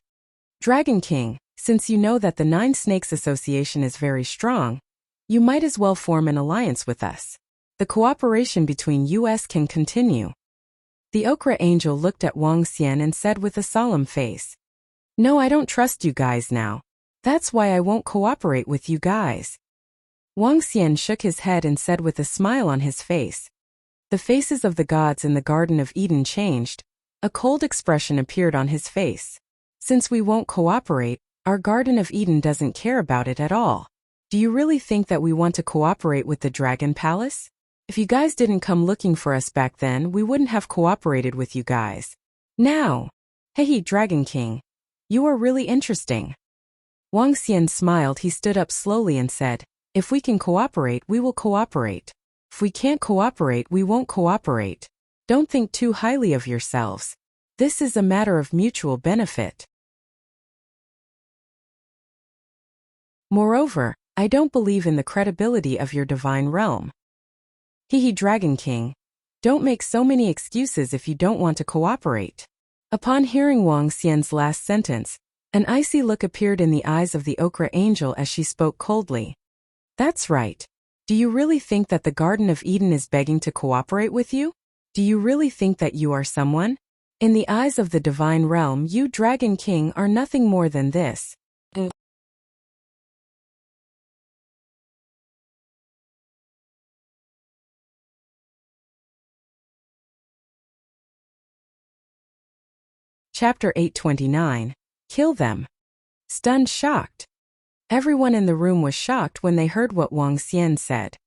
Speaker 1: Dragon King, since you know that the Nine Snakes Association is very strong, you might as well form an alliance with us. The cooperation between us can continue. The Okra Angel looked at Wang Xian and said with a solemn face. No, I don't trust you guys now. That's why I won't cooperate with you guys. Wang Xian shook his head and said with a smile on his face. The faces of the gods in the Garden of Eden changed. A cold expression appeared on his face. Since we won't cooperate, our Garden of Eden doesn't care about it at all. Do you really think that we want to cooperate with the Dragon Palace? If you guys didn't come looking for us back then, we wouldn't have cooperated with you guys. Now, hey, Dragon King, you are really interesting. Wang Xian smiled. He stood up slowly and said, if we can cooperate, we will cooperate. If we can't cooperate, we won't cooperate. Don't think too highly of yourselves. This is a matter of mutual benefit. Moreover, I don't believe in the credibility of your divine realm. Dragon King, don't make so many excuses if you don't want to cooperate. Upon hearing Wang Xian's last sentence, an icy look appeared in the eyes of the Okra Angel as she spoke coldly. That's right. Do you really think that the Garden of Eden is begging to cooperate with you? Do you really think that you are someone? In the eyes of the divine realm, you, Dragon King, are nothing more than this. Chapter 829. Kill them. Stunned, shocked. Everyone in the room was shocked when they heard what Wang Xian said.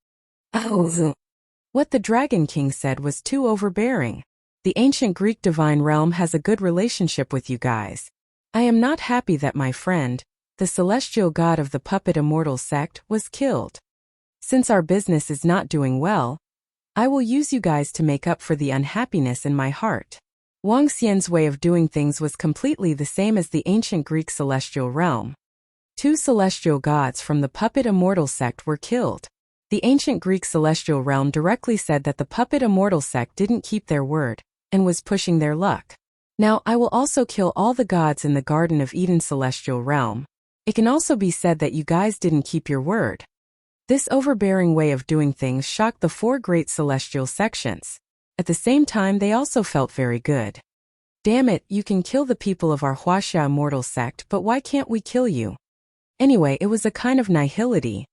Speaker 1: What the Dragon King said was too overbearing. The ancient Greek divine realm has a good relationship with you guys. I am not happy that my friend, the celestial god of the puppet immortal sect, was killed. Since our business is not doing well, I will use you guys to make up for the unhappiness in my heart. Wang Xian's way of doing things was completely the same as the ancient Greek celestial realm. Two celestial gods from the puppet immortal sect were killed. The ancient Greek celestial realm directly said that the puppet immortal sect didn't keep their word and was pushing their luck. Now I will also kill all the gods in the Garden of Eden celestial realm. It can also be said that you guys didn't keep your word. This overbearing way of doing things shocked the four great celestial sections. At the same time, they also felt very good. Damn it, you can kill the people of our Wuxia immortal sect, but why can't we kill you? Anyway, it was a kind of nihility.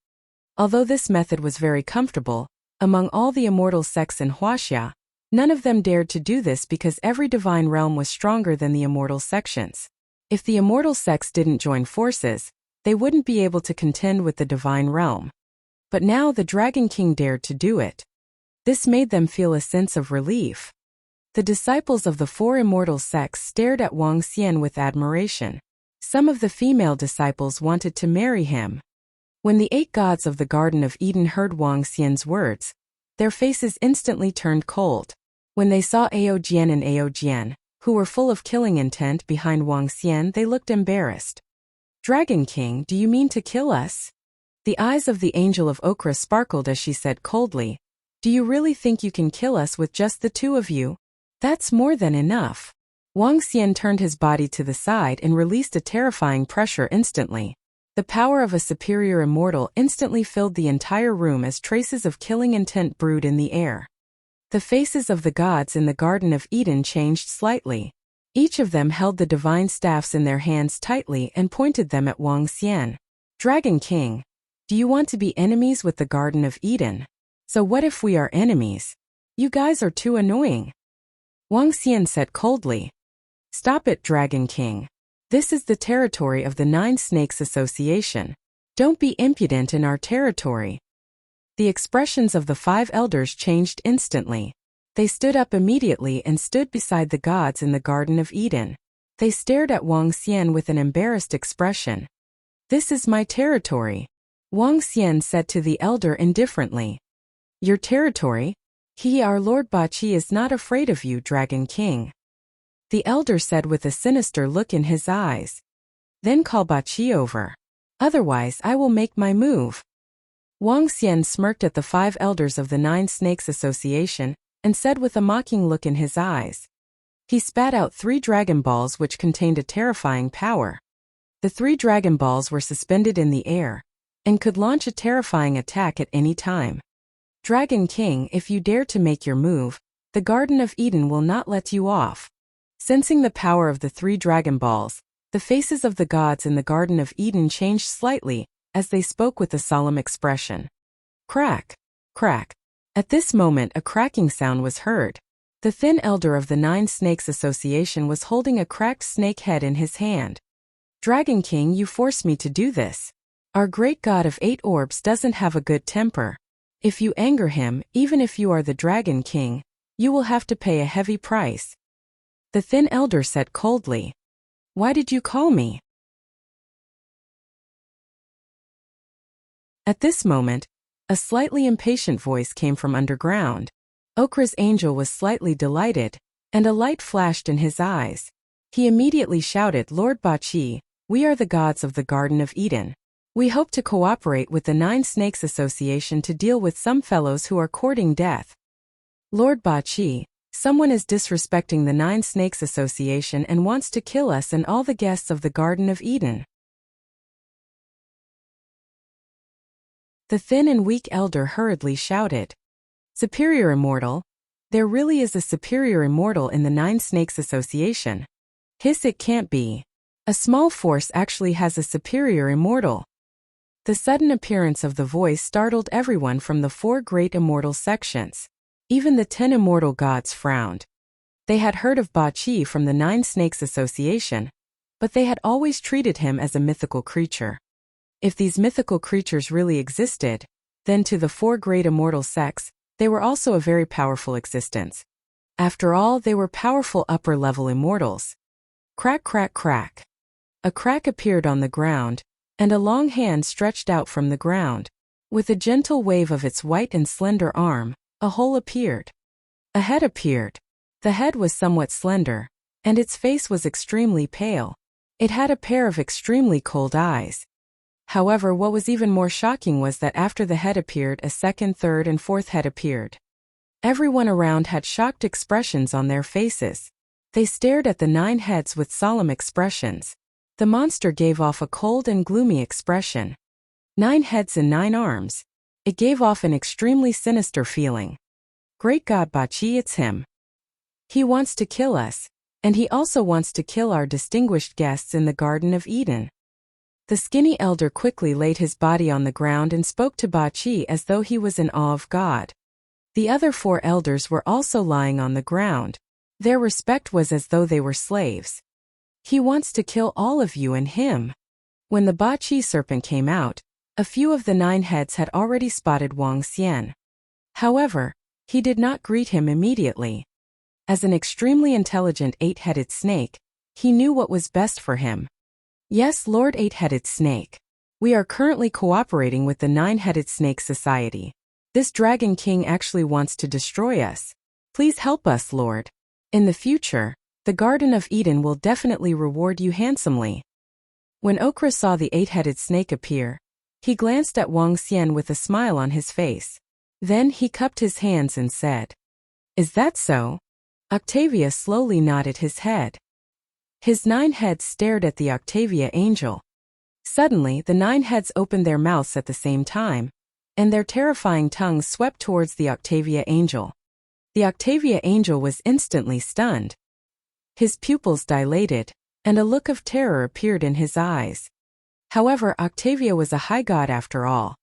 Speaker 1: Although this method was very comfortable, among all the immortal sects in Wuxia, none of them dared to do this because every divine realm was stronger than the immortal sections. If the immortal sects didn't join forces, they wouldn't be able to contend with the divine realm. But now the Dragon King dared to do it. This made them feel a sense of relief. The disciples of the four immortal sects stared at Wang Xian with admiration. Some of the female disciples wanted to marry him. When the 8 gods of the Garden of Eden heard Wang Xian's words, their faces instantly turned cold. When they saw Aojian and Aojian, who were full of killing intent behind Wang Xian, they looked embarrassed. Dragon King, do you mean to kill us? The eyes of the Angel of Okra sparkled as she said coldly, do you really think you can kill us with just the 2 of you? That's more than enough. Wang Xian turned his body to the side and released a terrifying pressure instantly. The power of a superior immortal instantly filled the entire room as traces of killing intent brewed in the air. The faces of the gods in the Garden of Eden changed slightly. Each of them held the divine staffs in their hands tightly and pointed them at Wang Xian. Dragon King, do you want to be enemies with the Garden of Eden? So what if we are enemies? You guys are too annoying. Wang Xian said coldly. Stop it, Dragon King. This is the territory of the Nine Snakes Association. Don't be impudent in our territory. The expressions of the 5 elders changed instantly. They stood up immediately and stood beside the gods in the Garden of Eden. They stared at Wang Xian with an embarrassed expression. This is my territory, Wang Xian said to the elder indifferently. Your territory? Our Lord Bachi is not afraid of you, Dragon King. the elder said with a sinister look in his eyes. Then call Bachi over. Otherwise I will make my move. Wang Xian smirked at the 5 elders of the 9 Snakes Association and said with a mocking look in his eyes. He spat out 3 Dragon Balls which contained a terrifying power. The 3 Dragon Balls were suspended in the air and could launch a terrifying attack at any time. Dragon King, if you dare to make your move, the Garden of Eden will not let you off. Sensing the power of the 3 Dragon Balls, the faces of the gods in the Garden of Eden changed slightly as they spoke with a solemn expression. Crack! Crack! At this moment a cracking sound was heard. The thin elder of the 9 Snakes Association was holding a cracked snake head in his hand. Dragon King, you force me to do this. Our great god of 8 orbs doesn't have a good temper. If you anger him, even if you are the Dragon King, you will have to pay a heavy price. The thin elder said coldly. Why did you call me? At this moment, a slightly impatient voice came from underground. Okra's angel was slightly delighted, and a light flashed in his eyes. He immediately shouted, Lord Bachi, we are the gods of the Garden of Eden. We hope to cooperate with the 9 Snakes Association to deal with some fellows who are courting death. Lord Bachi, someone is disrespecting the 9 Snakes Association and wants to kill us and all the guests of the Garden of Eden. The thin and weak elder hurriedly shouted. Superior Immortal? There really is a superior immortal in the 9 Snakes Association. Hiss, it can't be. A small force actually has a superior immortal. The sudden appearance of the voice startled everyone from the 4 great immortal sections. Even the 10 immortal gods frowned. They had heard of Bachi from the 9 Snakes Association, but they had always treated him as a mythical creature. If these mythical creatures really existed, then to the 4 great immortal sects, they were also a very powerful existence. After all, they were powerful upper-level immortals. Crack, crack, crack. A crack appeared on the ground, and a long hand stretched out from the ground. With a gentle wave of its white and slender arm, a hole appeared. A head appeared. The head was somewhat slender, and its face was extremely pale. It had a pair of extremely cold eyes. However, what was even more shocking was that after the head appeared, a second, third, and fourth head appeared. Everyone around had shocked expressions on their faces. They stared at the 9 heads with solemn expressions. The monster gave off a cold and gloomy expression. 9 heads and 9 arms. It gave off an extremely sinister feeling. Great God Bachi, it's him. He wants to kill us, and he also wants to kill our distinguished guests in the Garden of Eden. The skinny elder quickly laid his body on the ground and spoke to Bachi as though he was in awe of God. The other 4 elders were also lying on the ground. Their respect was as though they were slaves. He wants to kill all of you and him. When the Bachi serpent came out, a few of the 9 heads had already spotted Wang Xian. However, he did not greet him immediately. As an extremely intelligent 8-headed snake, he knew what was best for him. Yes, Lord 8-headed snake. We are currently cooperating with the 9-headed snake society. This Dragon King actually wants to destroy us. Please help us, Lord. In the future, the Garden of Eden will definitely reward you handsomely. When Okra saw the 8-headed snake appear, he glanced at Wang Xian with a smile on his face. Then he cupped his hands and said, Is that so? Octavia slowly nodded his head. His 9 heads stared at the Octavia angel. Suddenly, the 9 heads opened their mouths at the same time, and their terrifying tongues swept towards the Octavia angel. The Octavia angel was instantly stunned. His pupils dilated, and a look of terror appeared in his eyes. However, Octavia was a high god after all.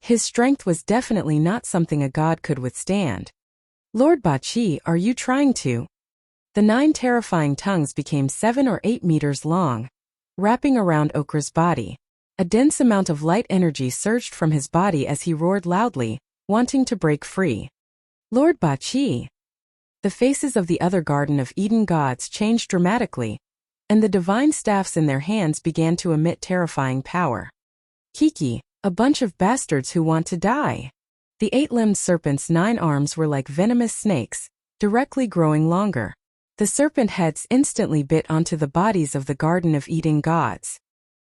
Speaker 1: His strength was definitely not something a god could withstand. Lord Bachi, are you trying to? The 9 terrifying tongues became 7 or 8 meters long, wrapping around Okra's body. A dense amount of light energy surged from his body as he roared loudly, wanting to break free. Lord Bachi! The faces of the other Garden of Eden gods changed dramatically, and the divine staffs in their hands began to emit terrifying power. Kiki, a bunch of bastards who want to die. The 8-limbed serpent's 9 arms were like venomous snakes, directly growing longer. The serpent heads instantly bit onto the bodies of the Garden of Eden gods.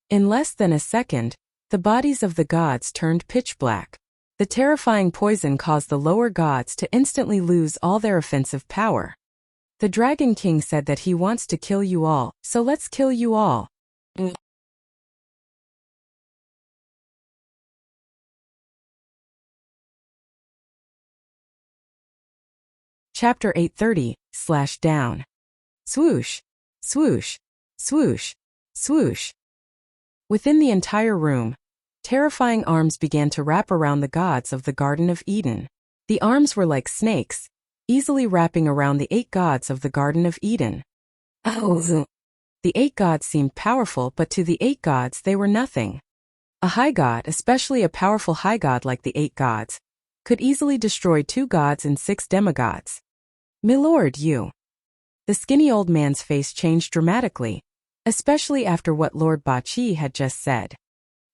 Speaker 1: In less than a second, the bodies of the gods turned pitch black. The terrifying poison caused the lower gods to instantly lose all their offensive power. The Dragon King said that he wants to kill you all, so let's kill you all. Chapter 830/down. Swoosh, swoosh, swoosh, swoosh. Within the entire room, terrifying arms began to wrap around the gods of the Garden of Eden. The arms were like snakes, easily wrapping around the 8 gods of the Garden of Eden. The 8 gods seemed powerful, but to the 8 gods they were nothing. A high god, especially a powerful high god like the 8 gods, could easily destroy 2 gods and 6 demigods. "Milord, you." The skinny old man's face changed dramatically, especially after what Lord Bachi had just said.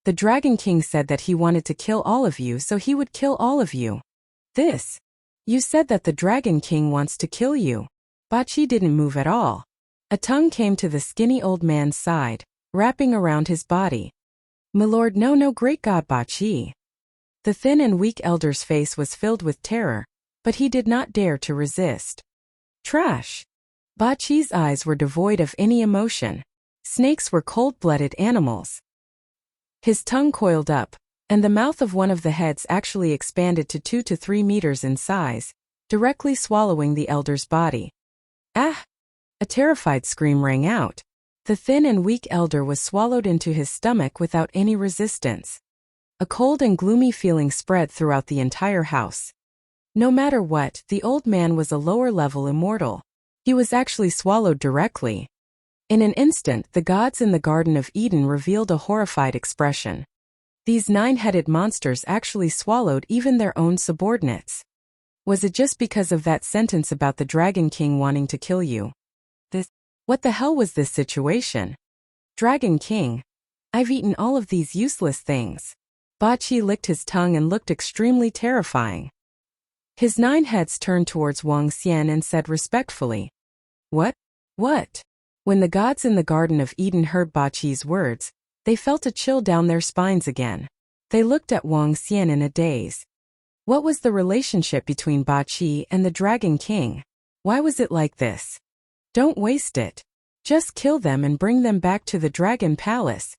Speaker 1: The Dragon King said that he wanted to kill all of you, so he would kill all of you. You said that the Dragon King wants to kill you. Bachi didn't move at all. A tongue came to the skinny old man's side, wrapping around his body. "Milord, no, great god Bachi." The thin and weak elder's face was filled with terror, but he did not dare to resist. Trash. Bachi's eyes were devoid of any emotion. Snakes were cold-blooded animals. His tongue coiled up, and the mouth of one of the heads actually expanded to 2 to 3 meters in size, directly swallowing the elder's body. "Ah!" A terrified scream rang out. The thin and weak elder was swallowed into his stomach without any resistance. A cold and gloomy feeling spread throughout the entire house. No matter what, the old man was a lower-level immortal. He was actually swallowed directly. In an instant, the gods in the Garden of Eden revealed a horrified expression. These 9-headed monsters actually swallowed even their own subordinates. Was it just because of that sentence about the Dragon King wanting to kill you? What the hell was this situation? Dragon King. I've eaten all of these useless things. Bachi licked his tongue and looked extremely terrifying. His 9 heads turned towards Wang Xian and said respectfully, What? When the gods in the Garden of Eden heard Bachi's words, they felt a chill down their spines again. They looked at Wang Xian in a daze. What was the relationship between Bachi and the Dragon King? Why was it like this? Don't waste it. Just kill them and bring them back to the Dragon Palace.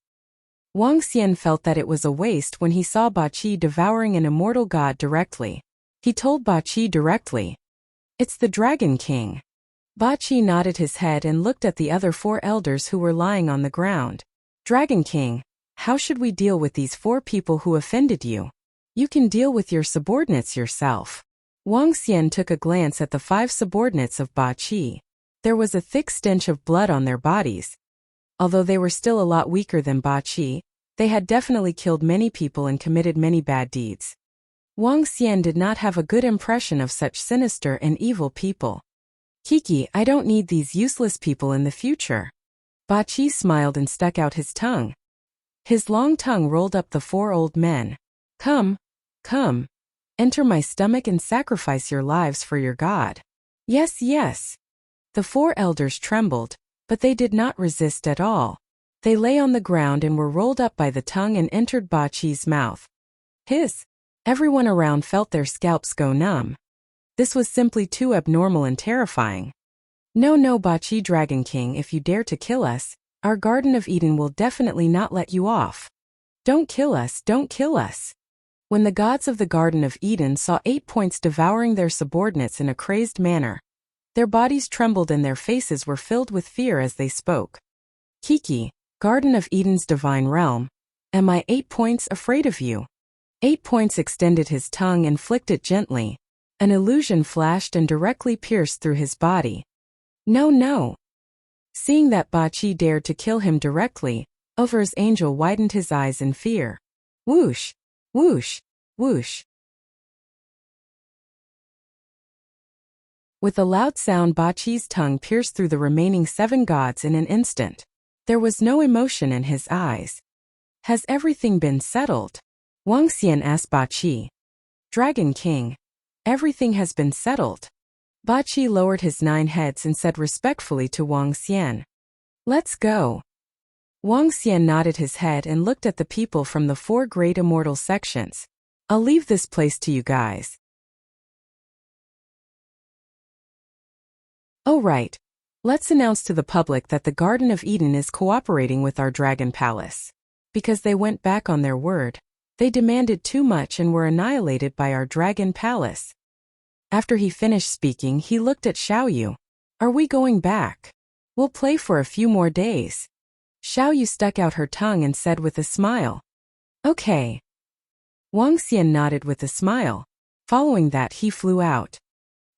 Speaker 1: Wang Xian felt that it was a waste when he saw Bachi devouring an immortal god directly. He told Bachi directly, "It's the Dragon King." Bachi nodded his head and looked at the other 4 elders who were lying on the ground. "Dragon King, how should we deal with these 4 people who offended you? You can deal with your subordinates yourself." Wang Xian took a glance at the 5 subordinates of Bachi. There was a thick stench of blood on their bodies. Although they were still a lot weaker than Bachi, they had definitely killed many people and committed many bad deeds. Wang Xian did not have a good impression of such sinister and evil people. "Kiki, I don't need these useless people in the future." Bachi smiled and stuck out his tongue. His long tongue rolled up the 4 old men. Come. Enter my stomach and sacrifice your lives for your god." Yes. The 4 elders trembled, but they did not resist at all. They lay on the ground and were rolled up by the tongue and entered Bachi's mouth. Hiss! Everyone around felt their scalps go numb. This was simply too abnormal and terrifying. No, Bachi Dragon King, if you dare to kill us, our Garden of Eden will definitely not let you off. Don't kill us. When the gods of the Garden of Eden saw 8 points devouring their subordinates in a crazed manner, their bodies trembled and their faces were filled with fear as they spoke. "Kiki, Garden of Eden's divine realm, am I 8 points afraid of you?" 8 points extended his tongue and flicked it gently. An illusion flashed and directly pierced through his body. No. Seeing that Bachi dared to kill him directly, Over's angel widened his eyes in fear. Whoosh! Whoosh! Whoosh! With a loud sound, Bachi's tongue pierced through the remaining 7 gods in an instant. There was no emotion in his eyes. Has everything been settled? Wang Xian asked Bachi. Dragon King, everything has been settled. Ba Qi lowered his 9 heads and said respectfully to Wang Xian, "Let's go." Wang Xian nodded his head and looked at the people from the 4 great immortal sections. "I'll leave this place to you guys." "Oh right. Let's announce to the public that the Garden of Eden is cooperating with our Dragon Palace. Because they went back on their word. They demanded too much and were annihilated by our Dragon Palace." After he finished speaking, he looked at Xiaoyu. "Are we going back? We'll play for a few more days." Xiaoyu stuck out her tongue and said with a smile, "Okay." Wang Xian nodded with a smile. Following that, he flew out.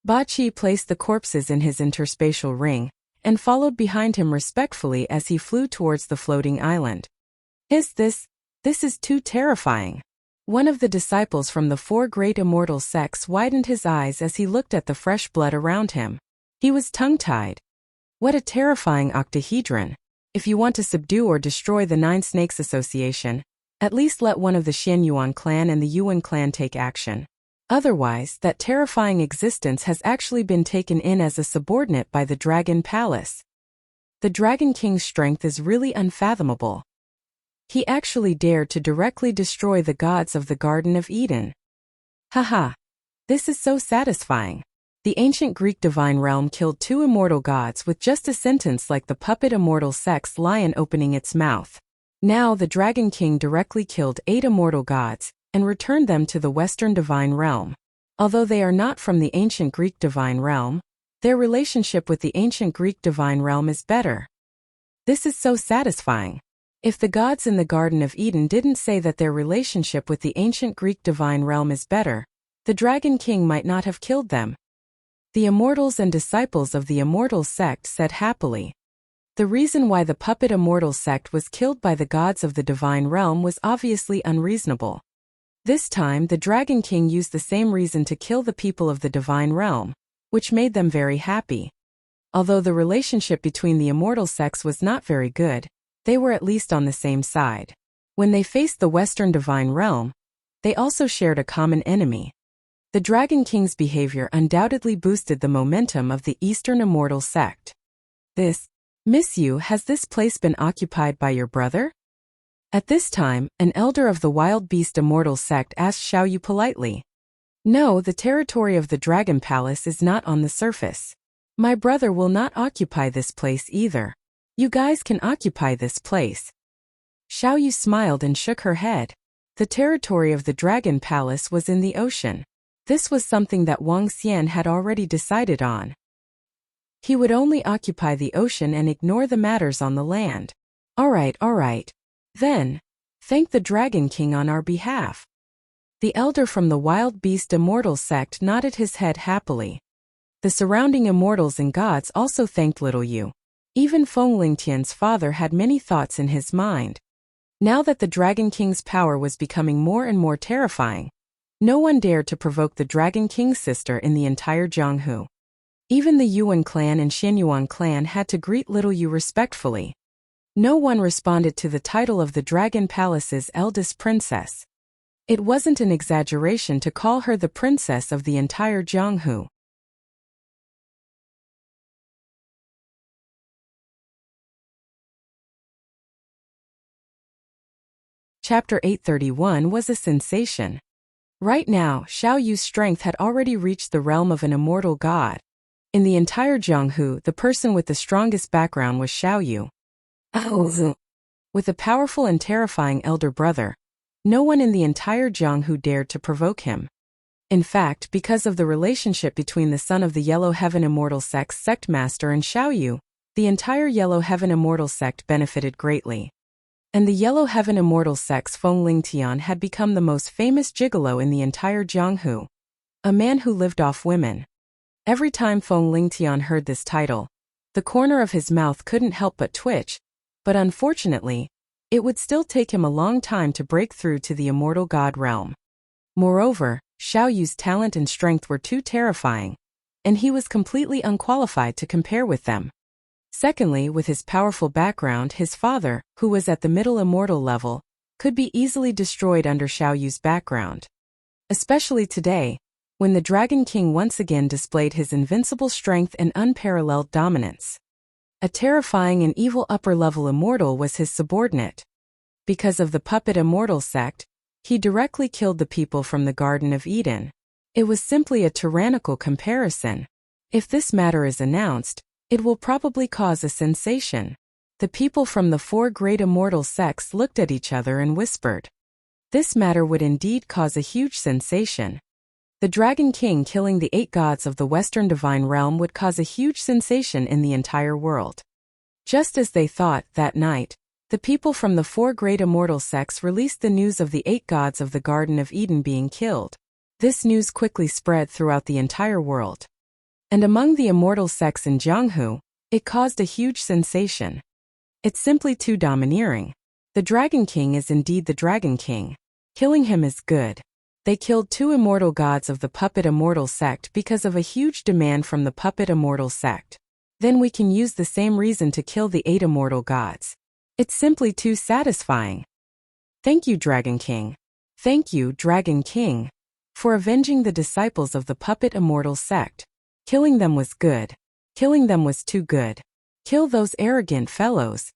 Speaker 1: Ba Qi placed the corpses in his interspatial ring, and followed behind him respectfully as he flew towards the floating island. This is too terrifying." One of the disciples from the 4 great immortal sects widened his eyes as he looked at the fresh blood around him. He was tongue-tied. What a terrifying octahedron. If you want to subdue or destroy the 9 Snakes Association, at least let one of the Xianyuan clan and the Yuan clan take action. Otherwise, that terrifying existence has actually been taken in as a subordinate by the Dragon Palace. The Dragon King's strength is really unfathomable. He actually dared to directly destroy the gods of the Garden of Eden. Haha. This is so satisfying. The ancient Greek divine realm killed 2 immortal gods with just a sentence like the puppet immortal sex lion opening its mouth. Now the Dragon King directly killed 8 immortal gods and returned them to the Western divine realm. Although they are not from the ancient Greek divine realm, their relationship with the ancient Greek divine realm is better. This is so satisfying. If the gods in the Garden of Eden didn't say that their relationship with the ancient Greek divine realm is better, the Dragon King might not have killed them. The immortals and disciples of the immortal sect said happily. The reason why the puppet immortal sect was killed by the gods of the divine realm was obviously unreasonable. This time the Dragon King used the same reason to kill the people of the divine realm, which made them very happy. Although the relationship between the immortal sects was not very good, they were at least on the same side. When they faced the Western divine realm, they also shared a common enemy. The Dragon King's behavior undoubtedly boosted the momentum of the Eastern immortal sect. Miss Yu, has this place been occupied by your brother?" At this time, an elder of the Wild Beast immortal sect asked Xiaoyu politely. "No, the territory of the Dragon Palace is not on the surface. My brother will not occupy this place either. You guys can occupy this place." Xiaoyu smiled and shook her head. The territory of the Dragon Palace was in the ocean. This was something that Wang Xian had already decided on. He would only occupy the ocean and ignore the matters on the land. All right. Then, thank the Dragon King on our behalf." The elder from the Wild Beast immortal sect nodded his head happily. The surrounding immortals and gods also thanked little Yu. Even Feng Lingtian's father had many thoughts in his mind. Now that the Dragon King's power was becoming more and more terrifying, no one dared to provoke the Dragon King's sister in the entire Jianghu. Even the Yuan clan and Xianyuan clan had to greet little Yu respectfully. No one responded to the title of the Dragon Palace's eldest princess. It wasn't an exaggeration to call her the princess of the entire Jianghu. Chapter 831 was a sensation. Right now, Xiao Yu's strength had already reached the realm of an immortal god. In the entire Jianghu, the person with the strongest background was Xiao Yu. With a powerful and terrifying elder brother, no one in the entire Jianghu dared to provoke him. In fact, because of the relationship between the son of the Yellow Heaven Immortal Sect's sect master and Xiao Yu, the entire Yellow Heaven Immortal Sect benefited greatly. And the Yellow Heaven Immortal Sect's Feng Lingtian had become the most famous gigolo in the entire Jianghu. A man who lived off women. Every time Feng Lingtian heard this title, the corner of his mouth couldn't help but twitch, but unfortunately, it would still take him a long time to break through to the immortal god realm. Moreover, Xiao Yu's talent and strength were too terrifying, and he was completely unqualified to compare with them. Secondly, with his powerful background, his father, who was at the middle immortal level, could be easily destroyed under Xiao Yu's background. Especially today, when the Dragon King once again displayed his invincible strength and unparalleled dominance. A terrifying and evil upper-level immortal was his subordinate. Because of the puppet immortal sect, he directly killed the people from the Garden of Eden. It was simply a tyrannical comparison. If this matter is announced, it will probably cause a sensation. The people from the 4 great immortal sects looked at each other and whispered. This matter would indeed cause a huge sensation. The Dragon King killing the 8 gods of the Western Divine Realm would cause a huge sensation in the entire world. Just as they thought, that night, the people from the 4 great immortal sects released the news of the 8 gods of the Garden of Eden being killed. This news quickly spread throughout the entire world. And among the immortal sects in Jianghu, it caused a huge sensation. It's simply too domineering. The Dragon King is indeed the Dragon King. Killing him is good. They killed 2 immortal gods of the puppet immortal sect because of a huge demand from the puppet immortal sect. Then we can use the same reason to kill the 8 immortal gods. It's simply too satisfying. Thank you, Dragon King. Thank you, Dragon King, for avenging the disciples of the puppet immortal sect. Killing them was good. Killing them was too good. Kill those arrogant fellows.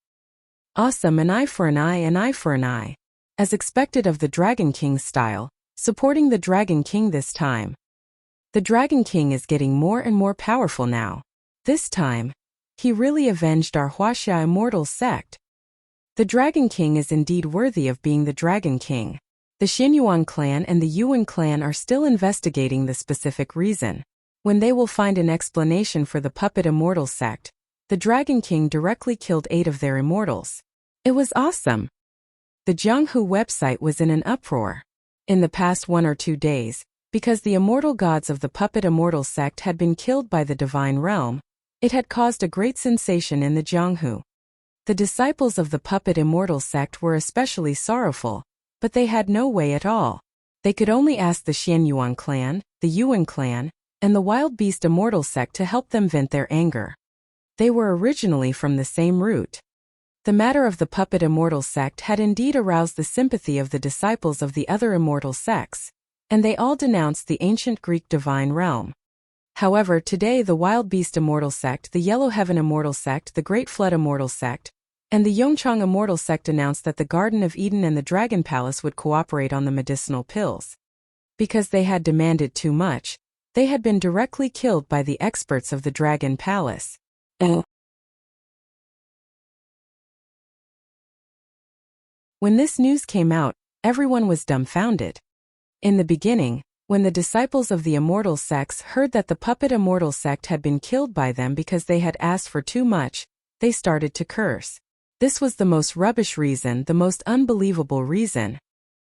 Speaker 1: Awesome, an eye for an eye, an eye for an eye. As expected of the Dragon King style, supporting the Dragon King this time. The Dragon King is getting more and more powerful now. This time, he really avenged our Wuxia immortal sect. The Dragon King is indeed worthy of being the Dragon King. The Xinyuan clan and the Yuan clan are still investigating the specific reason. When they will find an explanation for the puppet immortal sect, the Dragon King directly killed 8 of their immortals. It was awesome. The Jianghu website was in an uproar. In the past 1 or 2 days, because the immortal gods of the puppet immortal sect had been killed by the divine realm, it had caused a great sensation in the Jianghu. The disciples of the puppet immortal sect were especially sorrowful, but they had no way at all. They could only ask the Xianyuan clan, the Yuan clan, and the wild beast immortal sect to help them vent their anger. They were originally from the same root. The matter of the puppet immortal sect had indeed aroused the sympathy of the disciples of the other immortal sects, and they all denounced the ancient Greek divine realm. However, today the wild beast immortal sect, the yellow heaven immortal sect, the great flood immortal sect, and the Yongchang immortal sect announced that the Garden of Eden and the Dragon Palace would cooperate on the medicinal pills. Because they had demanded too much, they had been directly killed by the experts of the Dragon Palace. When this news came out, everyone was dumbfounded. In the beginning, when the disciples of the immortal sects heard that the puppet immortal sect had been killed by them because they had asked for too much, they started to curse. This was the most rubbish reason, the most unbelievable reason.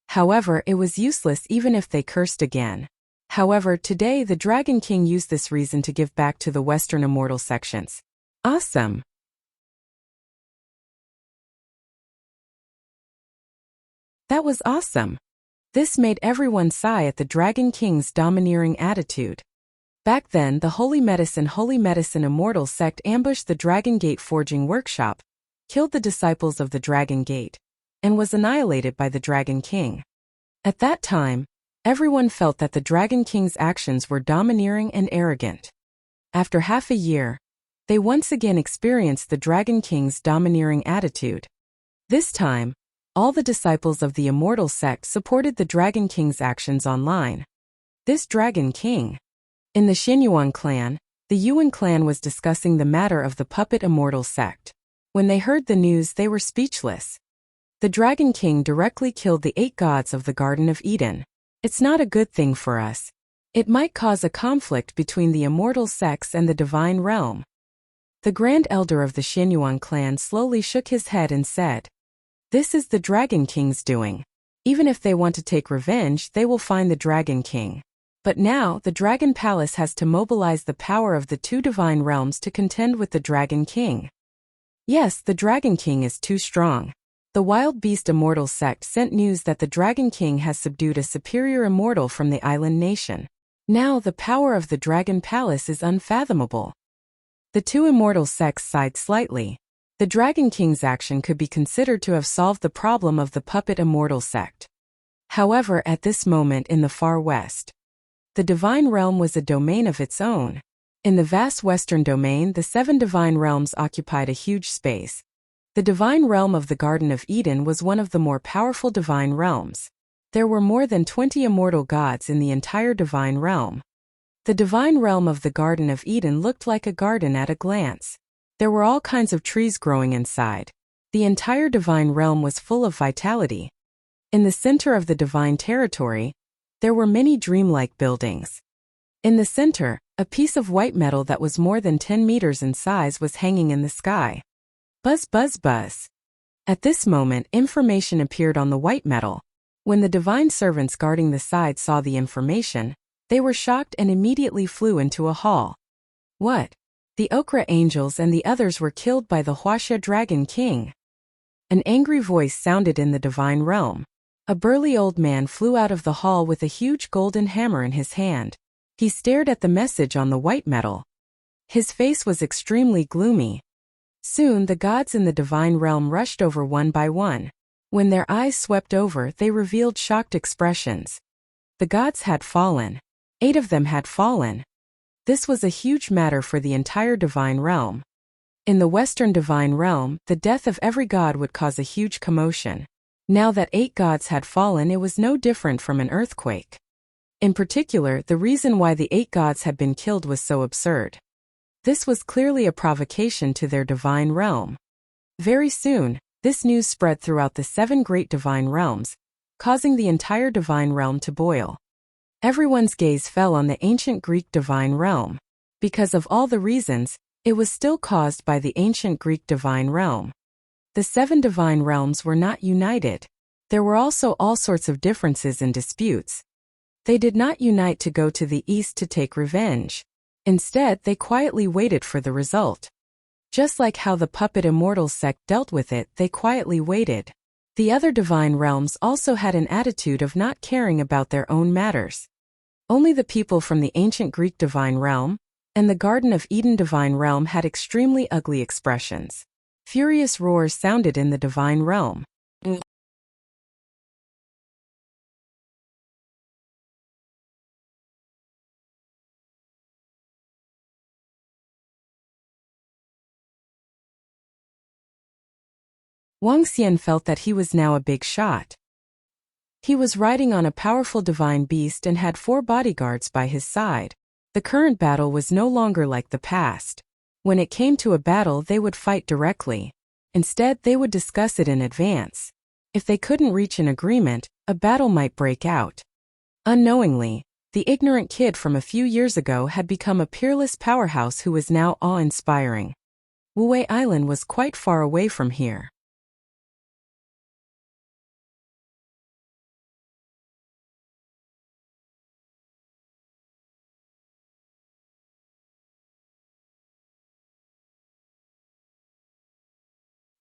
Speaker 1: However, it was useless even if they cursed again. However, today the Dragon King used this reason to give back to the Western immortal sections. Awesome! That was awesome! This made everyone sigh at the Dragon King's domineering attitude. Back then, the Holy Medicine Immortal sect ambushed the Dragon Gate forging workshop, killed the disciples of the Dragon Gate, and was annihilated by the Dragon King. At that time, everyone felt that the Dragon King's actions were domineering and arrogant. After half a year, they once again experienced the Dragon King's domineering attitude. This time, all the disciples of the Immortal sect supported the Dragon King's actions online. This Dragon King. In the Xinyuan clan, the Yuan clan was discussing the matter of the puppet Immortal sect. When they heard the news, they were speechless. The Dragon King directly killed the 8 gods of the Garden of Eden. It's not a good thing for us. It might cause a conflict between the immortal sects and the divine realm. The Grand Elder of the Xinyuan clan slowly shook his head and said, "This is the Dragon King's doing. Even if they want to take revenge, they will find the Dragon King. But now, the Dragon Palace has to mobilize the power of the 2 divine realms to contend with the Dragon King. Yes, the Dragon King is too strong. The Wild Beast Immortal sect sent news that the Dragon King has subdued a superior immortal from the island nation. Now the power of the Dragon Palace is unfathomable." The 2 immortal sects sighed slightly. The Dragon King's action could be considered to have solved the problem of the puppet immortal sect. However, at this moment in the far west, The divine realm was a domain of its own. In the vast western domain, the 7 divine realms occupied a huge space. The divine realm of the Garden of Eden was one of the more powerful divine realms. There were more than 20 immortal gods in the entire divine realm. The divine realm of the Garden of Eden looked like a garden at a glance. There were all kinds of trees growing inside. The entire divine realm was full of vitality. In the center of the divine territory, there were many dreamlike buildings. In the center, a piece of white metal that was more than 10 meters in size was hanging in the sky. Buzz, buzz, buzz. At this moment, information appeared on the white metal. When the divine servants guarding the side saw the information, they were shocked and immediately flew into a hall. What? The Okra angels and the others were killed by the Wuxia Dragon King. An angry voice sounded in the divine realm. A burly old man flew out of the hall with a huge golden hammer in his hand. He stared at the message on the white metal. His face was extremely gloomy. Soon the gods in the divine realm rushed over one by one. When their eyes swept over, they revealed shocked expressions. The gods had fallen. 8 of them had fallen. This was a huge matter for the entire divine realm. In the Western divine realm, the death of every god would cause a huge commotion. Now that 8 gods had fallen, it was no different from an earthquake. In particular, the reason why the 8 gods had been killed was so absurd. This was clearly a provocation to their divine realm. Very soon, this news spread throughout the 7 great divine realms, causing the entire divine realm to boil. Everyone's gaze fell on the ancient Greek divine realm. Because of all the reasons, it was still caused by the ancient Greek divine realm. The 7 divine realms were not united. There were also all sorts of differences and disputes. They did not unite to go to the east to take revenge. Instead, they quietly waited for the result. Just like how the puppet immortals sect dealt with it, they quietly waited. The other divine realms also had an attitude of not caring about their own matters. Only the people from the ancient Greek divine realm and the Garden of Eden divine realm had extremely ugly expressions. Furious roars sounded in the divine realm. Wuxia felt that he was now a big shot. He was riding on a powerful divine beast and had 4 bodyguards by his side. The current battle was no longer like the past. When it came to a battle, they would fight directly. Instead, they would discuss it in advance. If they couldn't reach an agreement, a battle might break out. Unknowingly, the ignorant kid from a few years ago had become a peerless powerhouse who was now awe-inspiring. Wuxia Island was quite far away from here.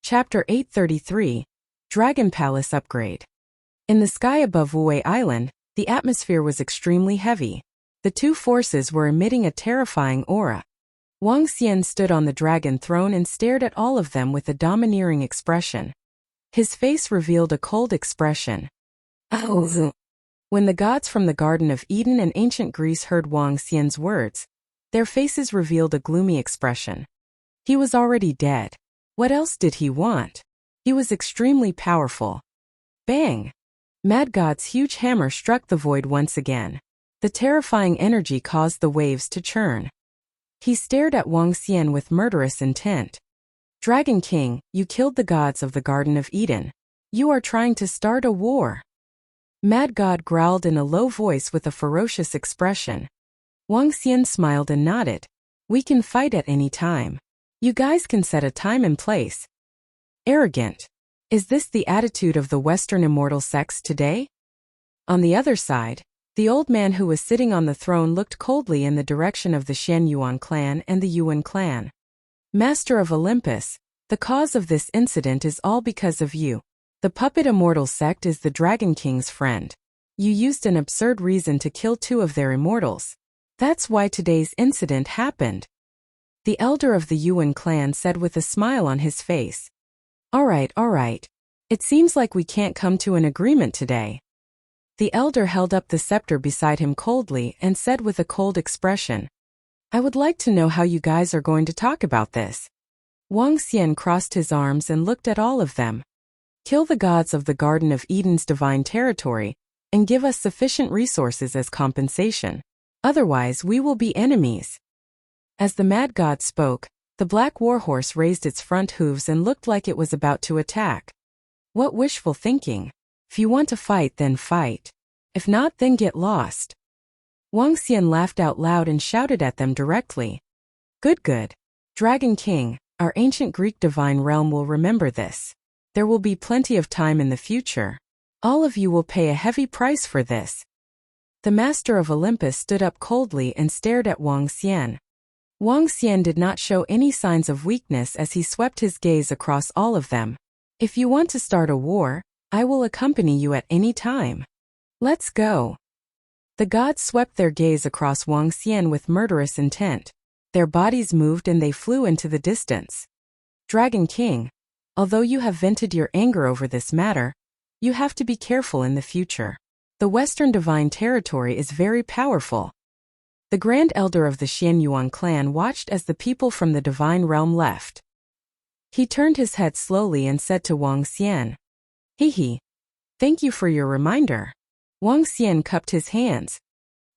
Speaker 1: Chapter 833, Dragon Palace Upgrade. In the sky above Wuxia Island, the atmosphere was extremely heavy. The 2 forces were emitting a terrifying aura. Wuxia stood on the dragon throne and stared at all of them with a domineering expression. His face revealed a cold expression. When the gods from the Garden of Eden and ancient Greece heard Wuxia's words, their faces revealed a gloomy expression. He was already dead. What else did he want? He was extremely powerful. Bang! Mad God's huge hammer struck the void once again. The terrifying energy caused the waves to churn. He stared at Wuxia with murderous intent. Dragon King, you killed the gods of the Garden of Eden. You are trying to start a war. Mad God growled in a low voice with a ferocious expression. Wuxia smiled and nodded. We can fight at any time. You guys can set a time and place. Arrogant. Is this the attitude of the Western immortal sects today? On the other side, the old man who was sitting on the throne looked coldly in the direction of the Shen Yuan clan and the Yuan clan. Master of Olympus, the cause of this incident is all because of you. The puppet immortal sect is the Dragon King's friend. You used an absurd reason to kill 2 of their immortals. That's why today's incident happened. The elder of the Yuan clan said with a smile on his face. All right. It seems like we can't come to an agreement today. The elder held up the scepter beside him coldly and said with a cold expression, "I would like to know how you guys are going to talk about this." Wang Xian crossed his arms and looked at all of them. "Kill the gods of the Garden of Eden's divine territory, and give us sufficient resources as compensation. Otherwise we will be enemies." As the mad god spoke, the black warhorse raised its front hooves and looked like it was about to attack. What wishful thinking! If you want to fight, then fight. If not, then get lost. Wang Xian laughed out loud and shouted at them directly. Good. Dragon King, our ancient Greek divine realm will remember this. There will be plenty of time in the future. All of you will pay a heavy price for this. The master of Olympus stood up coldly and stared at Wang Xian. Wang Xian did not show any signs of weakness as he swept his gaze across all of them. If you want to start a war, I will accompany you at any time. Let's go. The gods swept their gaze across Wang Xian with murderous intent. Their bodies moved and they flew into the distance. Dragon King, although you have vented your anger over this matter, you have to be careful in the future. The Western Divine Territory is very powerful. The Grand Elder of the Xianyuan clan watched as the people from the Divine Realm left. He turned his head slowly and said to Wang Xian, "Hee. Thank you for your reminder." Wang Xian cupped his hands.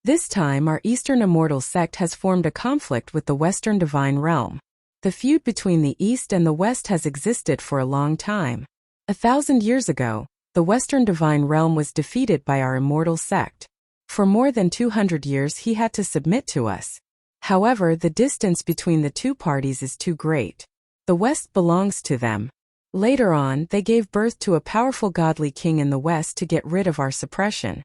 Speaker 1: This time our Eastern Immortal sect has formed a conflict with the Western Divine Realm. The feud between the East and the West has existed for a long time. 1,000 years ago, the Western Divine Realm was defeated by our Immortal sect. For more than 200 years he had to submit to us. However, the distance between the two parties is too great. The West belongs to them. Later on, they gave birth to a powerful godly king in the West to get rid of our suppression.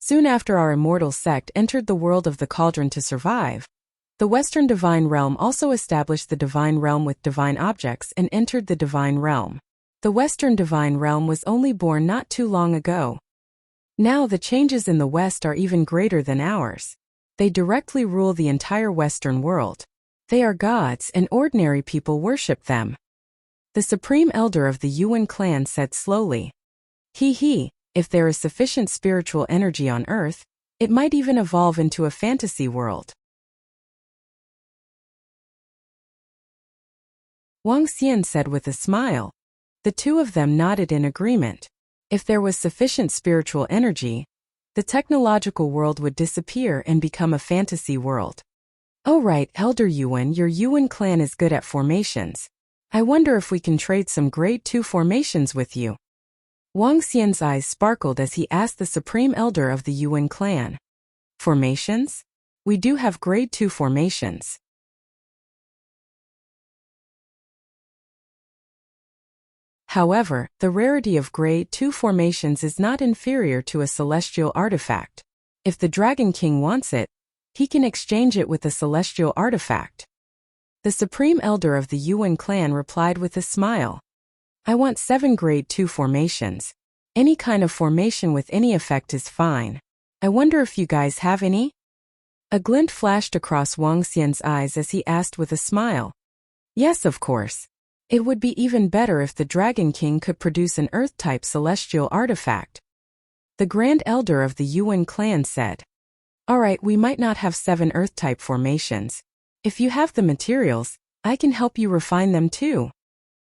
Speaker 1: Soon after our Immortal sect entered the world of the Cauldron to survive, the Western Divine Realm also established the Divine Realm with divine objects and entered the Divine Realm. The Western Divine Realm was only born not too long ago. Now the changes in the West are even greater than ours. They directly rule the entire Western world. They are gods and ordinary people worship them. The Supreme Elder of the Yuan clan said slowly, Hee, if there is sufficient spiritual energy on Earth, it might even evolve into a fantasy world. Wang Xian said with a smile. The two of them nodded in agreement. If there was sufficient spiritual energy, the technological world would disappear and become a fantasy world. Oh right, Elder Yuan, your Yuan clan is good at formations. I wonder if we can trade some grade 2 formations with you. Wang Xian's eyes sparkled as he asked the Supreme Elder of the Yuan clan. Formations? We do have grade 2 formations. However, the rarity of grade 2 formations is not inferior to a celestial artifact. If the Dragon King wants it, he can exchange it with a celestial artifact. The Supreme Elder of the Yuan clan replied with a smile. I want 7 grade 2 formations. Any kind of formation with any effect is fine. I wonder if you guys have any? A glint flashed across Wang Xian's eyes as he asked with a smile. Yes, of course. It would be even better if the Dragon King could produce an Earth-type celestial artifact. The Grand Elder of the Yuan clan said. Alright, we might not have 7 Earth-type formations. If you have the materials, I can help you refine them too.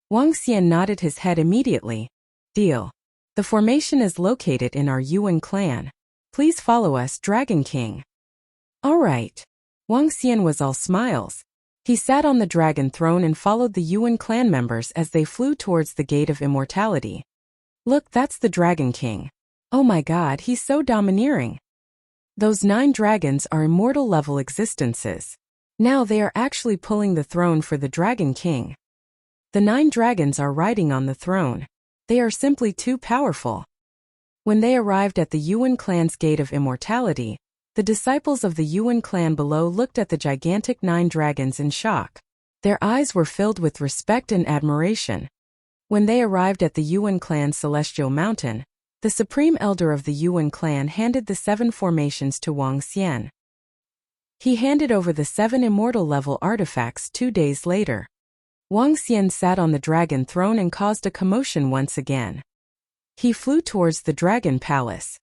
Speaker 1: Wang Xian nodded his head immediately. Deal. The formation is located in our Yuan clan. Please follow us, Dragon King. Alright. Wang Xian was all smiles. He sat on the dragon throne and followed the Yuan clan members as they flew towards the Gate of Immortality. Look, that's the Dragon King. Oh my god, he's so domineering. Those 9 dragons are immortal-level existences. Now they are actually pulling the throne for the Dragon King. The 9 dragons are riding on the throne. They are simply too powerful. When they arrived at the Yuan clan's Gate of Immortality, the disciples of the Yuan clan below looked at the gigantic 9 dragons in shock. Their eyes were filled with respect and admiration. When they arrived at the Yuan clan's Celestial Mountain, the Supreme Elder of the Yuan clan handed the 7 formations to Wang Xian. He handed over the 7 immortal-level artifacts 2 days later. Wang Xian sat on the dragon throne and caused a commotion once again. He flew towards the dragon palace.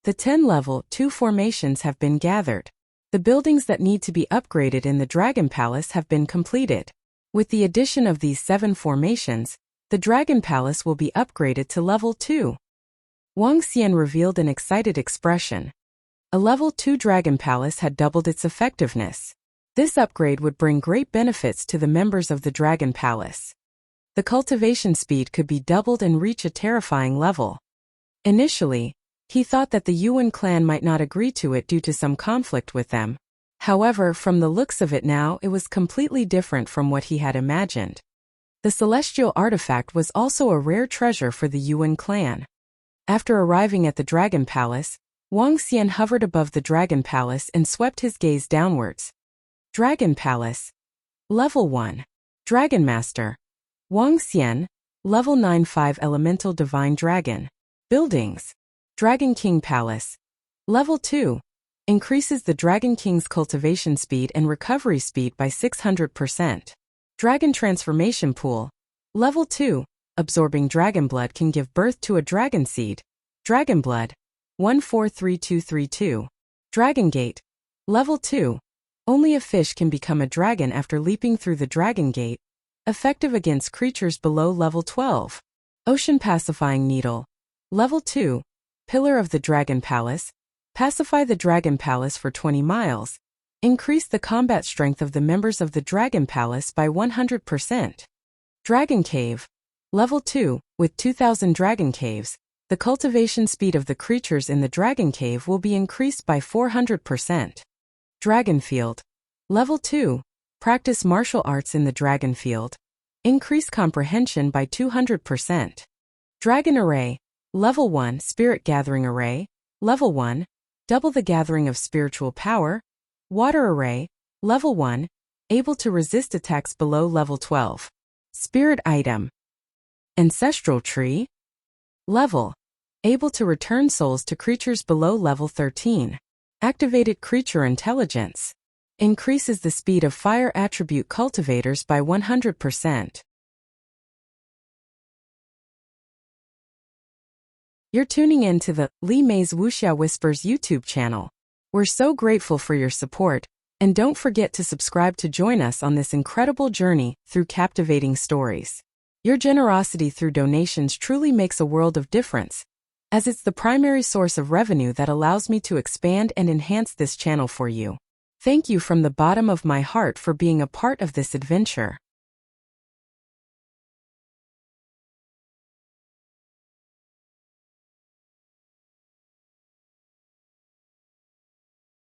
Speaker 1: The 10 level 2 formations have been gathered. The buildings that need to be upgraded in the Dragon Palace have been completed. With the addition of these 7 formations, the Dragon Palace will be upgraded to level 2. Wang Xian revealed an excited expression. A level 2 Dragon Palace had doubled its effectiveness. This upgrade would bring great benefits to the members of the Dragon Palace. The cultivation speed could be doubled and reach a terrifying level. Initially, he thought that the Yuan clan might not agree to it due to some conflict with them. However, from the looks of it now, it was completely different from what he had imagined. The celestial artifact was also a rare treasure for the Yuan clan. After arriving at the Dragon Palace, Wang Xian hovered above the Dragon Palace and swept his gaze downwards. Dragon Palace. Level 1. Dragon Master. Wang Xian. Level 9-5 Elemental Divine Dragon. Buildings. Dragon King Palace. Level 2. Increases the Dragon King's cultivation speed and recovery speed by 600%. Dragon Transformation Pool. Level 2. Absorbing dragon blood can give birth to a dragon seed. Dragon Blood. 143232. Dragon Gate. Level 2. Only a fish can become a dragon after leaping through the Dragon Gate. Effective against creatures below level 12. Ocean Pacifying Needle. Level 2. Pillar of the Dragon Palace. Pacify the Dragon Palace for 20 miles. Increase the combat strength of the members of the Dragon Palace by 100%. Dragon Cave. Level 2. With 2,000 Dragon Caves, the cultivation speed of the creatures in the Dragon Cave will be increased by 400%. Dragon Field. Level 2. Practice martial arts in the Dragon Field. Increase comprehension by 200%. Dragon Array. Level 1 Spirit Gathering Array. Level 1. Double the gathering of spiritual power. Water Array. Level 1. Able to resist attacks below level 12. Spirit Item. Ancestral Tree. Level. Able to return souls to creatures below level 13. Activated Creature Intelligence. Increases the speed of fire attribute cultivators by 100%. You're tuning in to the Li Mei's Wuxia Whispers YouTube channel. We're so grateful for your support, and don't forget to subscribe to join us on this incredible journey through captivating stories. Your generosity through donations truly makes a world of difference, as it's the primary source of revenue that allows me to expand and enhance this channel for you. Thank you from the bottom of my heart for being a part of this adventure.